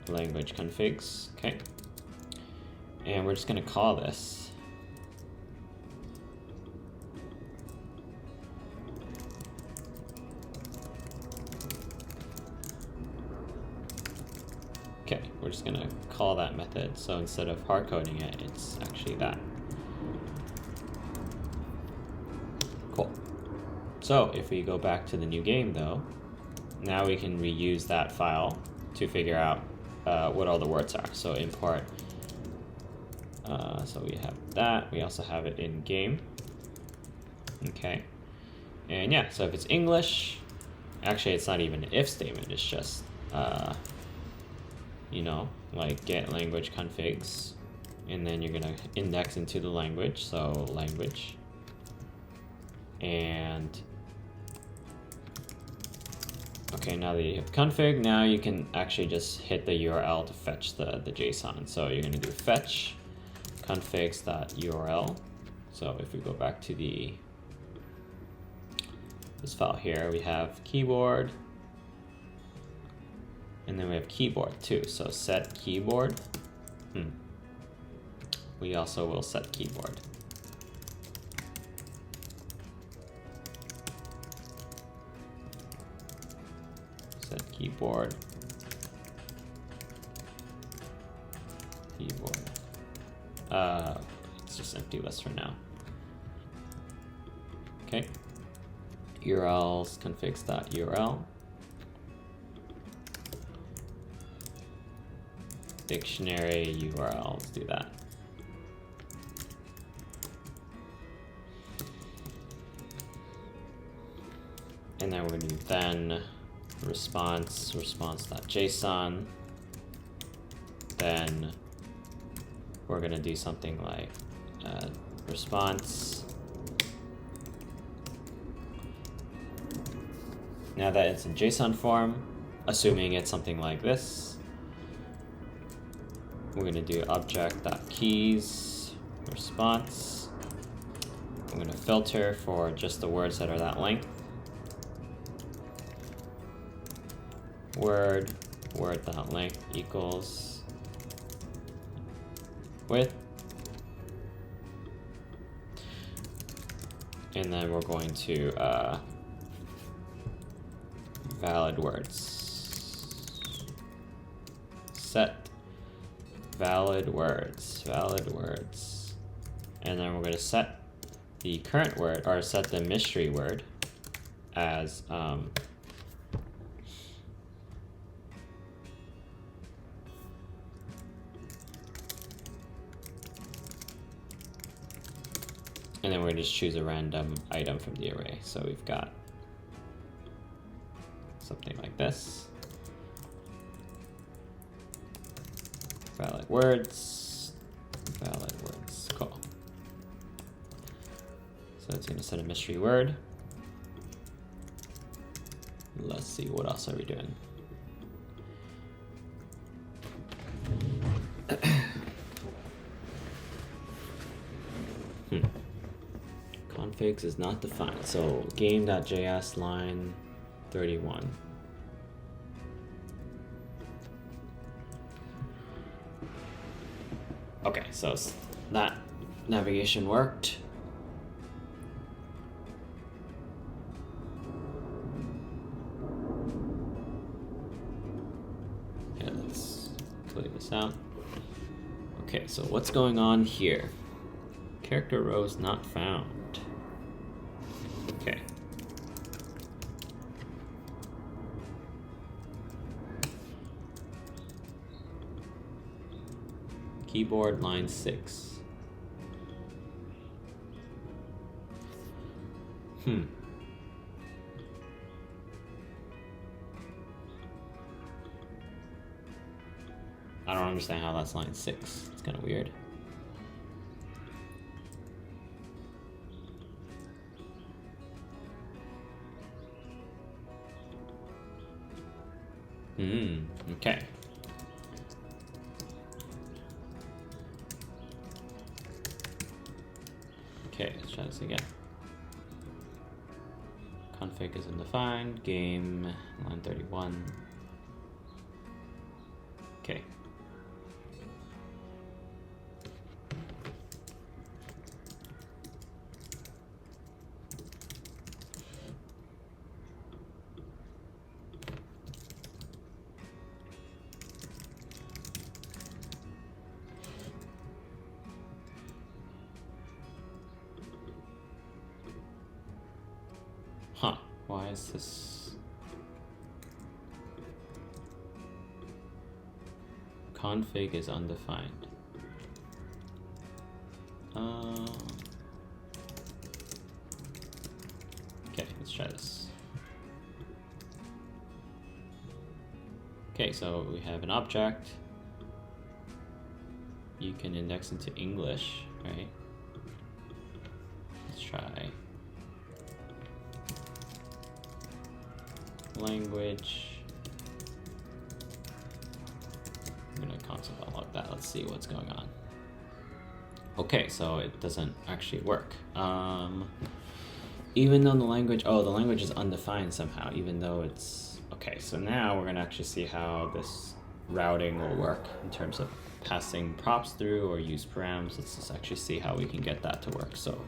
Speaker 1: language configs, okay, and we're just going to call this. Okay, we're just going to call that method. So instead of hard coding it, it's actually that. Cool. So if we go back to the new game though, now we can reuse that file to figure out what all the words are. So import, so we have that. We also have it in game. Okay. And yeah, so if it's English, actually it's not even an if statement, it's just, you know, like get language configs, and then you're gonna index into the language, so language. And okay, now that you have config, now you can actually just hit the URL to fetch the JSON. So you're gonna do fetch configs.url. So if we go back to this file here, we have keyboard, and then we have keyboard too. So set keyboard. We also will set keyboard. Set keyboard. Keyboard. It's just empty list for now. Okay. URLs configs.url. Dictionary URL, let's do that. And then we're gonna do then response.json. Then we're gonna do something like response. Now that it's in JSON form, assuming it's something like this, we're gonna do object.keys response. I'm gonna filter for just the words that are that length. Word word.length equals width. And then we're going to valid words. Set valid words. And then we're going to set the current word, or set the mystery word as and then we're going to just choose a random item from the array. So we've got something like this. Valid words, cool. So it's going to set a mystery word. Let's see, what else are we doing? Configs is not defined. So game.js line 31. Okay, so that navigation worked. Yeah, let's clear this out. Okay, so what's going on here? Character rows not found. Okay. Keyboard line 6. I don't understand how that's line 6. It's kind of weird. Okay. Okay, let's try this again. Config is undefined, game, line 31. Okay. Huh, why is this? Config is undefined. Okay, let's try this. Okay, so we have an object. You can index into English, right? Let's try language. I'm gonna console log that. Let's see what's going on. Okay, so it doesn't actually work. Even though the language is undefined somehow, even though it's, okay, so now we're gonna actually see how this routing will work in terms of passing props through or use params. Let's just actually see how we can get that to work. So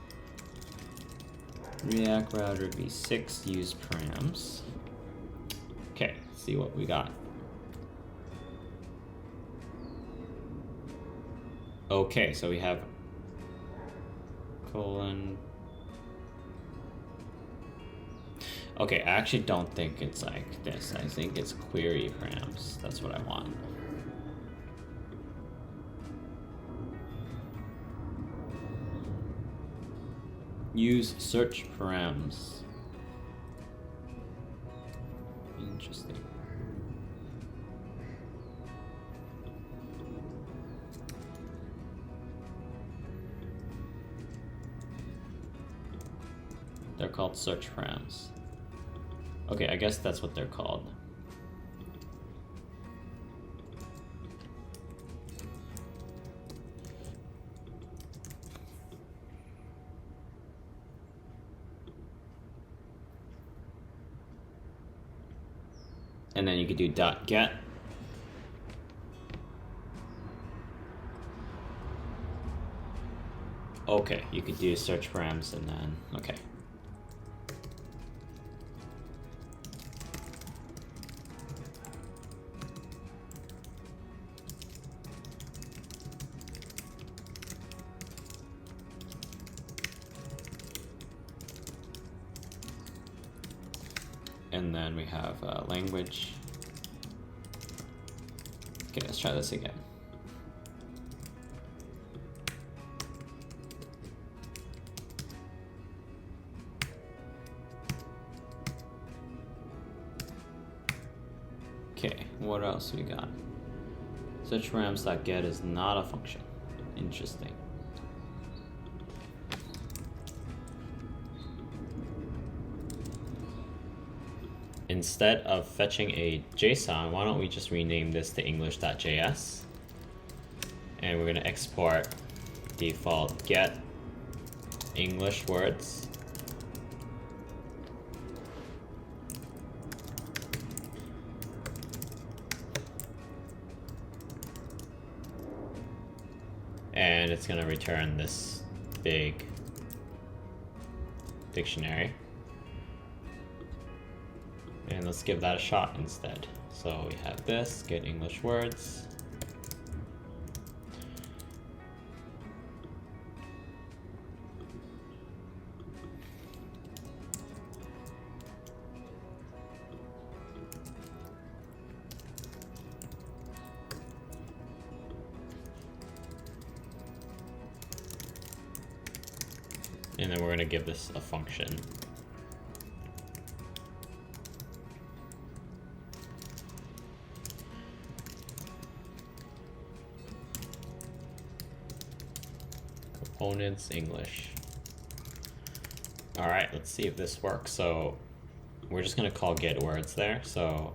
Speaker 1: React router v6 use params. Okay, let's see what we got. Okay, so we have colon. Okay, I actually don't think it's like this. I think it's query params. That's what I want. Use search params. Interesting. They're called search params. Okay, I guess that's what they're called. And then you could do .get Okay, you could do search params and then, okay. And then we have language. Okay, let's try this again. Okay, what else we got? Search params.get is not a function. Interesting. Instead of fetching a JSON, why don't we just rename this to english.js? And we're going to export default get English words. And it's going to return this big dictionary. And let's give that a shot instead. So we have this, get English words. And then we're going to give this a function. Components English. All right, let's see if this works. So we're just going to call get words there. So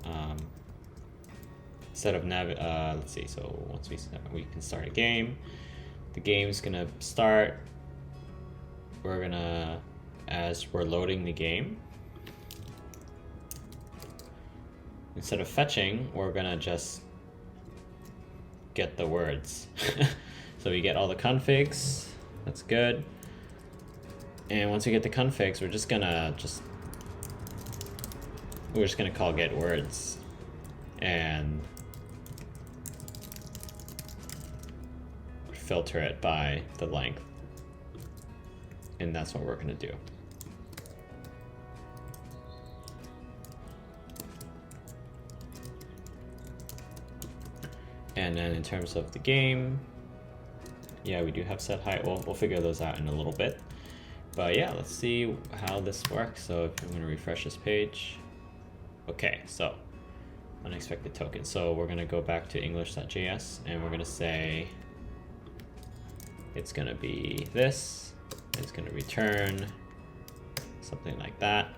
Speaker 1: instead of let's see. So once we can start a game. The game's going to start. We're gonna, as we're loading the game, instead of fetching, we're gonna just get the words. So we get all the configs, that's good. And once we get the configs, we're just gonna call get words and filter it by the length. And that's what we're going to do. And then in terms of the game, yeah, we do have set height. We'll figure those out in a little bit. But yeah, let's see how this works. So if I'm going to refresh this page. Okay, so unexpected token. So we're going to go back to english.js and we're going to say it's going to be this. It's going to return something like that.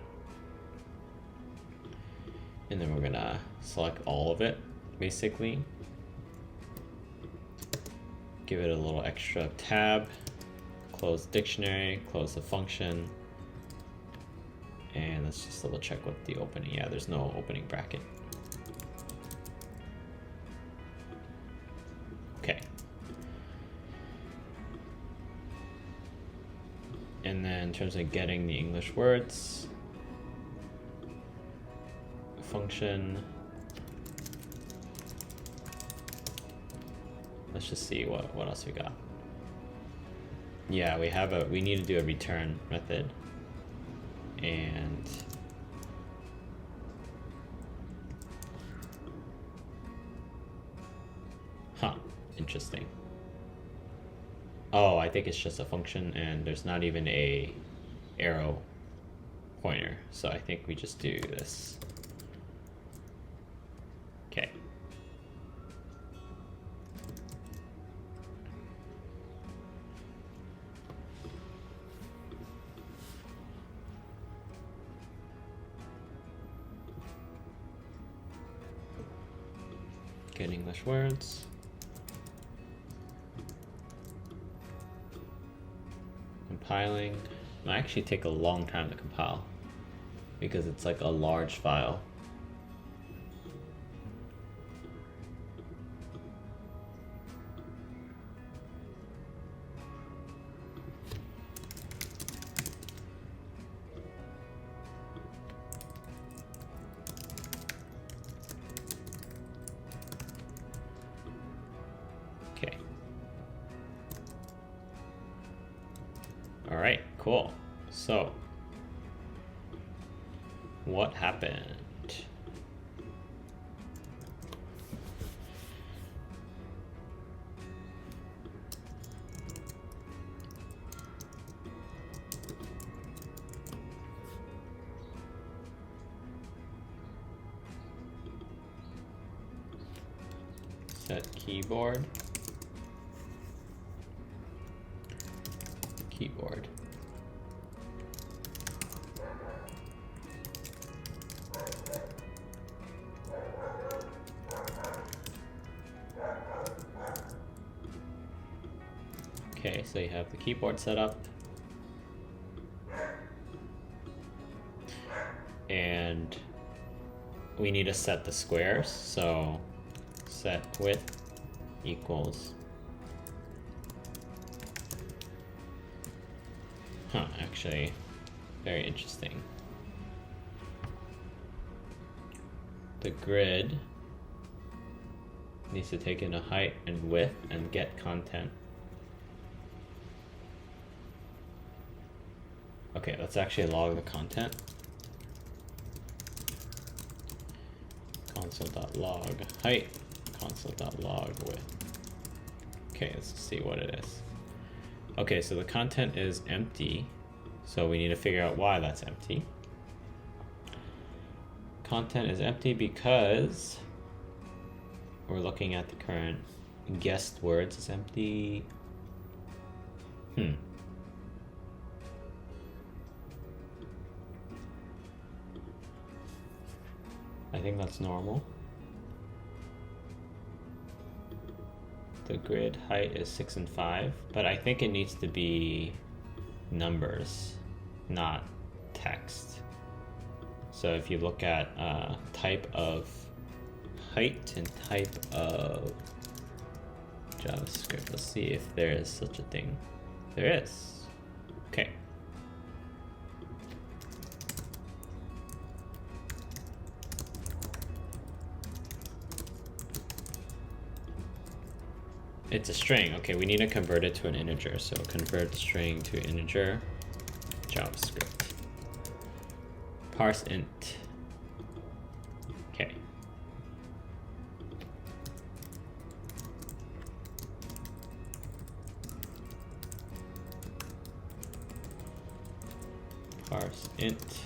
Speaker 1: And then we're going to select all of it, basically. Give it a little extra tab, close the dictionary, close the function. And let's just double check what the opening, yeah, there's no opening bracket. Okay. And then in terms of getting the English words, function, let's just see what else we got. Yeah, we need to do a return method. And interesting. Oh, I think it's just a function and there's not even a arrow pointer. So I think we just do this. Okay. Get English words. Compiling. It might actually take a long time to compile because it's like a large file. cool. So what happened? Set keyboard. Okay, so you have the keyboard set up. And we need to set the squares, so set width equals, actually very interesting. The grid needs to take in a height and width and get content. Okay, let's actually log the content. Console.log height, console.log width. Okay, let's see what it is. Okay, so the content is empty, so we need to figure out why that's empty. Content is empty because we're looking at the current guessed words is empty. I think that's normal. The grid height is 6 and 5, but I think it needs to be numbers, not text. So if you look at type of height and type of JavaScript, let's see if there is such a thing. There is. Okay. It's a string. Okay, we need to convert it to an integer. So convert string to integer, JavaScript. Parse int. Okay. Parse int.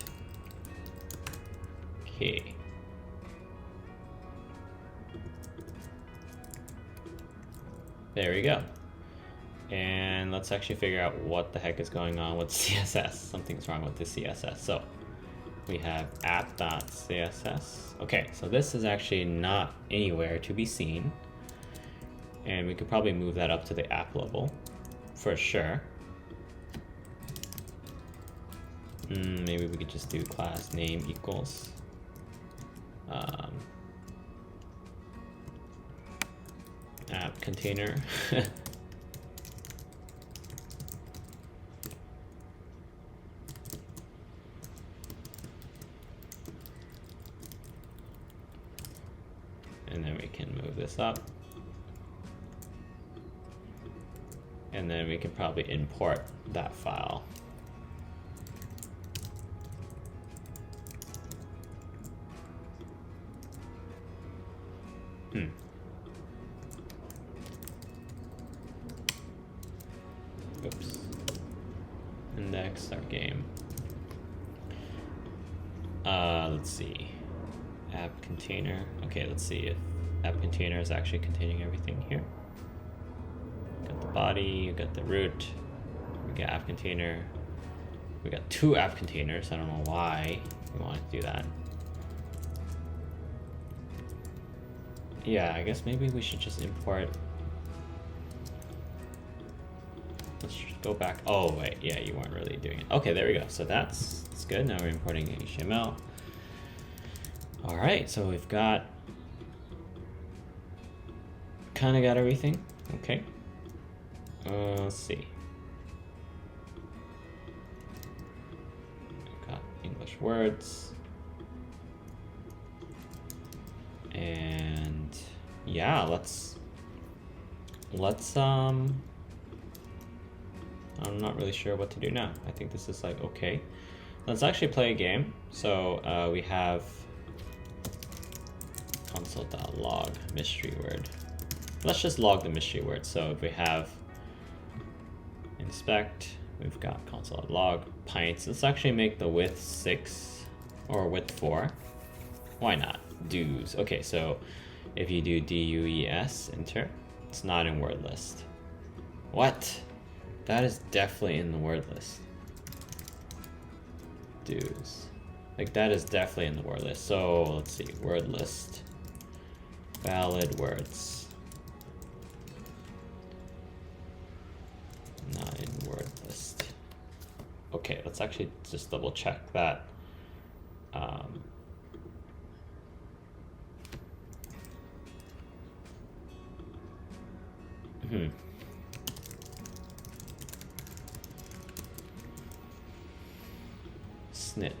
Speaker 1: Okay. There we go. And let's actually figure out what the heck is going on with CSS. Something's wrong with the CSS. So we have app.css. Okay, so this is actually not anywhere to be seen. And we could probably move that up to the app level for sure. Maybe we could just do class name equals app container. And then we can move this up. And then we can probably import that file. Oops. Index our game. Let's see. App container. Okay, let's see if app container is actually containing everything here. Got the body, you got the root, we got app container. We got 2 app containers. I don't know why we want to do that. Yeah, I guess maybe we should just import. Let's just go back. Oh wait, yeah, you weren't really doing it. Okay, there we go. So that's good. Now we're importing HTML. All right, so we've got kind of got everything. Okay. Let's see. We've got English words. And yeah, let's I'm not really sure what to do now. I think this is like okay. Let's actually play a game. So we have console.log mystery word. Let's just log the mystery word. So if we have inspect, we've got console.log pints. Let's actually make the width 6 or width 4. Why not? Do's. Okay, so if you do DUES, enter, it's not in word list. What? That is definitely in the word list. Do's. Like that is definitely in the word list. So let's see, word list. Valid words. Not in word list. Okay, let's actually just double check that. Snit.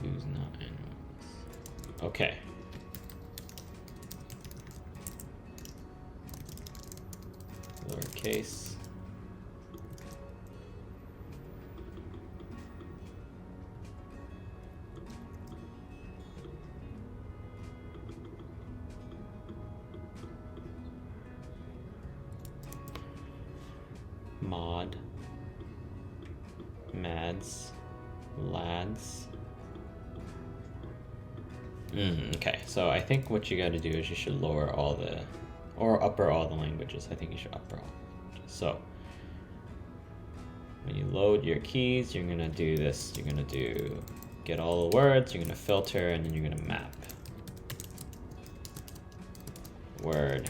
Speaker 1: Do's not in word list. Okay. Lowercase. Mod. Mads. Lads. Okay, so I think what you got to do is you should lower all the, or upper all the languages. I think you should upper all the languages. So when you load your keys, you're gonna do this. You're gonna do get all the words, you're gonna filter, and then you're gonna map. Word.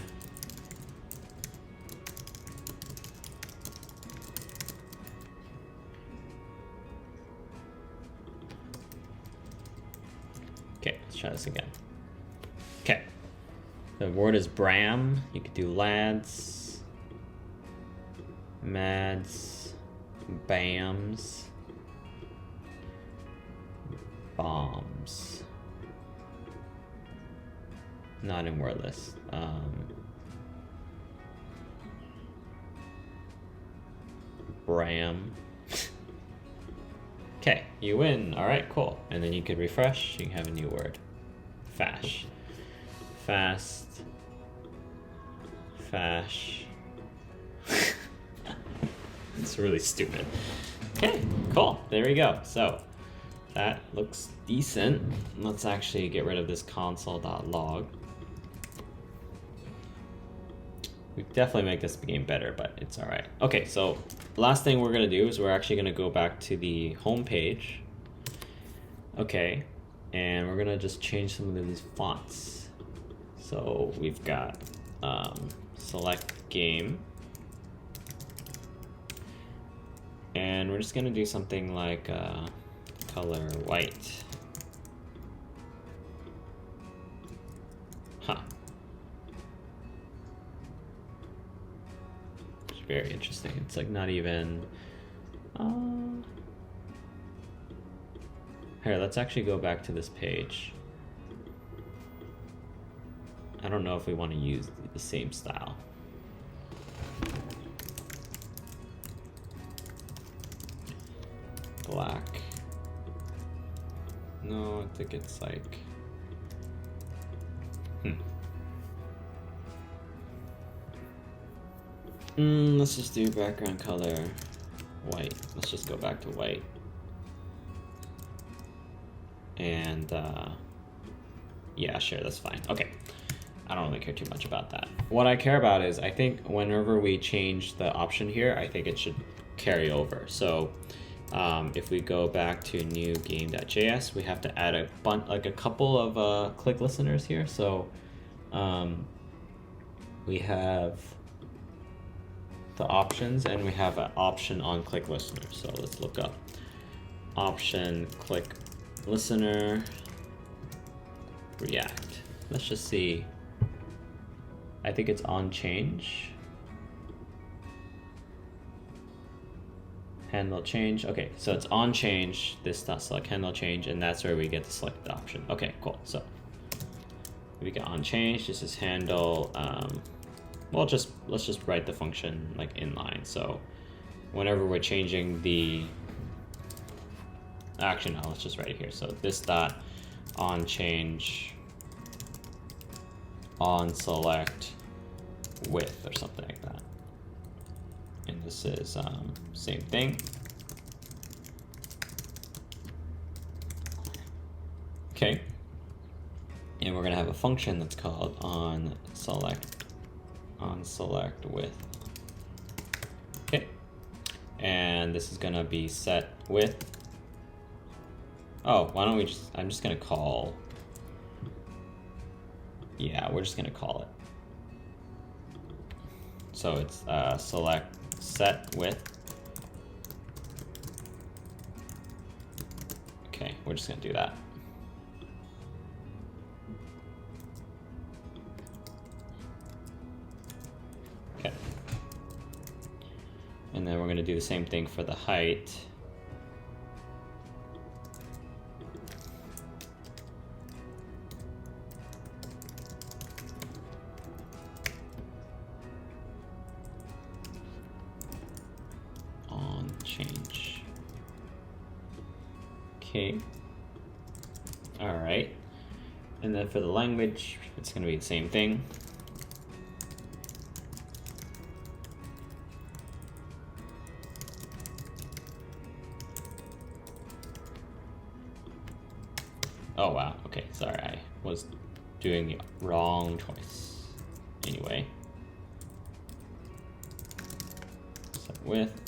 Speaker 1: Okay, let's try this again. Okay. The word is Bram. You could do lads, mads, bams, bombs. Not in word list. Bram. Okay, you win. All right, cool. And then you could refresh. You can have a new word. Fash. Fast. Fash. It's really stupid. Okay, cool. There we go. So that looks decent. Let's actually get rid of this console.log. We definitely make this game better, but it's all right. Okay, so last thing we're gonna do is we're actually gonna go back to the home page. Okay, and we're gonna just change some of these fonts. So we've got select game, and we're just gonna do something like color white. Huh. It's very interesting. It's like not even. Here, let's actually go back to this page. I don't know if we want to use the same style. Black. No, I think it's like. Let's just do background color white. Let's just go back to white. And yeah, sure, that's fine. Okay, I don't really care too much about that. What I care about is I think whenever we change the option here, I think it should carry over. So if we go back to new game.js, we have to add a couple of click listeners here. So we have the options, and we have an option on click listener. So let's look up option click listener React. Let's just see. I think it's on change. Handle change. Okay, so it's on change. This dot select handle change, and that's where we get the selected option. Okay, cool. So we get on change. This is handle let's just write the function like inline. So whenever we're changing the actually no, let's just write it here. So this dot on change on select with or something like that. And this is same thing. Okay. And we're gonna have a function that's called on select with. Okay. And this is gonna be set with. Oh, why don't we just, I'm just gonna call, yeah, we're just gonna call it. So it's select set with. Okay, we're just gonna do that. Okay. And then we're gonna do the same thing for the height. On change. Okay. All right. And then for the language, it's gonna be the same thing. Oh wow, okay, sorry, I was doing the wrong choice. Anyway. Set with.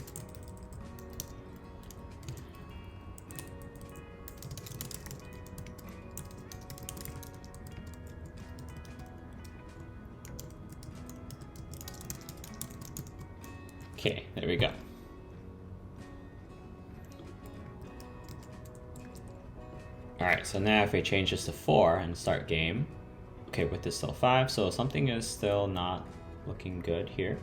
Speaker 1: Okay, there we go. All right, so now if we change this to 4 and start game, okay, with this still 5, so something is still not looking good here.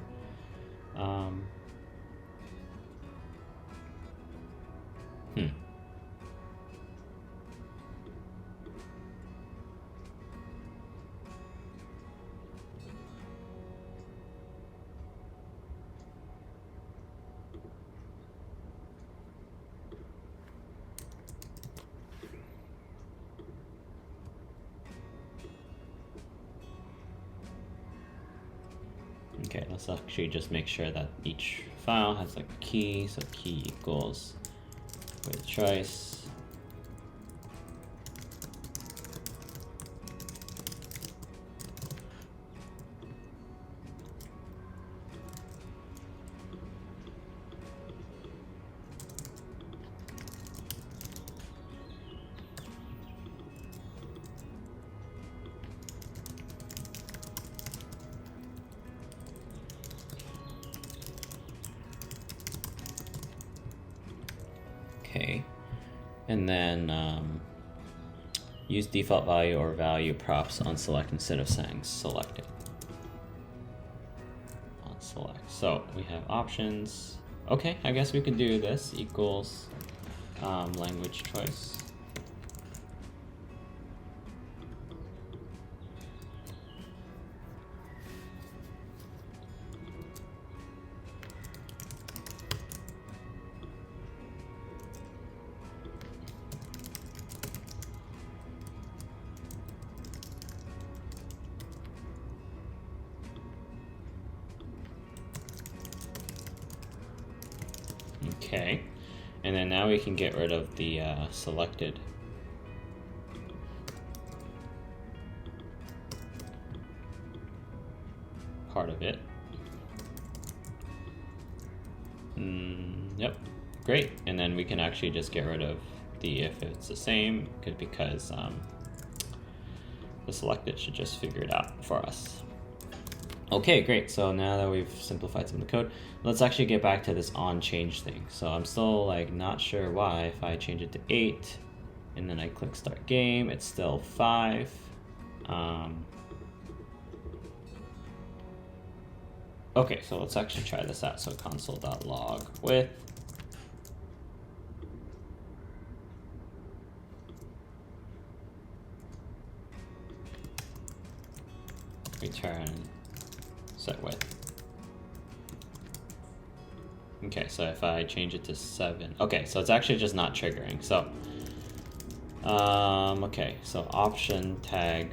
Speaker 1: Okay, let's actually just make sure that each file has like a key, so key equals with choice. Okay, and then use default value or value props on select instead of saying selected. On select. So we have options. Okay, I guess we could do this equals language choice. Okay, and then now we can get rid of the selected. Part of it. Yep, great. And then we can actually just get rid of the if it's the same, because the selected should just figure it out for us. Okay, great. So now that we've simplified some of the code, let's actually get back to this on change thing. So I'm still like not sure why if I change it to 8 and then I click start game, it's still 5. Okay, so let's actually try this out. So console.log with return set width. Okay, so if I change it to 7, okay, so it's actually just not triggering. So, okay, so option tag.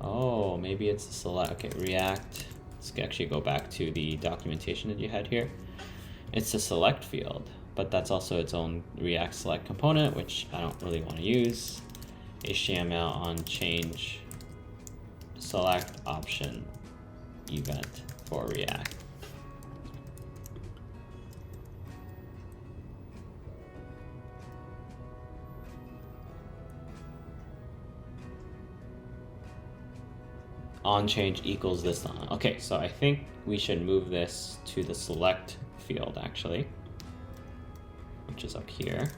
Speaker 1: Oh, maybe it's a select. Okay, React. Let's actually go back to the documentation that you had here. It's a select field, but that's also its own React select component, which I don't really want to use. HTML on change select option event for React. On change equals this on. Okay, so I think we should move this to the select field actually, which is up here.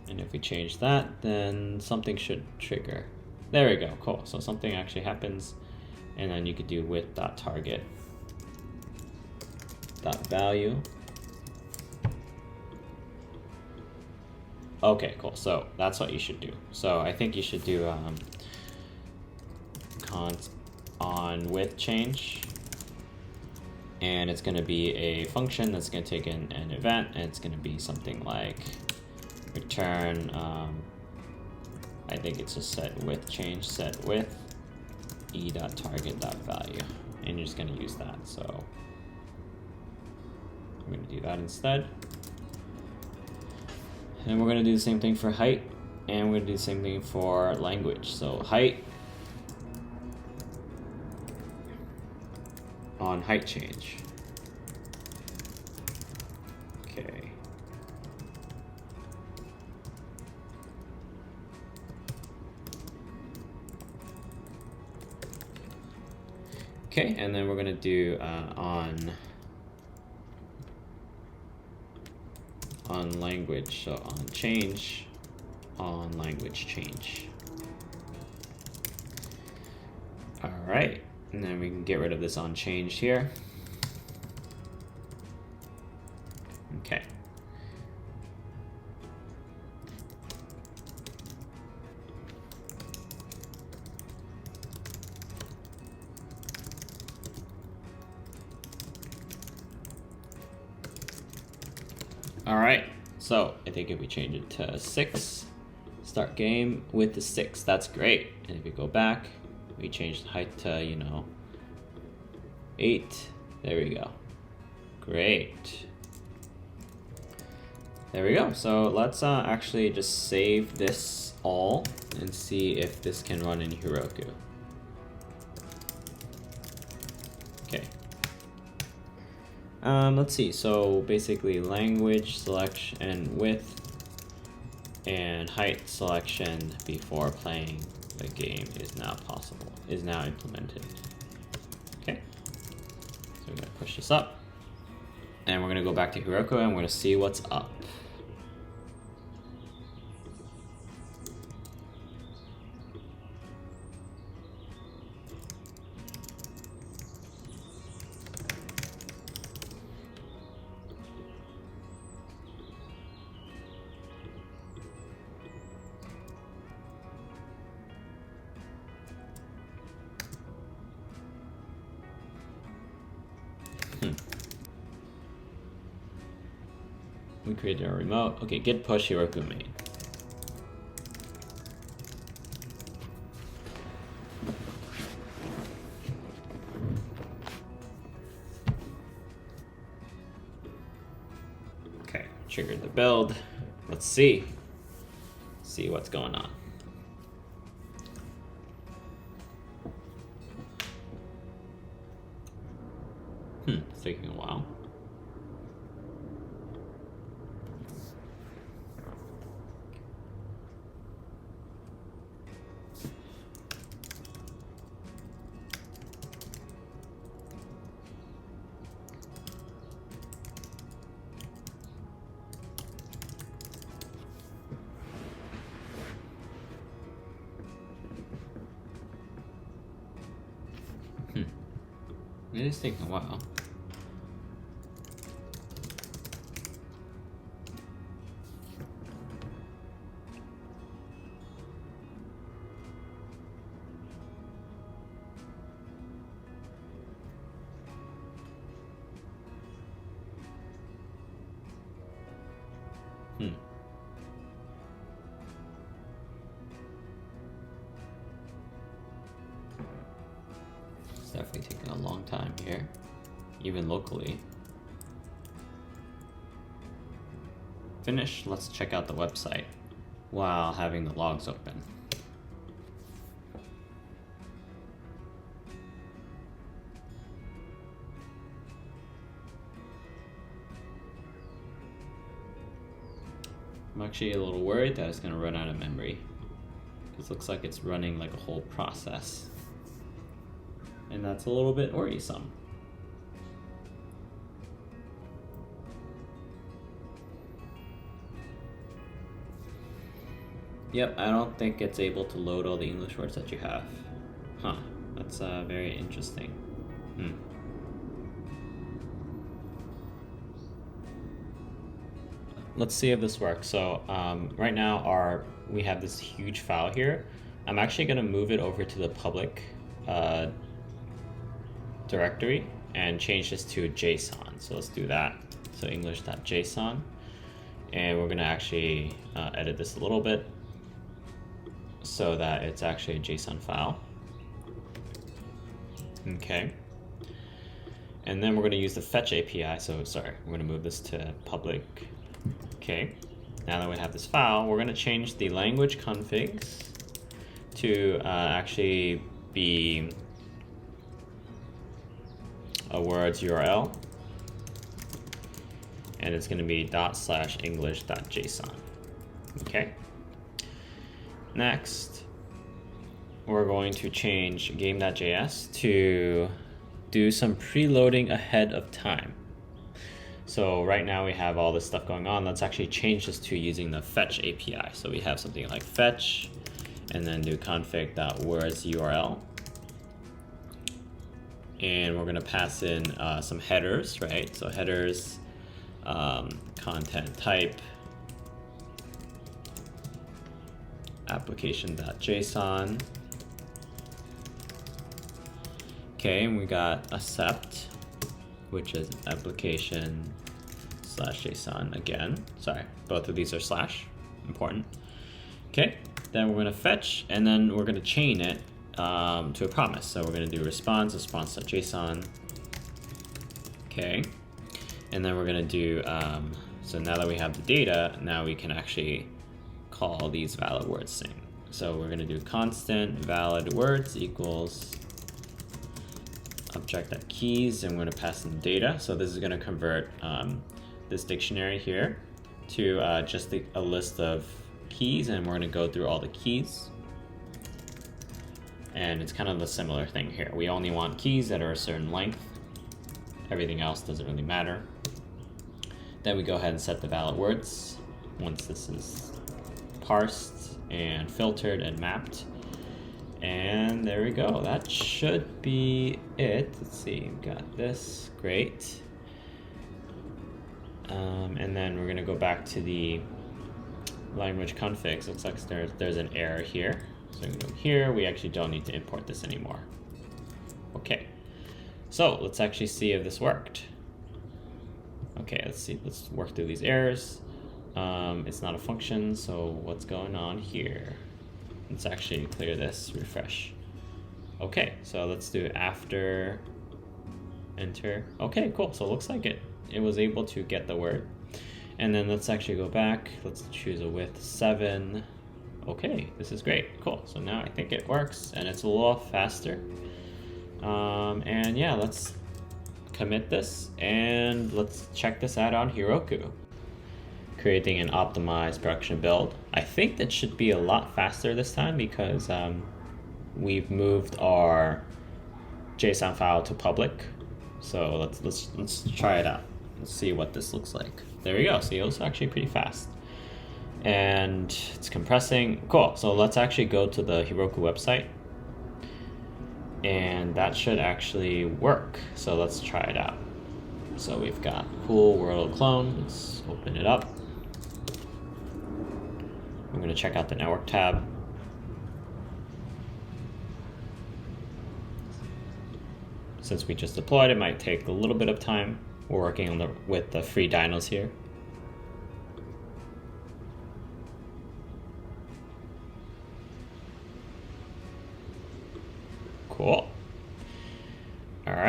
Speaker 1: And if we change that, then something should trigger. There we go, cool. So something actually happens, and then you could do with.target.value. Okay, cool. So that's what you should do. So I think you should do const on with change, and it's going to be a function that's going to take in an event, and it's going to be something like return, I think it's just set with change, set with e.target.value, and you're just going to use that. So we're going to do that instead. And we're going to do the same thing for height, and we're going to do the same thing for language. So height on height change. Okay. Okay, and then we're going to do on language, so on change, on language change. All right, and then we can get rid of this on change here. Okay. All right, so I think if we change it to 6, start game with the 6, that's great. And if we go back, we change the height to, 8. There we go. Great. There we go. So let's actually just save this all and see if this can run in Heroku. Okay. Let's see. So basically, language selection and width and height selection before playing the game is now possible. Is now implemented. Okay. So we're gonna push this up, and we're gonna go back to Heroku, and we're gonna see what's up. We created a remote. Okay, git push Heroku main. Okay, triggered the build. Let's see what's going on. It's taking a while. It is taking a while.
Speaker 2: It's definitely taking a long time here, even locally. Finish. Let's check out the website while having the logs open. I'm actually a little worried that it's going to run out of memory. It looks like it's running like a whole process. And that's a little bit worrisome. Yep, I don't think it's able to load all the English words that you have. Huh, that's very interesting. Let's see if this works. So right now we have this huge file here. I'm actually going to move it over to the public directory and change this to JSON. So let's do that. So english.json, and we're going to actually edit this a little bit so that it's actually a JSON file. Okay. And then we're going to use the fetch API. So sorry, we're going to move this to public. Okay, now that we have this file, we're going to change the language configs to actually be a words URL, and it's going to be /english.json. Okay. Next, we're going to change game.js to do some preloading ahead of time. So right now we have all this stuff going on. Let's actually change this to using the fetch API. So we have something like fetch, and then do config.words URL. And we're gonna pass in some headers, right? So headers, content type, application.json. Okay, and we got accept, which is application/JSON again. Sorry, both of these are slash, important. Okay, then we're gonna fetch, and then we're gonna chain it to a promise. So we're gonna do response.json. Okay, and then we're gonna do, so now that we have the data, now we can actually call these valid words thing. So we're gonna do constant valid words equals object.keys, and we're going to pass in data. So this is going to convert this dictionary here to just a list of keys, and we're going to go through all the keys. And it's kind of the similar thing here. We only want keys that are a certain length. Everything else doesn't really matter. Then we go ahead and set the valid words once this is parsed and filtered and mapped. And there we go. That should be it. Let's see, we've got this. Great. And then we're gonna go back to the language configs. Looks like there's an error here. So I'm gonna go here. We actually don't need to import this anymore. Okay. So let's actually see if this worked. Okay, let's see. Let's work through these errors. It's not a function, so what's going on here? Let's actually clear this, refresh. Okay, so let's do after enter. Okay, cool. So it looks like it was able to get the word. And then let's actually go back. Let's choose a width 7. Okay, this is great. Cool. So now I think it works, and it's a little faster. And yeah, let's commit this, and let's check this out on Heroku. Creating an optimized production build. I think that should be a lot faster this time because we've moved our JSON file to public. So let's try it out. Let's see what this looks like. There we go. See, it was actually pretty fast. And it's compressing. Cool. So let's actually go to the Heroku website. And that should actually work. So let's try it out. So we've got cool Wordle Clone. Let's open it up. I'm going to check out the network tab. Since we just deployed, it might take a little bit of time. We're working on with the free dynos here. Cool.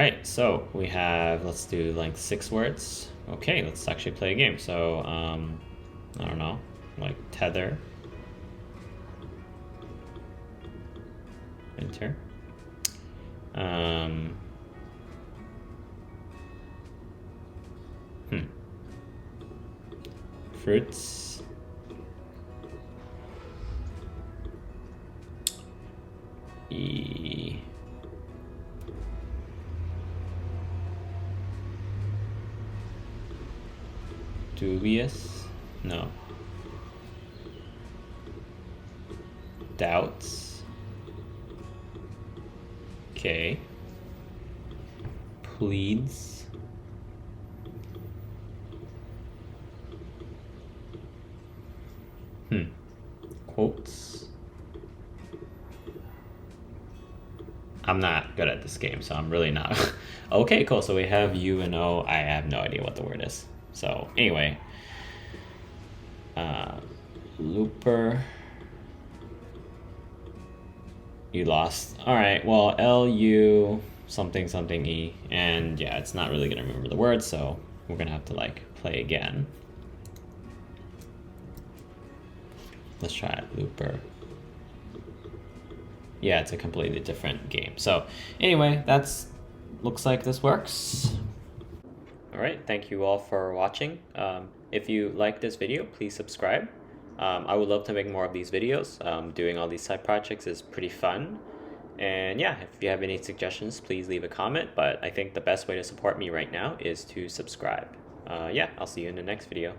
Speaker 1: right, so we have, let's do like 6 words. Okay, let's actually play a game. So, I don't know, like tether. Enter. Fruits. Dubious? No. Doubts? Okay. Pleads? Quotes? I'm not good at this game, so I'm really not. Okay, cool. So we have U and O. I have no idea what the word is. So anyway, looper. You lost. All right. Well, LU something something E, and yeah, it's not really gonna remember the word, so we're gonna have to like play again. Let's try it. Looper. Yeah, it's a completely different game. So anyway, looks like this works. All right, thank you all for watching. If you like this video, please subscribe. I would love to make more of these videos. Doing all these side projects is pretty fun. And yeah, if you have any suggestions, please leave a comment. But I think the best way to support me right now is to subscribe. Yeah, I'll see you in the next video.